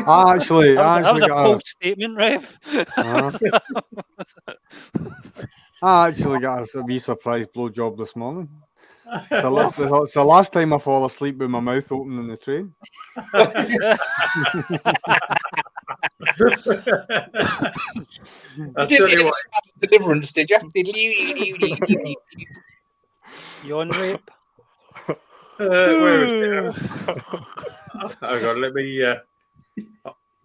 Actually, that was a bold statement, Rev. I actually got a wee surprise blowjob this morning. It's the last time I fall asleep with my mouth open in the train. You didn't hear the sound of deliverance, did you? Yawn rape. Where is it? Hang on, let me.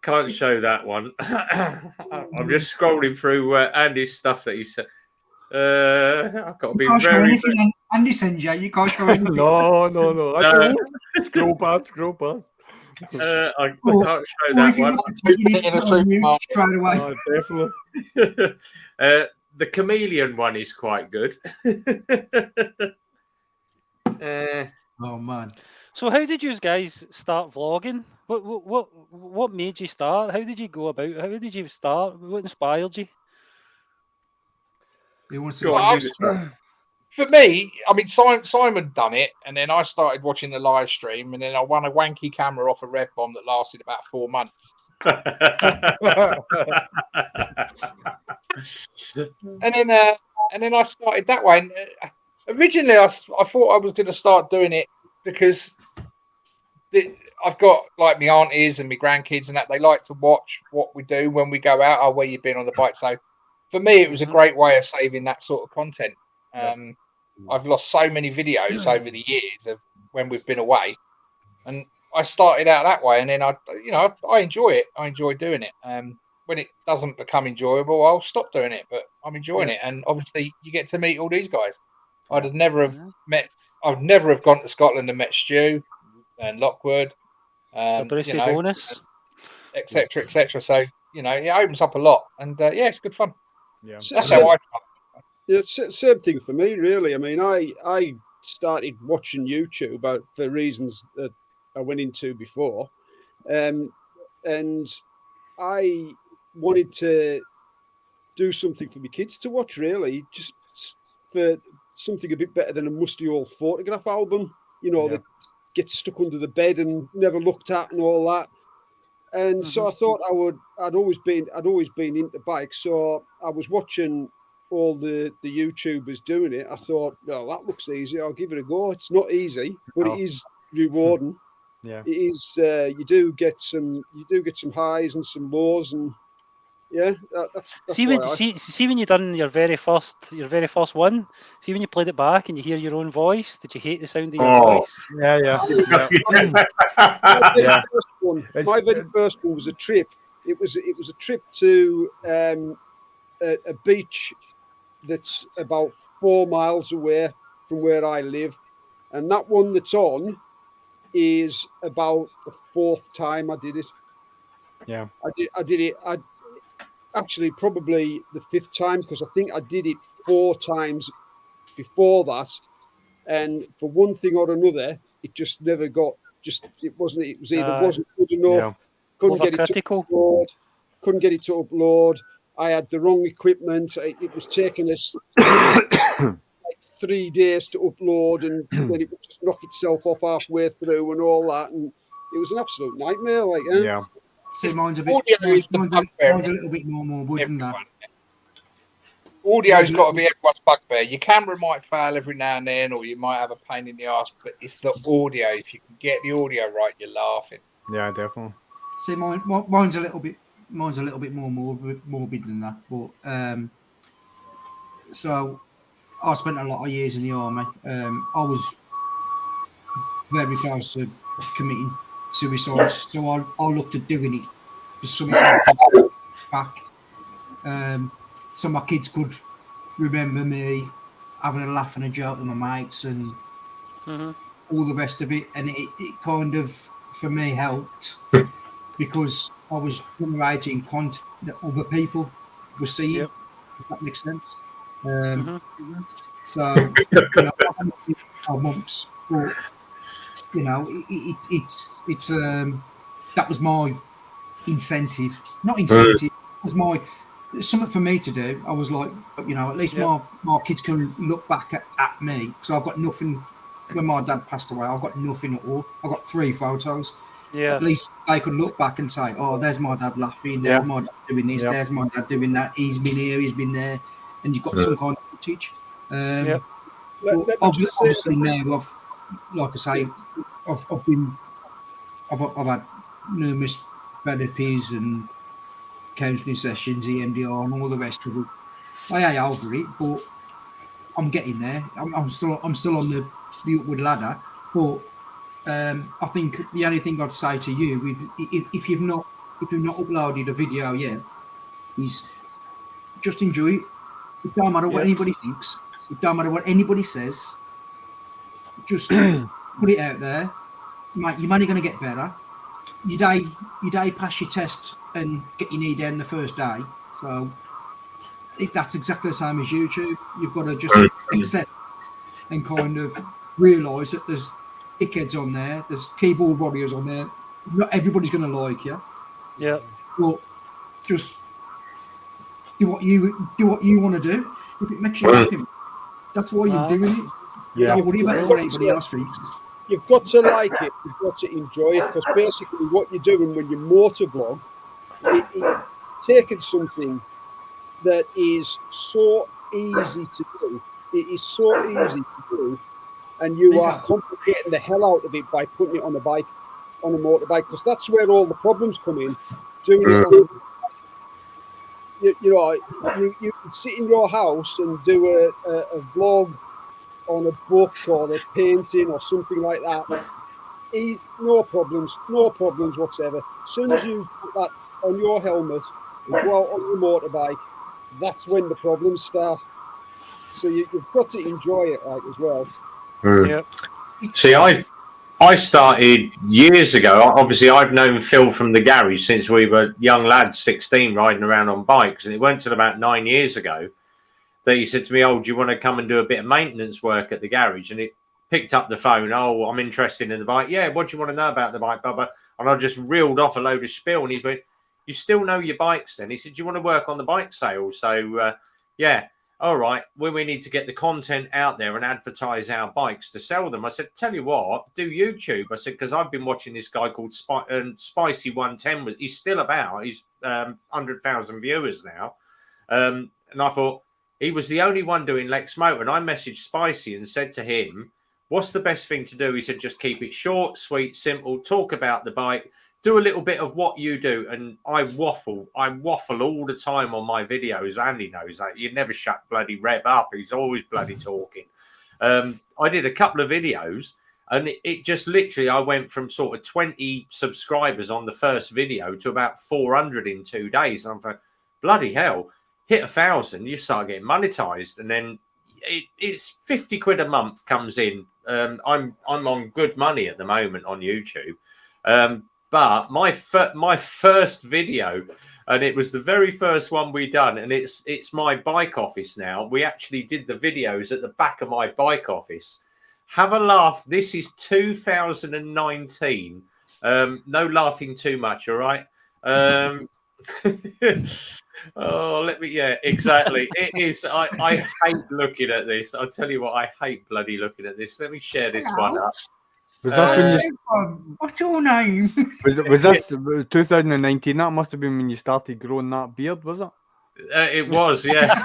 Can't show that one. I'm just scrolling through Andy's stuff that he said. I've got to be You can't show very. anything Andy sends you. You can't show anything. No. Scroll past. I can't show that one. You need to put on mute straight away. Definitely. The chameleon one is quite good. Oh man! So, how did you guys start vlogging? What made you start? How did you go about? How did you start? What inspired you? For me, I mean, Simon done it, and then I started watching the live stream, and then I won a wanky camera off a Red Bomb that lasted about 4 months. and then I started that way. And, originally, I thought I was going to start doing it because I've got like my aunties and my grandkids and that they like to watch what we do when we go out. Oh, where you've been on the bike? So for me, it was a great way of saving that sort of content. I've lost so many videos over the years of when we've been away, and I started out that way. And then I enjoy it. I enjoy doing it. When it doesn't become enjoyable, I'll stop doing it. But I'm enjoying it, and obviously you get to meet all these guys. I'd never have gone to Scotland and met Stu and Lockwood, bonus, etc., etc. So it opens up a lot, and it's good fun. Yeah, that's how I. Yeah, same thing for me, really. I mean, I started watching YouTube for reasons that I went into before, and I wanted to do something for my kids to watch, really, just for something a bit better than a musty old photograph album, that gets stuck under the bed and never looked at and all that. And so I thought I'd always been into bikes, so I was watching all the YouTubers doing it. I thought, no, that looks easy. I'll give it a go. It's not easy, but it is rewarding. Yeah, it is. You do get some highs and some lows, and that's see when you done your very first one. See when you played it back and you hear your own voice. Did you hate the sound of your voice? Yeah. My very first one was a trip. It was a trip to a beach that's about 4 miles away from where I live, and that one that's on is about the 4th time I did it. Yeah, I did it. Actually, probably the 5th time, because I think I did it 4 times before that, and for one thing or another, it just never got. It was either wasn't good enough. Couldn't get it to upload. Couldn't get it to upload. I had the wrong equipment. It was taking us like 3 days to upload, and then it would just knock itself off halfway through and all that, and it was an absolute nightmare. Yeah. See, mine's a little bit more morbid than that. Audio's got to be everyone's bugbear. Your camera might fail every now and then, or you might have a pain in the ass, but it's the audio. If you can get the audio right, you're laughing. Yeah, definitely. See, mine's a little bit more morbid than that, but So I spent a lot of years in the army. I was very close to committing suicide, so I looked at doing it for something back. So my kids could remember me having a laugh and a joke with my mates and all the rest of it. And it kind of, for me, helped because I was generating content that other people were seeing, if that makes sense. So, you know, I haven't been 12 months, but, you know, it's that was my incentive. Not incentive, it was something for me to do. I was like, you know, at least my kids can look back at me, because I've got nothing. When my dad passed away, I've got nothing at all. I've got 3 photos. Yeah. At least they could look back and say, oh, there's my dad laughing, there's my dad doing this, there's my dad doing that, he's been here, he's been there, and you've got some kind of footage. Obviously now, like I say, I've had numerous therapies and counselling sessions, EMDR, and all the rest of it. I ain't over it, but I'm getting there. I'm still on the upward ladder. But I think the only thing I'd say to you, if you've not uploaded a video yet, is just enjoy it. It don't matter what anybody thinks. It don't matter what anybody says. Just put it out there. Mate, you're only going to get better. You day pass your test and get your knee down the first day. So that's exactly the same as YouTube. You've got to just accept and kind of realise that there's dickheads on there, there's keyboard warriors on there. Not everybody's going to like you. Yeah. But just do what you want to do. If it makes you happy, that's why you're doing it. Don't worry about what anybody else thinks. You've got to like it. You've got to enjoy it, because basically what you're doing when you motovlog, it's taking something that is so easy to do. It is so easy to do, and you are complicating the hell out of it by putting it on a bike, on a motorbike, because that's where all the problems come in. Doing it on, you can sit in your house and do a vlog on a book or a painting or something like that. No problems whatsoever. As soon as you put that on your helmet and go out on your motorbike, that's when the problems start. So you've got to enjoy it, like, as well. See, I started years ago. Obviously, I've known Phil from the garage since we were young lads, 16, riding around on bikes. And it went till about 9 years ago that he said to me, oh, do you want to come and do a bit of maintenance work at the garage? And it picked up the phone. Oh, I'm interested in the bike. Yeah, what do you want to know about the bike, Bubba? And I just reeled off a load of spiel. And he went, you still know your bikes then? He said, do you want to work on the bike sales? So, all right, well, we need to get the content out there and advertise our bikes to sell them. I said, tell you what, do YouTube. I said, because I've been watching this guy called Spicy 110. He's still about. He's 100,000 viewers now. And I thought, he was the only one doing Lex Motor. And I messaged Spicy and said to him, what's the best thing to do? He said, just keep it short, sweet, simple, talk about the bike, do a little bit of what you do. And I waffle all the time on my videos. Andy knows that. You never shut bloody Rev up. He's always bloody talking. I did a couple of videos, and it just literally, I went from sort of 20 subscribers on the first video to about 400 in 2 days. And I'm like, bloody hell, hit 1,000, you start getting monetized. And then it's 50 quid a month comes in. I'm on good money at the moment on YouTube. But my first video, and it was the very first one we done, and it's my bike office now. We actually did the videos at the back of my bike office. Have a laugh. This is 2019. No laughing too much, all right? Oh, exactly. It is. I hate looking at this. I'll tell you what, I hate bloody looking at this. Let me share this one up. Was this when you, what's your name? was this 2019? That must have been when you started growing that beard, was it? It was, yeah.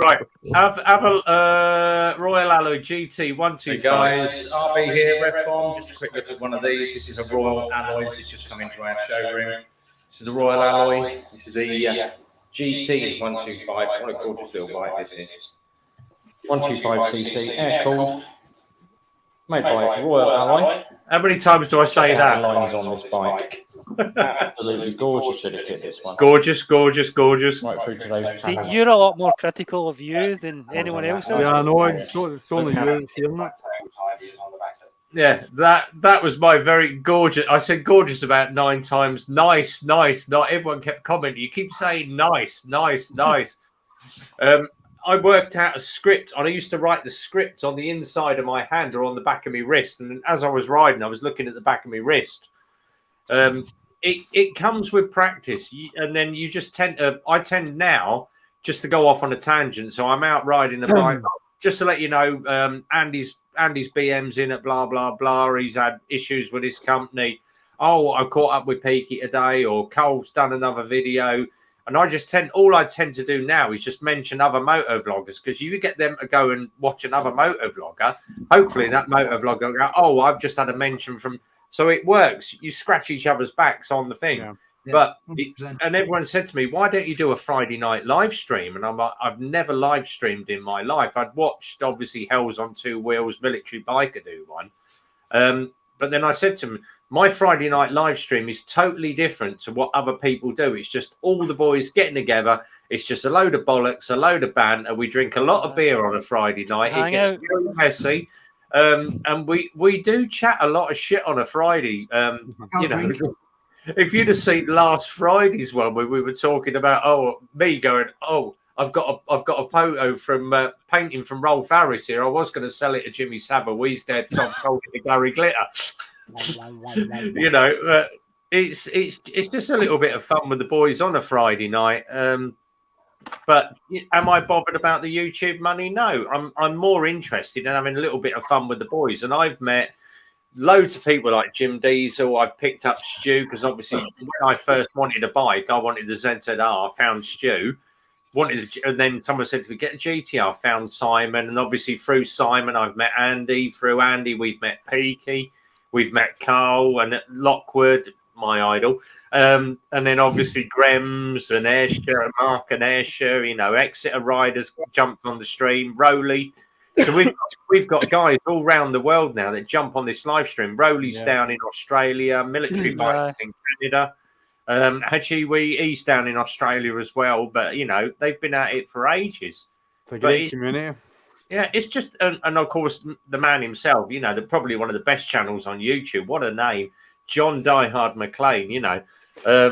Right. Have a Royal Alloy GT 125. Hey guys, RB here, Rev Bomb. Just a quick look at one of these. This is a Royal Alloy. This has just come into our showroom. This is the Royal Alloy. This is the GT 125. What a gorgeous little bike this is. 125cc air-cooled, made by Royal Alloy. How many times do I say that? Lines on this bike. Absolutely gorgeous bit of kit, this one. Gorgeous, gorgeous, gorgeous. Right through to those See, panels. you're a lot more critical of you than anyone else is. Yeah, I know. It's only you that's hearing that. Yeah, that was my very gorgeous. I said gorgeous about 9 times. Nice, nice. Not everyone kept commenting. You keep saying nice, nice, nice. I worked out a script. I used to write the script on the inside of my hand or on the back of my wrist. And as I was riding, I was looking at the back of my wrist. It comes with practice, and then you just tend to. I tend now just to go off on a tangent. So I'm out riding the bike. Just to let you know, Andy's BM's in at blah blah blah. He's had issues with his company. Oh, I caught up with Peaky today, or Cole's done another video. And I tend to do now is just mention other moto vloggers, because you get them to go and watch another moto vlogger. Hopefully that moto vlogger will go, oh, I've just had a mention from. So it works. You scratch each other's backs on the thing. Yeah. But and everyone said to me, why don't you do a Friday night live stream? And I'm like, I've never live streamed in my life. I'd watched obviously Hells on Two Wheels, Military Biker do one. But then I said to him, my Friday night live stream is totally different to what other people do. It's just all the boys getting together. It's just a load of bollocks, a load of banter. We drink a lot of beer on a Friday night. It gets very messy. And we do chat a lot of shit on a Friday. You know, if you'd have seen last Friday's one where we were talking about, me going, I've got a photo from painting from Rolf Harris here. I was going to sell it to Jimmy Savile. He's dead, so I've sold it to Gary Glitter. You know, it's just a little bit of fun with the boys on a Friday night. But am I bothered about the YouTube money? No, I'm more interested in having a little bit of fun with the boys. And I've met loads of people like Jim Diesel. I've picked up Stu, because obviously when I first wanted a bike, I wanted the ZZR. I found Stu. And then someone said to me, get a GTR. I found Simon. And obviously through Simon, I've met Andy. Through Andy, we've met Peaky. We've met Carl and Lockwood, my idol. And then obviously Grems and Ayrshire and Mark and Ayrshire, you know, Exeter riders jumped on the stream, Rowley. So we've got guys all around the world now that jump on this live stream. Rowley's down in Australia, Military Bikes in Canada. Hachiwi, he's down in Australia as well. But, you know, they've been at it for ages. It's a great community. Yeah, it's just, and of course, the man himself, you know, they're probably one of the best channels on YouTube. What a name. John Diehard McLean, you know. By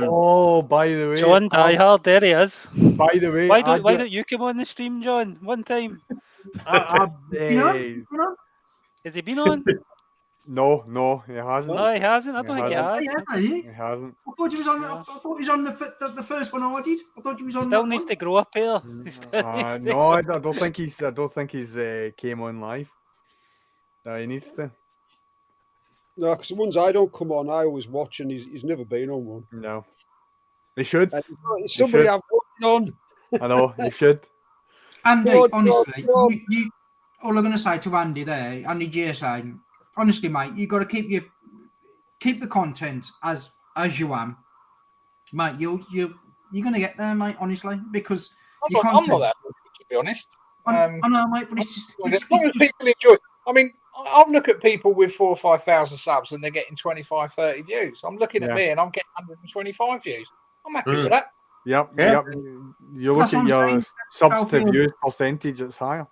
the way, John Diehard, there he is. By the way, why don't you come on the stream, John? One time. Has he been on? No, he hasn't. No, he hasn't. I don't think he has. He hasn't. I thought he was on. I thought he was on the first one I did. I thought he was on. Still needs to grow up here. No, I don't think he's. I don't think he's came on live. No, he needs to. No, because the ones I don't come on, I always watch, and he's never been on one. No, he should. It's somebody I've watched on. I know, he should. Andy, honestly, you all I'm going to say to Andy there, Andy GSA, honestly, mate, you got to keep the content as you am, mate. You're going to get there, mate. Honestly, because I'm not that, to be honest. I know, mate, but it's just people enjoy. I mean, I'll look at people with 4,000 or 5,000 subs and they're getting 25, 30 views. I'm looking at me and I'm getting 125 views. I'm happy with that. Yep. You look at your subs to views percentage, it's higher.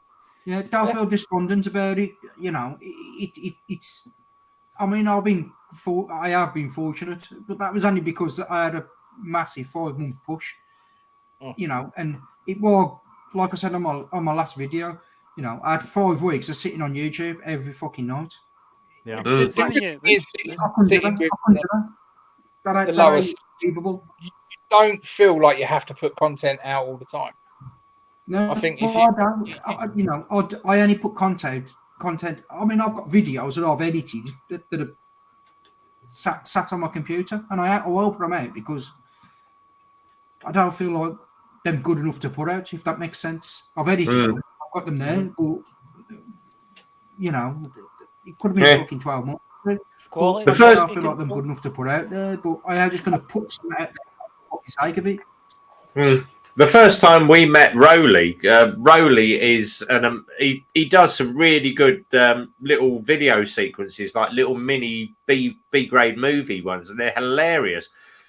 Yeah, don't feel despondent about it. You know, it's. I mean, I have been fortunate, but that was only because I had a massive 5-month push. You know, and it was like I said on my last video. You know, I had 5 weeks of sitting on YouTube every fucking night. Yeah. The lowest. You don't feel like you have to put content out all the time. No, I think if I don't. I only put content. I mean, I've got videos that I've edited that are sat on my computer, and I will put them out because I don't feel like them good enough to put out. If that makes sense, I've edited them. I've got them there, but you know, it could have been fucking 12 months. Quality. I don't feel like them good enough to put out there, but I am just going to put some out there for the sake of it. The first time we met Rowley, Rowley is he does some really good little video sequences, like little mini B grade movie ones, and they're hilarious.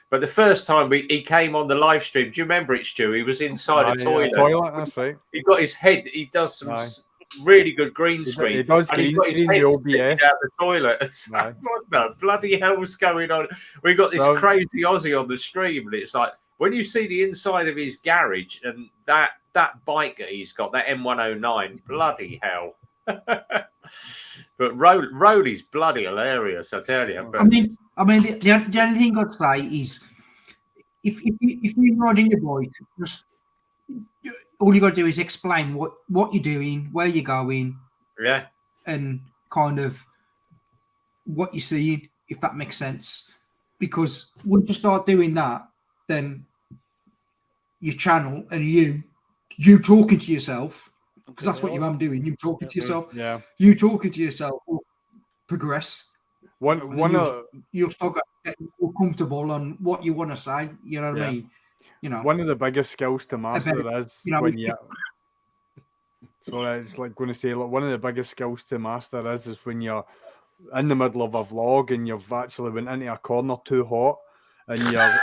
But the first time he came on the live stream, do you remember it, Stu? He was inside a toilet. That's right. He got his head. He does some really good green screen. He does green screen the OBS out the toilet. It's like, what the bloody hell's going on? We got this crazy Aussie on the stream, and it's like, when you see the inside of his garage and that bike that he's got, that M109, bloody hell. But Rowley's bloody hilarious, I tell you. But... I mean, the only thing I'd say is, if you're riding your bike, just all you got to do is explain what you're doing, where you're going, and kind of what you're seeing, if that makes sense. Because once you start doing that, then your channel and you talking to yourself, because that's what you am doing. You talking to yourself. Yeah. You talking to yourself will progress. You'll start getting more comfortable on what you want to say. You know what I mean? You know, one of the biggest skills to master is when you. So it's like going to say, like, one of the biggest skills to master is when you're in the middle of a vlog and you've actually went into a corner too hot and you're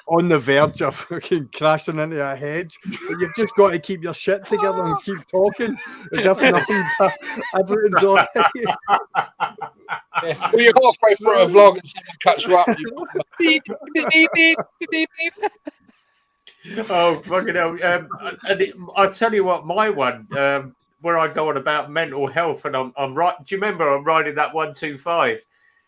on the verge of fucking crashing into a hedge, but you've just got to keep your shit together and keep talking as if nothing's everything's all right. Well, you're halfway through a vlog and someone cuts you up. Beep, beep, beep, beep, beep, beep. Oh, fucking hell. I'll tell you what, my one, where I go on about mental health, and I'm right. Do you remember I'm riding that 125?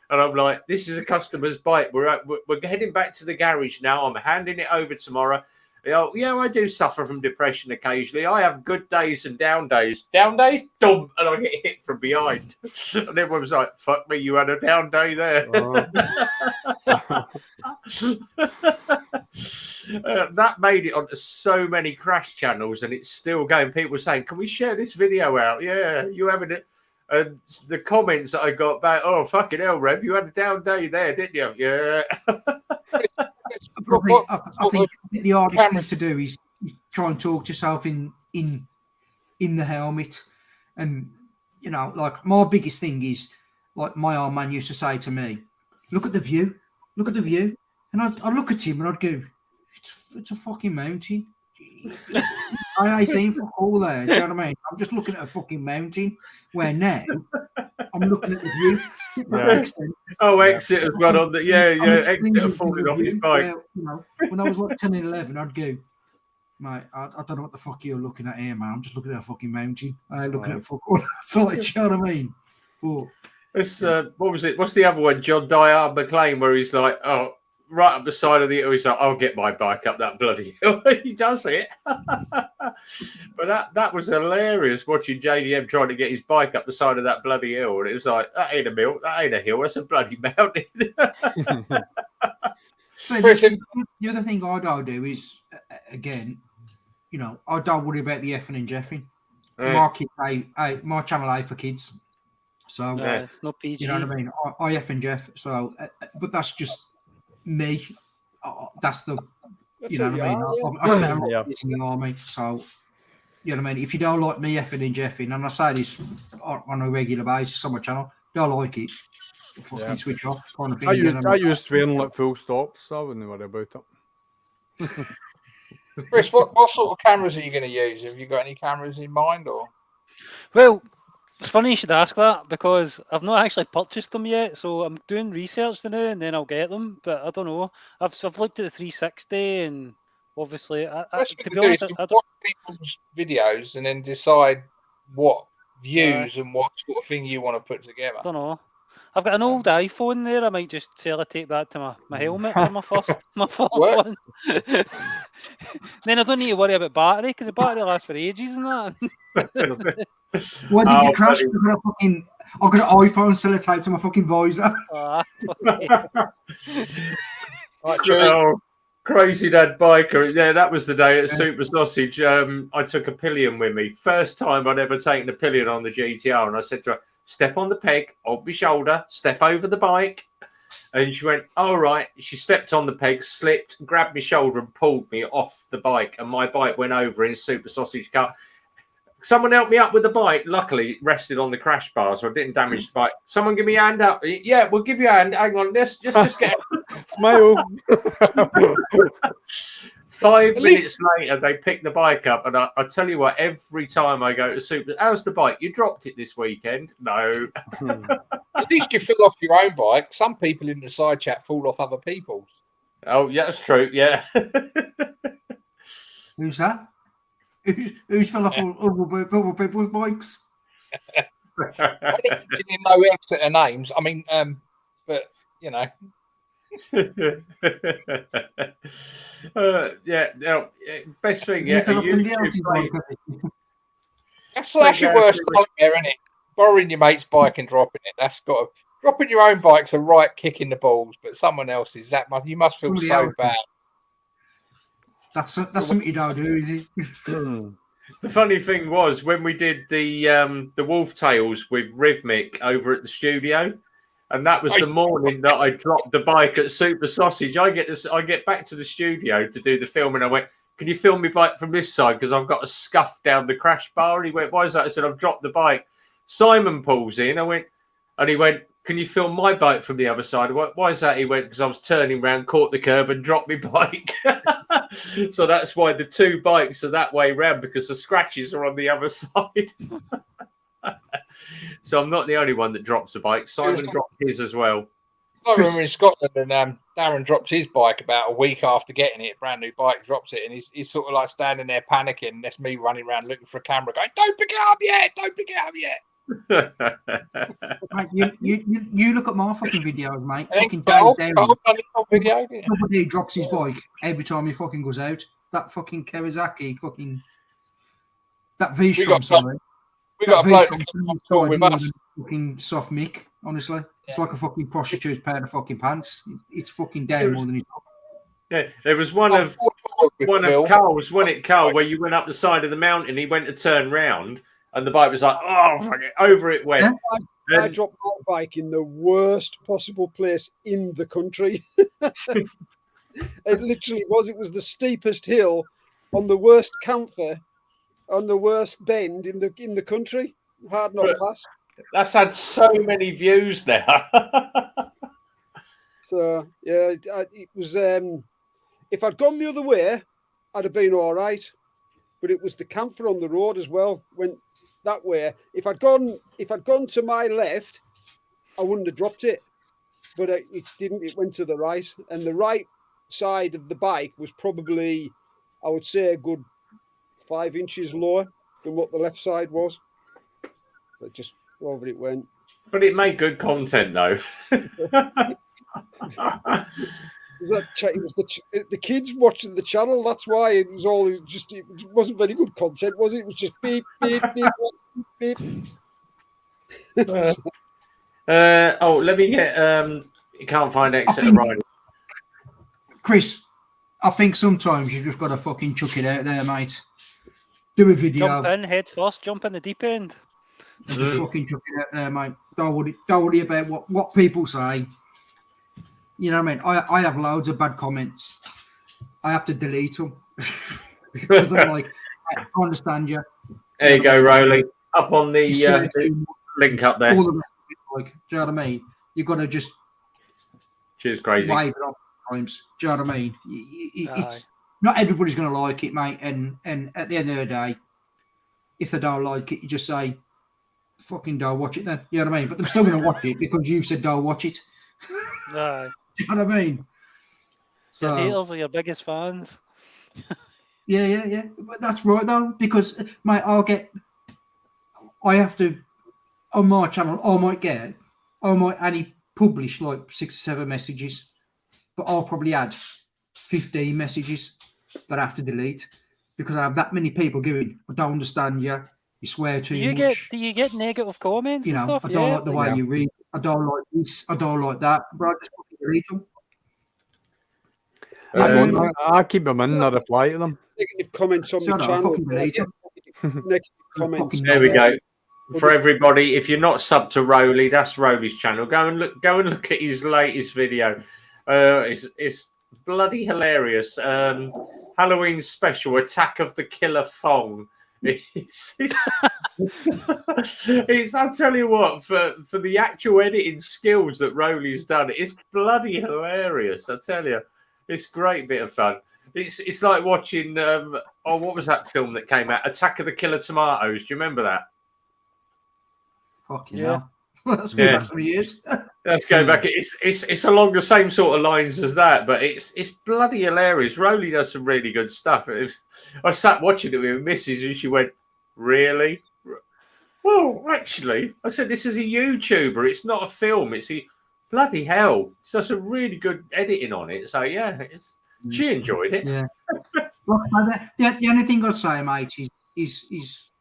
And I'm like, this is a customer's bike. We're heading back to the garage now. I'm handing it over tomorrow. Yeah, I do suffer from depression occasionally. I have good days and down days. Down days? Dumb. And I get hit from behind. And everyone was like, fuck me, you had a down day there. That made it onto so many crash channels, and it's still going. People were saying, can we share this video out? Yeah, you having it. And the comments that I got about, oh, fucking hell, Rev, you had a down day there, didn't you? Yeah. I think the hardest thing to do is try and talk to yourself in the helmet. And, you know, like, my biggest thing is, like my old man used to say to me, look at the view. And I'd look at him and I'd go, it's a fucking mountain. I ain't seen fuck all there. Do you know what I mean? I'm just looking at a fucking mountain. Where now I'm looking at the view. Oh, Exeter's got on the Exeter falling off his bike. Where, you know, when I was like 10 and 11, I'd go, mate, I don't know what the fuck you're looking at here, man. I'm just looking at a fucking mountain. I ain't looking at fuck all. So, like, you know what I mean? But it's what was it? What's the other one? John Dyer McLean, where he's like, oh, right up the side of the hill. He's like, I'll get my bike up that bloody hill. He does it. But that was hilarious, watching JDM trying to get his bike up the side of that bloody hill. And it was like, that ain't a hill. That ain't a hill. That's a bloody mountain. So the other thing I don't do is, again, you know, I don't worry about the effing and jeffing. My channel A for kids. So it's not PG. You know what I mean? I F and Jeff. So, but that's just me. That's the, you know what I mean? I spent a lot of years in the army. So, you know what I mean? If you don't like me effing and jeffing, and I say this on a regular basis on my channel, don't like it, fucking switch off kind of thing. I use swearing like full stops, so I wouldn't worry about it. Chris, what sort of cameras are you going to use? Have you got any cameras in mind, or? Well, it's funny you should ask that, because I've not actually purchased them yet, so I'm doing research now and then I'll get them. But I don't know. I've looked at the 360, and obviously, to be honest, I don't watch people's videos and then decide what views and what sort of thing you want to put together. I don't know. I've got an old iPhone there. I might just sellotape that to my helmet for my first one. Then I don't need to worry about battery, because the battery lasts for ages and that. Why did you crash? I've got an iPhone sellotape to my fucking visor. Crazy Dad Biker. Yeah, that was the day at Super Sausage. I took a pillion with me. First time I'd ever taken a pillion on the GTR, and I said to her, step on the peg, hold my shoulder, step over the bike. And she went, all right. She stepped on the peg, slipped, grabbed my shoulder and pulled me off the bike. And my bike went over in a super sausage car. Someone helped me up with the bike. Luckily, it rested on the crash bar, so I didn't damage the bike. Someone give me a hand up. Yeah, we'll give you a hand. Hang on, just get Smile. 5 minutes later, they picked the bike up, and I tell you what, every time I go to super, how's the bike? You dropped it this weekend? No. At least you fell off your own bike. Some people in the side chat fall off other people's. Oh, yeah, that's true. Yeah. Who's that? Who's fell off other people's bikes? I didn't know Exeter names. I mean, but you know. Yeah, no, best thing. Yeah, that's your worst nightmare, isn't it? Borrowing your mate's bike and dropping it. That's got to, dropping your own bike's a right kick in the balls, but someone else's that much. You must feel so bad. That's something you don't do, is it? The funny thing was when we did the Wolf Tales with Rhythmic over at the studio, and that was the morning that I dropped the bike at Super Sausage. I get back to the studio to do the film, and I went, "Can you film me bike from this side? Because I've got a scuff down the crash bar." And he went, "Why is that?" I said, "I've dropped the bike." Simon pulls in. He went, "Can you film my bike from the other side?" I went, "Why is that?" He went, "Because I was turning around, caught the curb, and dropped my bike." So that's why the two bikes are that way round, because the scratches are on the other side. So I'm not the only one that drops a bike. Simon dropped his as well. I remember in Scotland, and Darren dropped his bike about a week after getting it, brand new bike, drops it, and he's sort of like standing there panicking. And that's me running around looking for a camera, going, "Don't pick it up yet! Don't pick it up yet!" Mate, you look at my fucking videos, mate. Fucking Nobody drops his bike every time he fucking goes out. That fucking Kawasaki, fucking that V-Strom, sorry. We got a bloke with us. Fucking soft mick, honestly. It's like a fucking prostitute's pair of fucking pants. It's fucking down more than he's up. Yeah, there was one of Carl's, wasn't it, Carl, where you went up the side of the mountain, he went to turn round, and the bike was like, oh, fuck it, over it went. I dropped my bike in the worst possible place in the country. It literally was. It was the steepest hill on the worst camphor, on the worst bend in the country. Hard not pass. That's had so many views now. So yeah, it was. If I'd gone the other way, I'd have been all right. But it was the camphor on the road as well. Went that way. If I'd gone to my left, I wouldn't have dropped it. But it didn't. It went to the right, and the right side of the bike was probably, I would say, a good 5 inches lower than what the left side was. But just over it went. But it made good content, though. It was the kids watching the channel. That's why it was all just. It wasn't very good content, was it? It was just beep, beep, beep, beep. Let me get. You can't find Exeter Riding. Chris, I think sometimes you've just got to fucking chuck it out there, mate. Do a video. Jump in head first. Jump in the deep end. Just fucking chuck it out there, mate. Don't worry about what people say. You know what I mean? I have loads of bad comments. I have to delete them because I'm like, I understand you. There you go, Rowley. Up on the link up there. All the rest of it, like, do you know what I mean? You've got to just cheers, crazy. Wave it off times. Do you know what I mean? It's not everybody's going to like it, mate. And at the end of the day, if they don't like it, you just say, "Fucking don't watch it." Then you know what I mean. But they're still going to watch it because you said don't watch it. Aye. You know what I mean? So your haters are your biggest fans. Yeah. But that's right though, because mate, I have to on my channel. I might only publish like 6 or 7 messages, but I'll probably add 15 messages that I have to delete because I have that many people going, "I don't understand you. You swear too much." Do you get negative comments? You know, and stuff? I don't like the way you read. I don't like this. I don't like that. But I just fucking delete them. I keep them in and I reply to them. Negative comments on the channel. Fucking delete them. Negative comments. There we go. for everybody, if you're not subbed to Rowley, that's Rowley's channel. Go and look at his latest video. It's bloody hilarious. Halloween special, Attack of the Killer Thong. It's I tell you what, for the actual editing skills that Rowley's done, it's bloody hilarious. I tell you, it's a great bit of fun. It's like watching what was that film that came out? Attack of the Killer Tomatoes. Do you remember that? Fucking hell. That's good back 3 years. Let's go back. It's along the same sort of lines as that, but it's bloody hilarious. Rowley does some really good stuff. I sat watching it with Mrs. and she went, "Really? Well, actually," I said, "this is a YouTuber. It's not a film. It's a bloody hell. It's just a really good editing on it." So yeah, she enjoyed it. Yeah. Well, the only thing I'd say, mate, is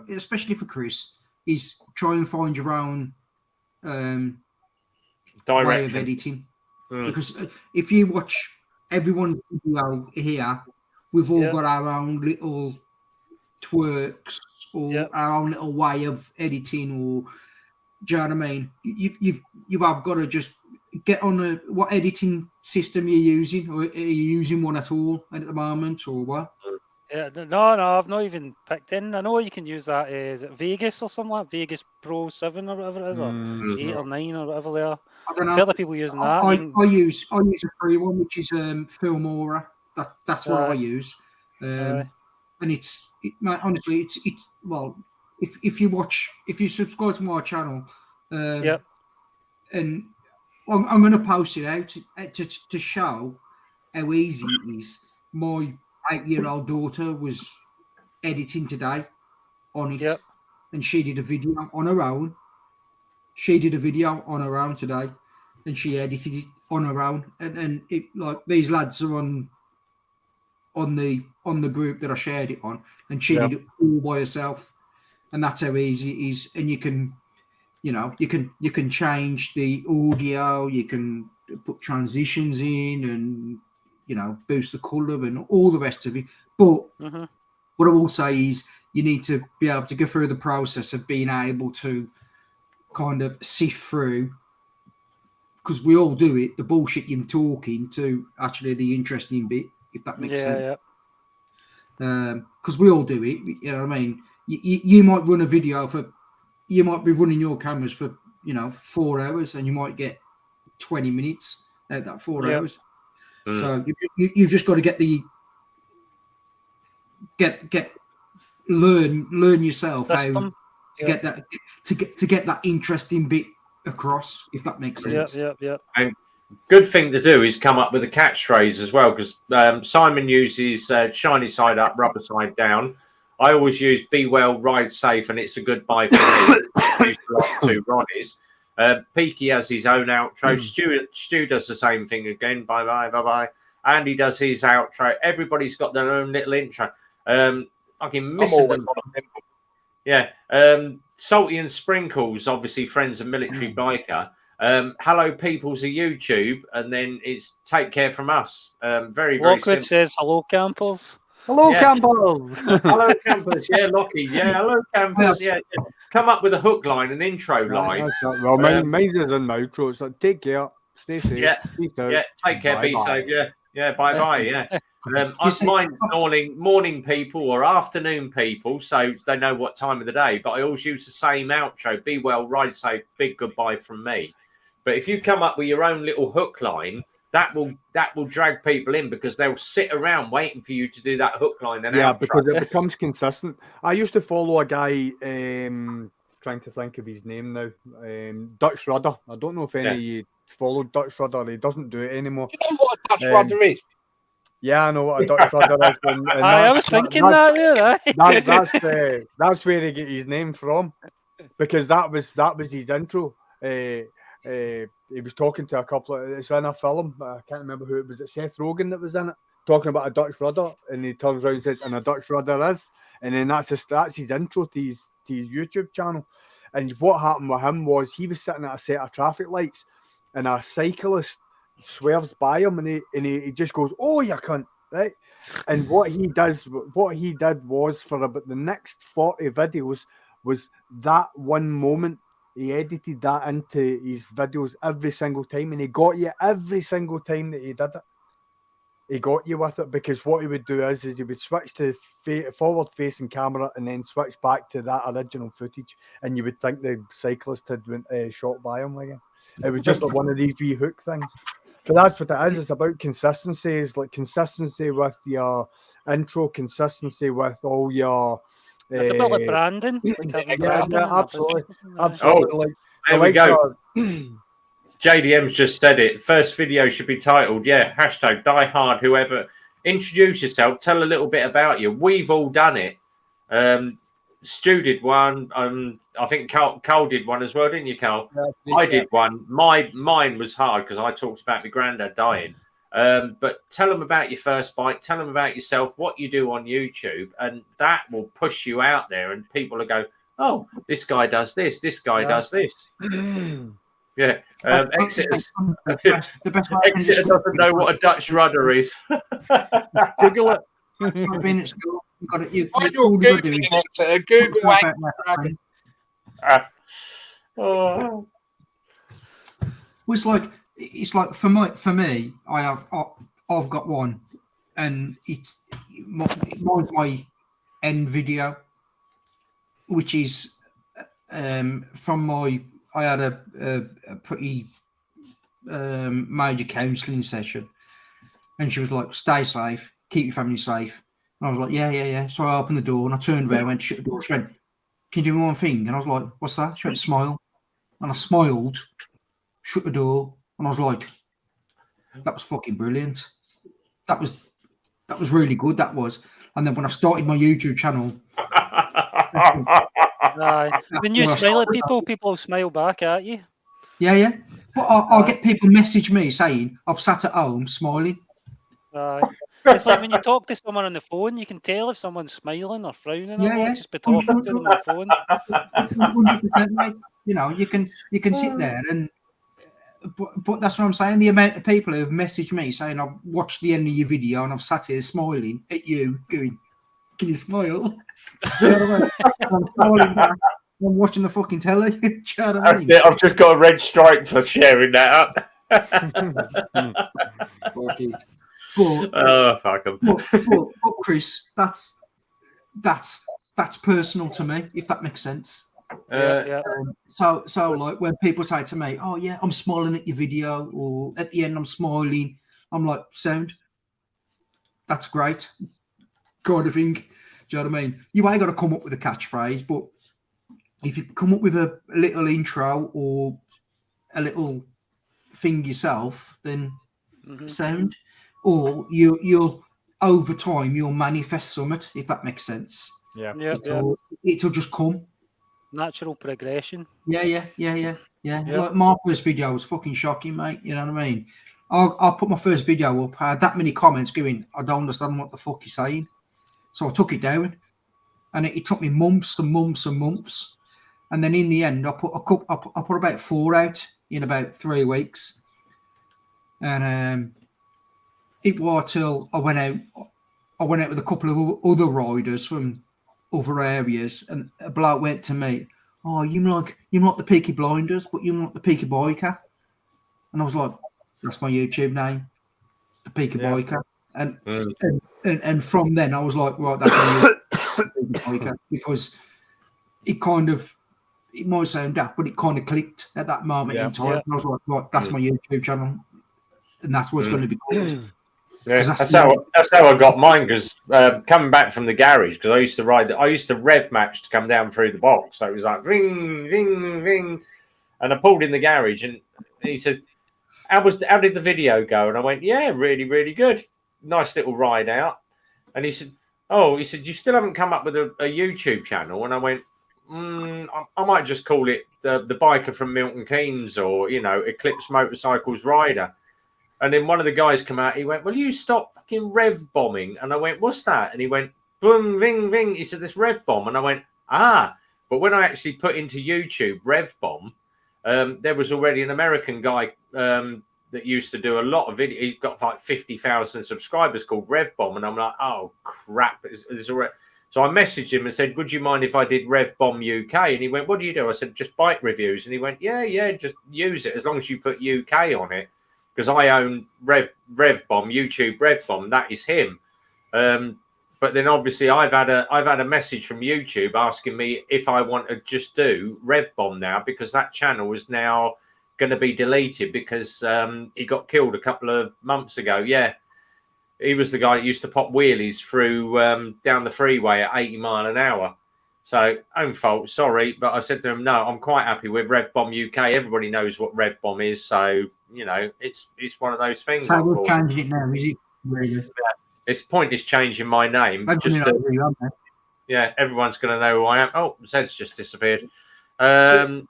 especially for Chris, is try and find your own way of editing. Because if you watch everyone's video here, we've all got our own little twerks or our own little way of editing, or do you know what I mean? You have got to just get on what editing system you're using, or are you using one at all at the moment, or what? Yeah, no, I've not even picked in. I know you can use that. Is it Vegas or something like Vegas Pro 7 or whatever it is, or 8 or 9 or whatever they are? I don't know. Fair people using that. I use a free one, which is Filmora. That's what I use, and honestly, it's well, if you subscribe to my channel, and I'm going to post it out to show how easy it is. My 8-year-old daughter was editing today on it, and she did a video on her own. She did a video on her own today, and she edited it on her own. And it, like, these lads are on the group that I shared it on, and she did it all by herself. And that's how easy it is. And you can change the audio, you can put transitions in, and boost the colour and all the rest of it. But what I will say is you need to be able to go through the process of being able to kind of sift through, because we all do it, the bullshit you're talking to actually the interesting bit, if that makes sense. Because we all do it, you know what I mean? You might run a video you might be running your cameras for 4 hours, and you might get 20 minutes out of that 4 hours. So you've just got to learn yourself how to get that interesting bit across, if that makes sense. And good thing to do is come up with a catchphrase as well, because Simon uses shiny side up, rubber side down. I always use be well, ride safe, and it's a goodbye for me. I used to like to Ronnie's. Peaky has his own outro. Stu does the same thing again. Bye bye. Andy does his outro. Everybody's got their own little intro. I can miss them. Yeah. Salty and Sprinkles, obviously friends of Military Biker. Hello People's a YouTube, and then it's take care from us. Very Lockwood simple. says hello campers. Hello campers. Hello campers. Yeah, Lockie. Yeah, hello campers. Yeah. Come up with a hook line, an intro line. Well, mine is in my outro. It's like, take care, stay safe. Yeah, peace out. Yeah. Take care, be safe. Yeah. Bye. Yeah. I mind morning people or afternoon people, so they know what time of the day. But I always use the same outro: be well, ride safe, big goodbye from me. But if you come up with your own little hook line, that will drag people in, because they'll sit around waiting for you to do that hook line. And outro. Because it becomes consistent. I used to follow a guy, trying to think of his name now, Dutch Rudder. I don't know if any of you followed Dutch Rudder. He doesn't do it anymore. Do you know what a Dutch Rudder is? Yeah, I know what a Dutch Rudder is. And I was thinking that's where he get his name from, because that was his intro. He was talking to a couple of, it's in a film, I can't remember who it was. It Seth Rogen that was in it, talking about a Dutch rudder, and he turns around and says, and a Dutch rudder is, and then that's his intro to his YouTube channel. And what happened with him was he was sitting at a set of traffic lights, and a cyclist swerves by him, and he just goes, "Oh, you cunt!" Right? And what he did was, for about the next 40 videos, was that one moment. He edited that into his videos every single time, and he got you every single time that he did it. He got you with it, because what he would do is he would switch to forward-facing camera and then switch back to that original footage, and you would think the cyclist had went shot by him again. It was just like one of these wee hook things. So that's what it is. It's about consistency. It's like consistency with your intro, consistency with all your. It's a bit like branding. Absolutely. Absolutely. There we go. JDM's just said it. First video should be titled, hashtag Die Hard. Whoever, introduce yourself, tell a little bit about you. We've all done it. Stu did one. I think Carl did one as well, didn't you, Carl? I did one. Mine was hard because I talked about my granddad dying. But tell them about your first bike. Tell them about yourself, what you do on YouTube, and that will push you out there. And people will go, "Oh, this guy does this. This guy does this." Yeah. Exeter doesn't know what a Dutch rudder is. Google it. I've been at school. You've got it. Google Dragon. Well, it's like for me, I've got one, and it's mine's my end video, which is from my. I had a pretty major counselling session, and she was like, "Stay safe, keep your family safe." And I was like, "Yeah." So I opened the door and I turned around, went to shut the door. She went, "Can you do me one thing?" And I was like, "What's that?" She went, "Smile," and I smiled, shut the door, and I was like, "That was fucking brilliant. That was really good. That was." And then when I started my YouTube channel. When you smile at people will smile back at you. Yeah. But I'll get people message me saying, "I've sat at home smiling." It's like when you talk to someone on the phone, you can tell if someone's smiling or frowning. Just by talking to them on the phone. 100%, mate. You know, you can sit there and. But that's what I'm saying. The amount of people who have messaged me saying, "I've watched the end of your video and I've sat here smiling at you, going, can you smile?" I'm smiling back. I'm watching the fucking telly. Do you know what I mean? That's it. I've just got a red stripe for sharing that up. Fuck it. Fuck them. But Chris, that's personal to me, if that makes sense. So like when people say to me, "Oh yeah, I'm smiling at your video," or at the end I'm smiling, I'm like, "Sound, that's great," kind of thing. Do you know what I mean? You ain't got to come up with a catchphrase, but if you come up with a little intro or a little thing yourself, then sound. Or you'll over time you'll manifest something, if that makes sense. It'll just come. Natural progression. Yeah. Like my first video was fucking shocking, mate. You know what I mean? I'll put my first video up. I had that many comments going, "I don't understand what the fuck you're saying." So I took it down, and it took me months and months and months. And then in the end, I put about 4 out in about 3 weeks. And it was till I went out with a couple of other riders from other areas, and a bloke went to me, "Oh, you're like the Peaky Blinders, but you're not the Peaky Biker." And I was like, "That's my YouTube name, the Peaky Biker." And from then I was like, "Right, that's my Peaky Biker," because it might sound daft, but it kind of clicked at that moment in time. And I was like, "Right, that's my YouTube channel, and that's what it's going to be called." Yeah, that's how I got mine. Because coming back from the garage, because I used to rev match to come down through the box. So it was like ring, ring, ring, and I pulled in the garage, and he said, "How did the video go?" And I went, "Yeah, really, really good. Nice little ride out." And he said, "You still haven't come up with a YouTube channel?" And I went, "I might just call it the biker from Milton Keynes, or Eclipse Motorcycles Rider." And then one of the guys come out. He went, "Will you stop fucking rev bombing?" And I went, "What's that?" And he went, "Boom, ving, ving." He said, "This rev bomb." And I went, "Ah." But when I actually put into YouTube rev bomb, there was already an American guy that used to do a lot of video. He's got like 50,000 subscribers called Rev Bomb. And I'm like, "Oh crap." So I messaged him and said, would you mind if I did RevBomb UK? And he went, what do you do? I said, just bike reviews. And he went, yeah, just use it as long as you put UK on it. Because I own RevBomb, YouTube RevBomb. That is him. But then obviously I've had a message from YouTube asking me if I want to just do RevBomb now, because that channel is now going to be deleted because he got killed a couple of months ago. Yeah, he was the guy that used to pop wheelies through down the freeway at 80 mile an hour. So own fault, sorry, but I said to him, no, I'm quite happy with RevBomb UK. Everybody knows what RevBomb is, so you know it's one of those things. So we're changing it now, is it? Really? Yeah. It's pointless changing my name. Yeah, everyone's going to know who I am. Oh, Zed's just disappeared. Good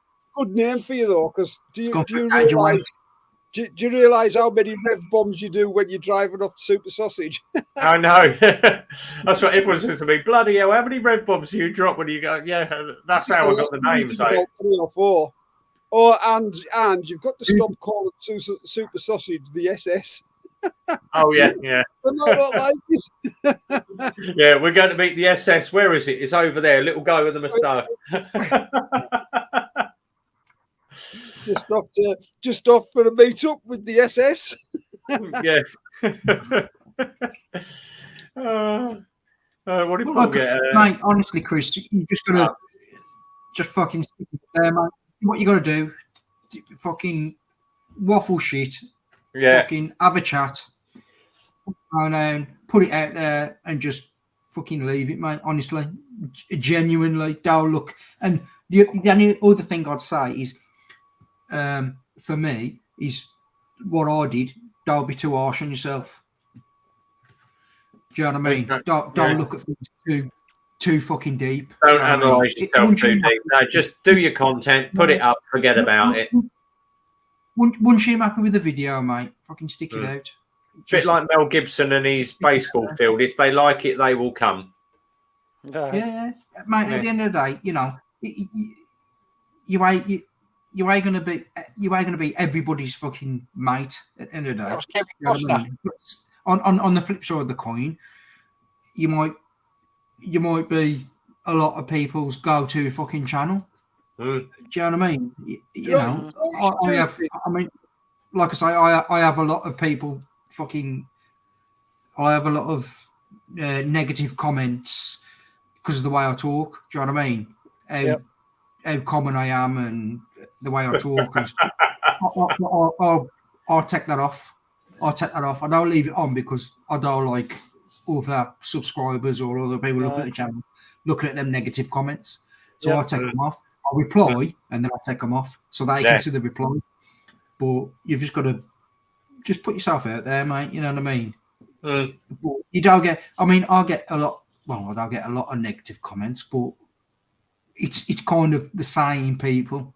name for you though, because do you realise how many rev bombs you do when you're driving off Super Sausage? I know. That's what everyone says to me. Bloody hell, how many rev bombs do you drop when you go? Yeah, that's how I got the names. About 3 or 4. Oh, and you've got to stop calling Super Sausage the SS. Oh yeah. I don't like it. Yeah, we're going to meet the SS. Where is it? It's over there. Little guy with the moustache. just off for a meet up with the SS. Yeah. What did Paul get? Mate, honestly, Chris, you just gotta just fucking stick it there, mate. What you gotta do? Fucking waffle shit. Yeah. Fucking have a chat. And put it out there and just fucking leave it, mate. Honestly, genuinely, don't look. And the only other thing I'd say is, for me, is what I did. Don't be too harsh on yourself. Do you know what I mean? Don't look at things too fucking deep. Don't analyse yourself too deep. No, just do your content, put it up, forget about it. Once you're happy with the video, mate, fucking stick it out. Bit like Mel Gibson and his baseball field. If they like it, they will come. Yeah, mate. At the end of the day, you know, you ain't gonna be everybody's fucking mate at the end of the day. You know what I mean? On the flip side of the coin, you might be a lot of people's go-to fucking channel. Do you know what I mean? You know, I mean, like I say, I have a lot of people I have a lot of negative comments because of the way I talk. Do you know what I mean? How common I am and the way I talk. I'll take that off. I don't leave it on because I don't like other subscribers or other people looking at the channel, looking at them negative comments. So I take them off. I'll reply and then I'll take them off so they can see the reply. But you've just got to just put yourself out there, mate. You know what I mean? But you don't get. I mean, I get a lot. Well, I don't get a lot of negative comments, but it's kind of the same people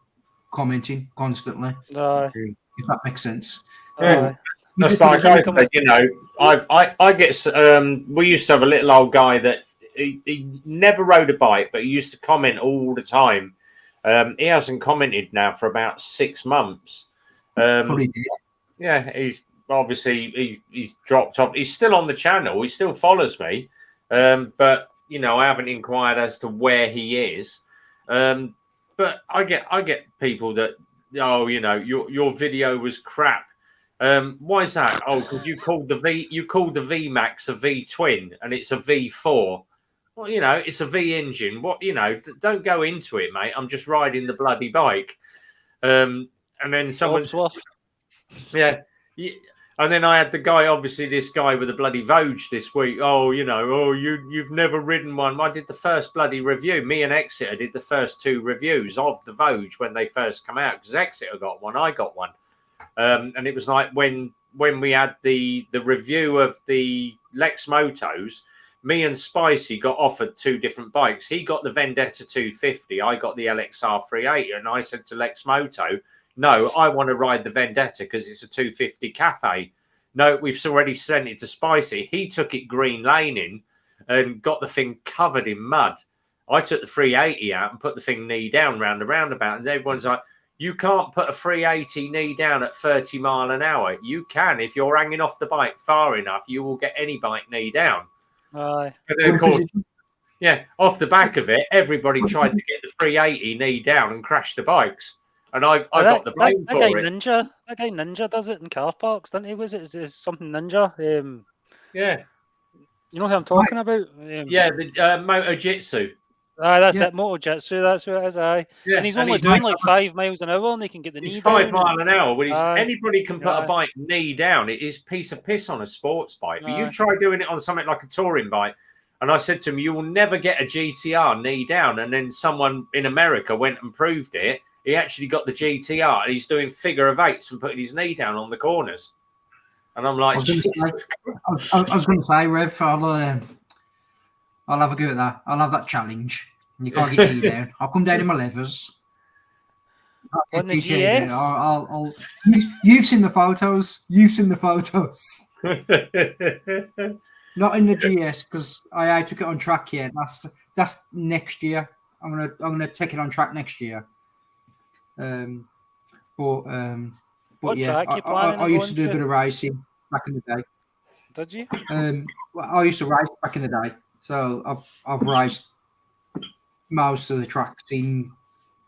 commenting constantly. If that makes sense. That's like I said, you know, I get. We used to have a little old guy that he never rode a bike, but he used to comment all the time. He hasn't commented now for about 6 months. Yeah, he's obviously he's dropped off. He's still on the channel. He still follows me, but you know, I haven't inquired as to where he is. But I get people that, oh, you know, your video was crap. Why is that? Oh, because you called the VMAX a V twin and it's a V4. Well, you know, it's a V engine. What, you know, don't go into it, mate. I'm just riding the bloody bike. And then someone's and then I had the guy, obviously this guy with the bloody Vogue this week. Oh, you know, you've never ridden one. I did the first bloody review. Me and Exeter did the first 2 reviews of the Vogue when they first come out, because Exeter got one, I got one. And it was like when we had the review of the Lex Motos, me and Spicy got offered 2 different bikes. He got the Vendetta 250. I got the LXR 380. And I said to Lex Moto, no, I want to ride the Vendetta because it's a 250 Cafe. No, we've already sent it to Spicy. He took it green laning and got the thing covered in mud. I took the 380 out and put the thing knee down round the roundabout. And everyone's like, you can't put a 380 knee down at 30 mile an hour. You can. If you're hanging off the bike far enough, you will get any bike knee down. And then, of course, Yeah, off the back of it, everybody tried to get the 380 knee down and crash the bikes. And I got the blame that guy for it. That guy Ninja does it in car parks, doesn't he? Was it is something Ninja? Yeah. You know who I'm talking about? Yeah, the Moto Jitsu. That's it, Moto Jitsu, that's what it is, aye. Yeah, and he's only doing like 5 miles an hour and he can get the knee He's down. 5 miles an hour. Well, anybody can put Aye. a bike knee down. It is a piece of piss on a sports bike. But you Aye. try doing it on something like a touring bike. And I said to him, you will never get a GTR knee down. And then someone in America went and proved it. He actually got the GTR and he's doing figure of eights and putting his knee down on the corners. And I'm like, I was going to say, Rev, I'll have a go at that. I'll have that challenge. You can't get me down. I'll come down in my levers. On the GS? You've seen the photos. Not in the GS because I took it on track yet. That's next year. I'm gonna take it on track next year. But yeah, I used to do a bit of racing back in the day. Did you? I used to race back in the day, so I've raced most of the tracks in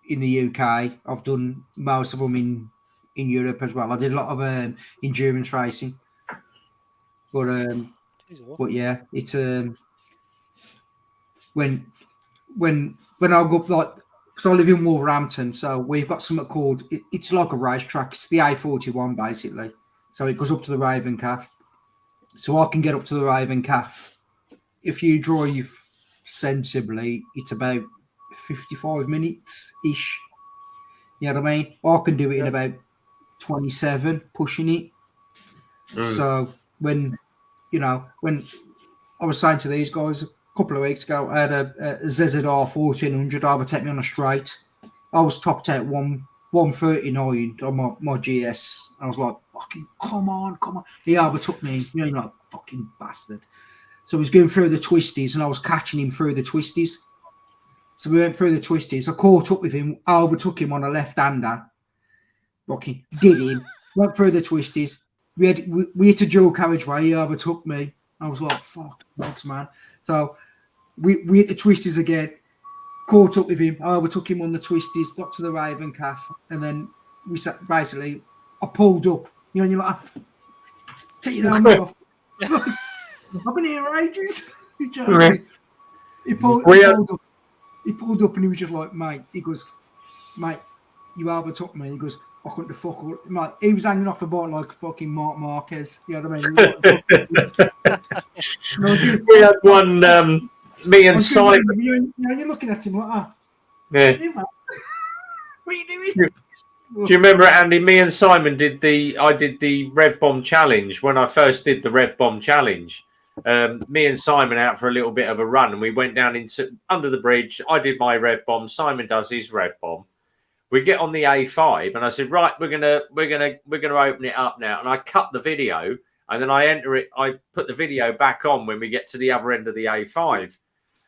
the UK. I've done most of them in Europe as well. I did a lot of endurance racing, but yeah, it's when I go up, like, because I live in Wolverhampton, so we've got something called it's like a racetrack. It's the A41 basically, so it goes up to the Raven Calf. So I can get up to the Raven Calf. If you drive sensibly, it's about 55 minutes ish. You know what I mean? I can do it in about 27, pushing it. So when I was saying to these guys a couple of weeks ago, I had a ZZR 1400 overtake me on a straight. I was topped out 139 on my GS. I was like, fucking come on. He overtook me. You know, you're like, fucking bastard. So he was going through the twisties and I was catching him through the twisties. So we went through the twisties. I caught up with him. I overtook him on a left-hander. Fucking did him. Went through the twisties. We hit a dual carriageway. He overtook me. I was like, fuck, thanks, man. So we hit the twisties again. Caught up with him. I overtook him on the twisties. Got to the Raven Calf. And then we sat, basically, I pulled up. You know, and you're like, take your hands off. I've been here ages. He pulled up and he was just like, mate. He goes, mate, you overtook me. He goes, I couldn't have fuck all. Mate, he was hanging off the boat like fucking Mark Marquez. You know what I mean? We had one, me and Simon. You're looking at him like, Yeah. What are you doing? Do you remember, Andy? Me and Simon did the Red Bomb Challenge when I first did the Red Bomb Challenge. Me and Simon out for a little bit of a run, and we went down into under the bridge. I did my Red Bomb. Simon does his Red Bomb. We get on the A5, and I said, "Right, we're gonna open it up now." And I cut the video, and then I enter it. I put the video back on when we get to the other end of the A5,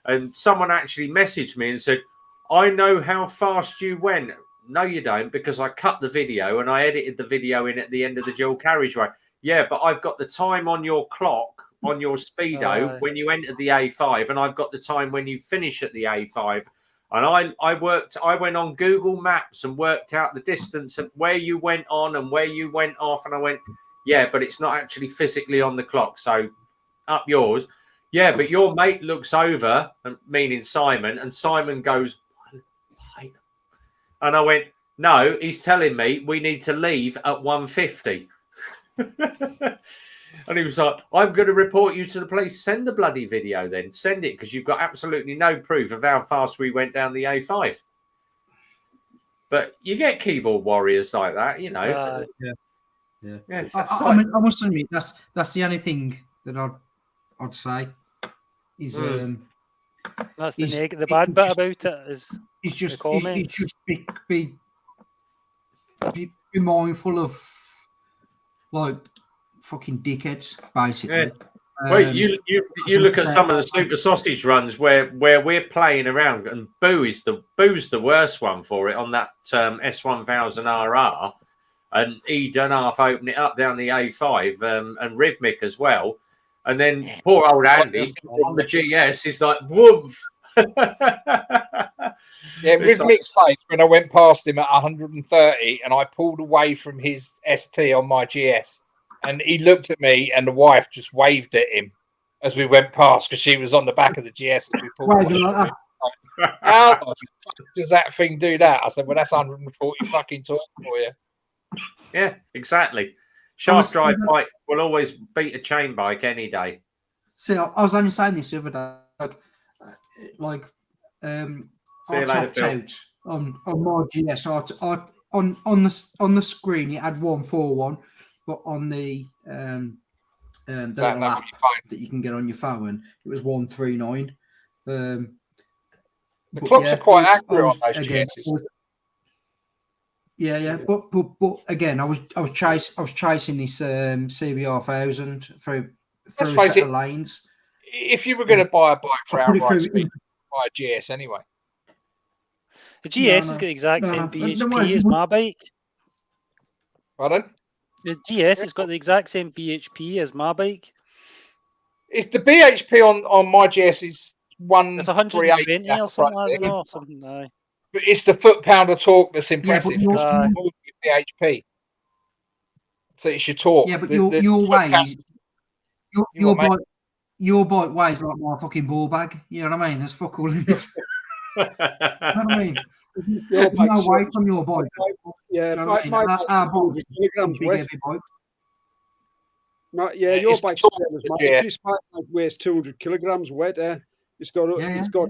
and someone actually messaged me and said, "I know how fast you went." No, you don't, because I cut the video and I edited the video in at the end of the dual carriageway. Yeah, but I've got the time on your clock, on your speedo, when you enter the A5, and I've got the time when you finish at the A5. And I went on Google Maps and worked out the distance of where you went on and where you went off. And I went, yeah, but it's not actually physically on the clock. So up yours. Yeah, but your mate looks over, meaning Simon, and Simon goes, and I went, no, he's telling me we need to leave at 1:50. And he was like, I'm going to report you to the police. Send the bloody video then. Send it, because you've got absolutely no proof of how fast we went down the A5. But you get keyboard warriors like that, you know. Yeah. I must admit, that's the only thing that I'd say is that's the bad bit about it is it's just be mindful of like fucking dickheads, basically. Yeah. Well, you look at some of the Super Sausage runs where we're playing around, and Boo's the worst one for it on that S1000RR, and he done half open it up down the A5 and Rhythmic as well, and then poor old Andy on the GS is like woof, Yeah, with mixed faith, when I went past him at 130 and I pulled away from his ST on my GS, and he looked at me and the wife just waved at him as we went past because she was on the back of the GS as we pulled Waving away. like that. How the fuck does that thing do that? I said, well, that's 140 fucking torque for you. Yeah, exactly. Shaft was- drive bike will always beat a chain bike any day. See, I was only saying this the other day. Like See you I later, topped Phil. out on my GS. On the screen it had 141, but on the Is that little what app you find? that you can get on your phone, it was 139. The But clocks yeah, are quite I accurate was- on those again, GSs. Yeah, but again, I was chasing this CBR 1000 through Let's a face set it, of lanes. If you were going to buy a bike for I put it outright through- speed, buy a GS anyway. The GS has no. got the exact No, same no, BHP don't worry, as you my bike. Pardon? The GS has got the exact same BHP as my bike. It's the BHP on my GS is It's 120 or something like that. but Or something. Aye. it's the foot-pound of torque that's Yeah, impressive. but your, It's more than BHP. So it's your torque. yeah, but The- your the way, foot-pound- your You what, mate? bike, your bike weighs like my fucking ball bag. You know what I mean? There's fuck all in it. You know what I mean? Your There's no bike's weight on your bike. Yeah, You know my, what I mean? my Our bike's bike's 100 kilograms big, weight. heavy bike. Yeah, your it's bike's torque, the same as mine. yeah. Chris' bike weighs 200 kilograms weight. It's got Yeah, it's got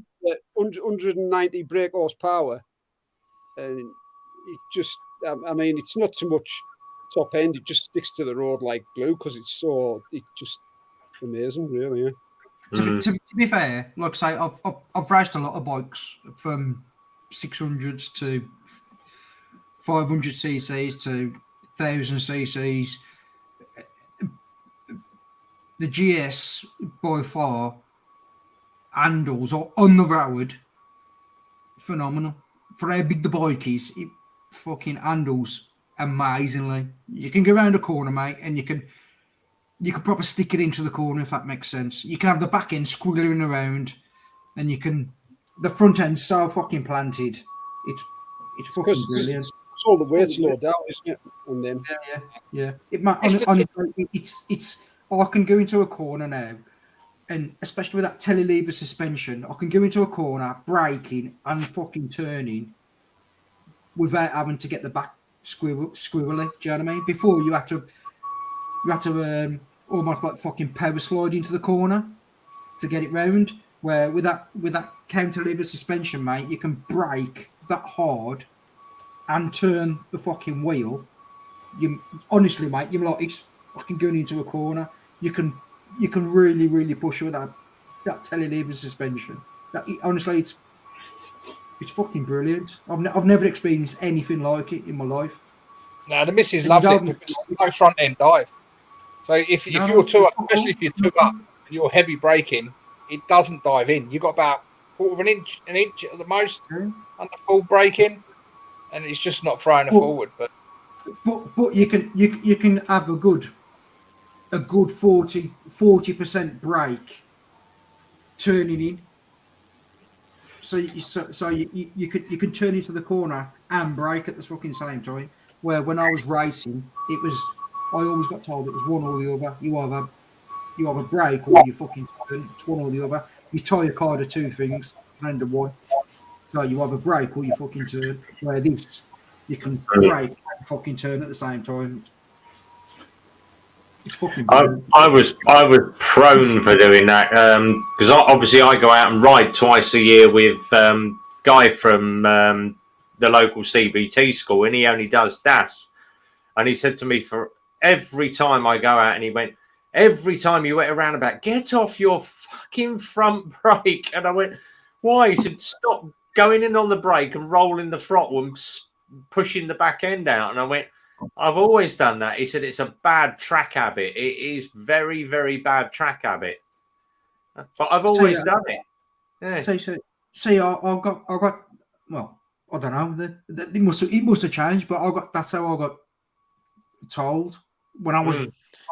190 brake horsepower, and it's just I mean it's not too much top end. It just sticks to the road like glue because it's just amazing, really. Yeah. To be fair, like I say, I've raced a lot of bikes from 600s to 500 cc's to 1000 cc's. The GS by far handles or on the road phenomenal. For how big the bike is, it fucking handles amazingly. You can go around a corner, mate, and you can probably stick it into the corner if that makes sense. You can have the back end squiggling around, and the front end so fucking planted. It's fucking Because brilliant. it's all the weight's low down, isn't it? And then Yeah. It's I can go into a corner now, and especially with that telelever suspension, I can go into a corner, braking and fucking turning without having to get the back squibbly. Do you know what I mean? Before you had to almost like fucking power slide into the corner to get it round. Where with that counter-lever suspension, mate, you can brake that hard and turn the fucking wheel. You honestly, mate, you're like it's fucking going into a corner. You can really, really push with that telelever suspension. Honestly, it's fucking brilliant. I've never experienced anything like it in my life. No, the missus And loves you it don't- because there's no front end dive. So if No, you're two up, no, especially if you're two up and you're heavy braking, it doesn't dive in. You've got about quarter of an inch at the most under full braking, and it's just not throwing it Well, forward. But But you can have a good 40% brake turning in. So you can turn into the corner and brake at the fucking same time. Where when I was racing, I always got told it was one or the other. You either brake or you fucking turn. It's one or the other. You tie your car to two things, random one. So you either brake or you fucking turn. Where this, you can brake and fucking turn at the same time. It's fucking brilliant. I was prone for doing that because obviously I go out and ride twice a year with Guy from the local CBT school, and he only does DAS. And he said to me, for every time I go out, and he went, every time you went around about, get off your fucking front brake. And I went, why? He said, stop going in on the brake and rolling the throttle and pushing the back end out. And I went, I've always done that. He said it's a bad track habit. It is very, very bad track habit. But I've always done it. Yeah. See, I got. Well, I don't know. It must have changed, but that's how I got told when I was.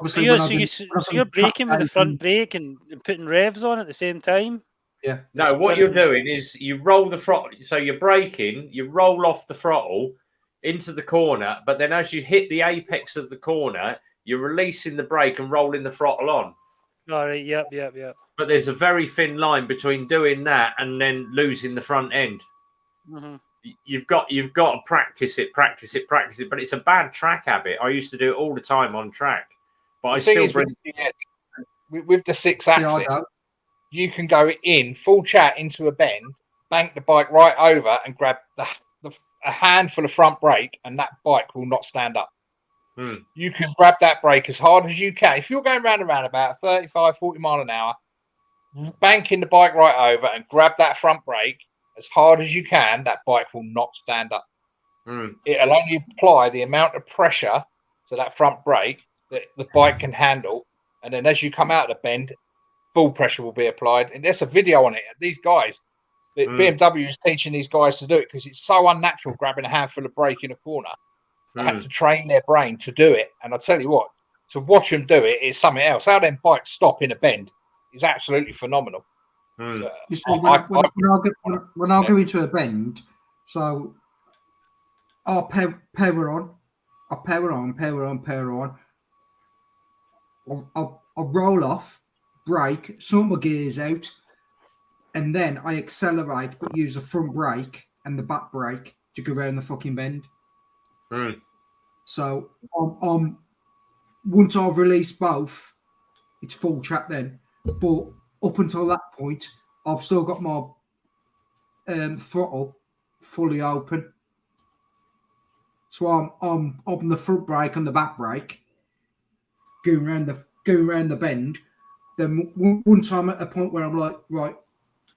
So you're braking with the front brake and putting revs on at the same time. Yeah. No, what you're doing is you roll the throttle. So you're braking, you roll off the throttle into the corner, but then as you hit the apex of the corner, you're releasing the brake and rolling the throttle on. All right. Yep. But there's a very thin line between doing that and then losing the front end. Mm-hmm. You've got to practice it. But it's a bad track habit. I used to do it all the time on track, but I still bring. With the 6 axis, you can go in full chat into a bend, bank the bike right over, and grab a handful of front brake, and that bike will not stand up. You can grab that brake as hard as you can. If you're going round and round about 35, 40 mile an hour, banking the bike right over and grab that front brake as hard as you can, that bike will not stand up. It'll only apply the amount of pressure to that front brake that the bike can handle. And then as you come out of the bend, full pressure will be applied. And there's a video on it. These guys, BMW is teaching these guys to do it because it's so unnatural grabbing a handful of brake in a corner. They had to train their brain to do it. And I'll tell you what, to watch them do it is something else. How them bikes stop in a bend is absolutely phenomenal. You see, when I go into a bend, so I'll power on. I'll roll off, brake, sort my gears out, and then I accelerate but use the front brake and the back brake to go around the fucking bend. So once I've released both, it's full chat then. But up until that point, I've still got my throttle fully open. So I'm on the front brake and the back brake, going around the bend. Then once I'm at a point where I'm like, right,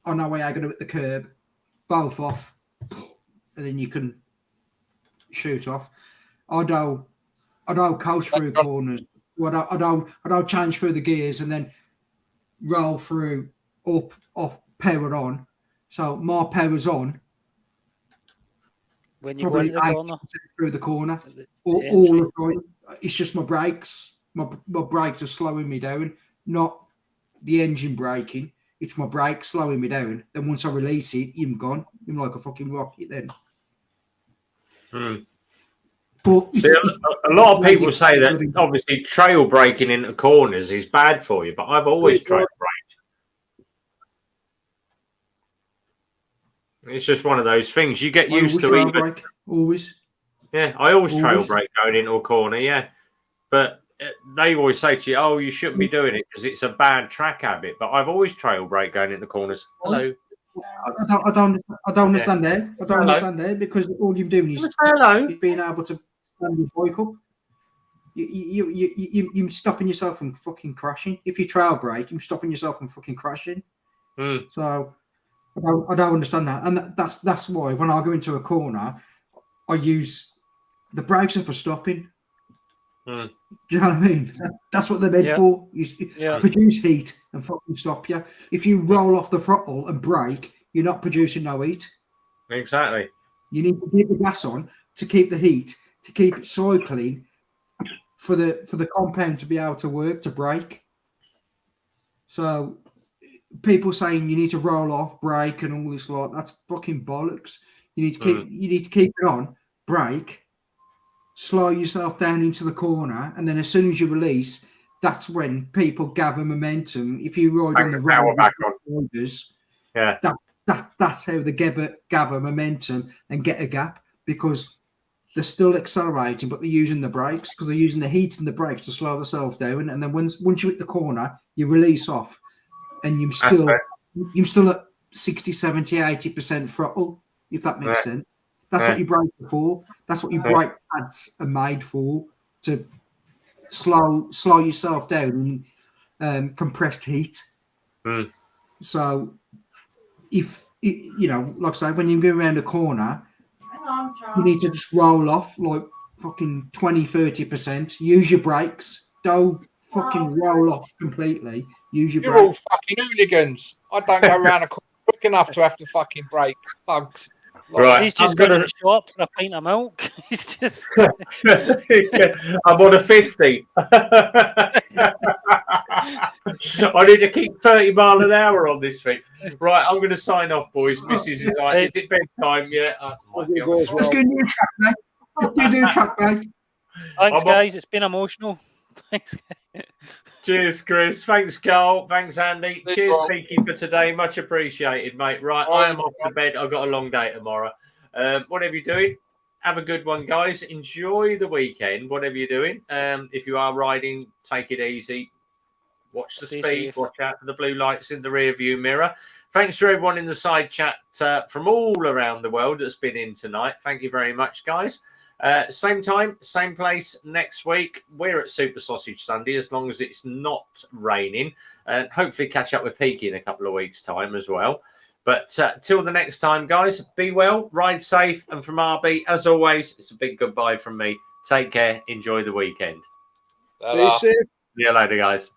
I know where I'm going to hit the curb, both off, and then you can shoot off. I don't coast through corners. I don't change through the gears and then roll through up, off, power on. So my power's on. When you go into the corner, through the corner, all the time. It's just my brakes. My brakes are slowing me down, not the engine braking. It's my brakes slowing me down. Then once I release it, I'm gone. I'm like a fucking rocket then. But a lot of people say that obviously trail braking into corners is bad for you, but I've always trail braked. It's just one of those things you get used to. Always. Yeah, I always trail brake going into a corner. Yeah, but they always say to you, "Oh, you shouldn't be doing it because it's a bad track habit." But I've always trail brake going into corners. Hello. I don't understand there. I don't understand there because all you're doing is being able to stand your bike up. You're stopping yourself from fucking crashing. If you trail brake, you're stopping yourself from fucking crashing. So I don't understand that, and that's why when I go into a corner, I use the brakes are for stopping. Do you know what I mean? That's what they're made for. You produce heat and fucking stop you. If you roll off the throttle and brake, you're not producing no heat. Exactly. You need to keep the gas on to keep the heat, to keep it cycling for the compound to be able to work, to brake. So people saying you need to roll off, brake, and all this lot, that's fucking bollocks. You need to keep it on, brake, slow yourself down into the corner, and then as soon as you release, that's when people gather momentum. If you ride on the road, that's how they gather momentum and get a gap, because they're still accelerating, but they're using the brakes because they're using the heat and the brakes to slow themselves down. And then once you hit the corner, you release off, and you're still at 60, 70, 80% throttle, if that makes sense. That's what your brakes are for. That's what your brake pads are made for, to slow yourself down in compressed heat. So if, like I say, when you go around a corner, you need to just roll off like fucking 20, 30%. Use your brakes. Don't fucking roll off completely. Use your brakes. You're all fucking hooligans. I don't go around a corner quick enough to have to fucking brake. Bugs. Right. He's just going to the shop for a pint of milk. He's just. I'm on a 50. I need to keep 30 mile an hour on this thing. Right, I'm going to sign off, boys. Mrs. is like, is it bedtime yet? Hope it goes Let's well. go new track, mate. Let's go new track, mate. Thanks, guys. It's been emotional. Thanks. Cheers, Chris. Thanks, Carl. Thanks, Andy. Cheers, Peaky, for today. Much appreciated, mate. Right, I am off to bed. I've got a long day tomorrow. Whatever you're doing, have a good one, guys. Enjoy the weekend, whatever you're doing. If you are riding, take it easy. Watch the Stay speed. safe. Watch out for the blue lights in the rear view mirror. Thanks to everyone in the side chat from all around the world that's been in tonight. Thank you very much, guys. Same time, same place next week. We're at Super Sausage Sunday as long as it's not raining. And hopefully catch up with Peaky in a couple of weeks' time as well. But till the next time, guys, be well, ride safe. And from RB, as always, it's a big goodbye from me. Take care. Enjoy the weekend. Be safe. See you later, guys.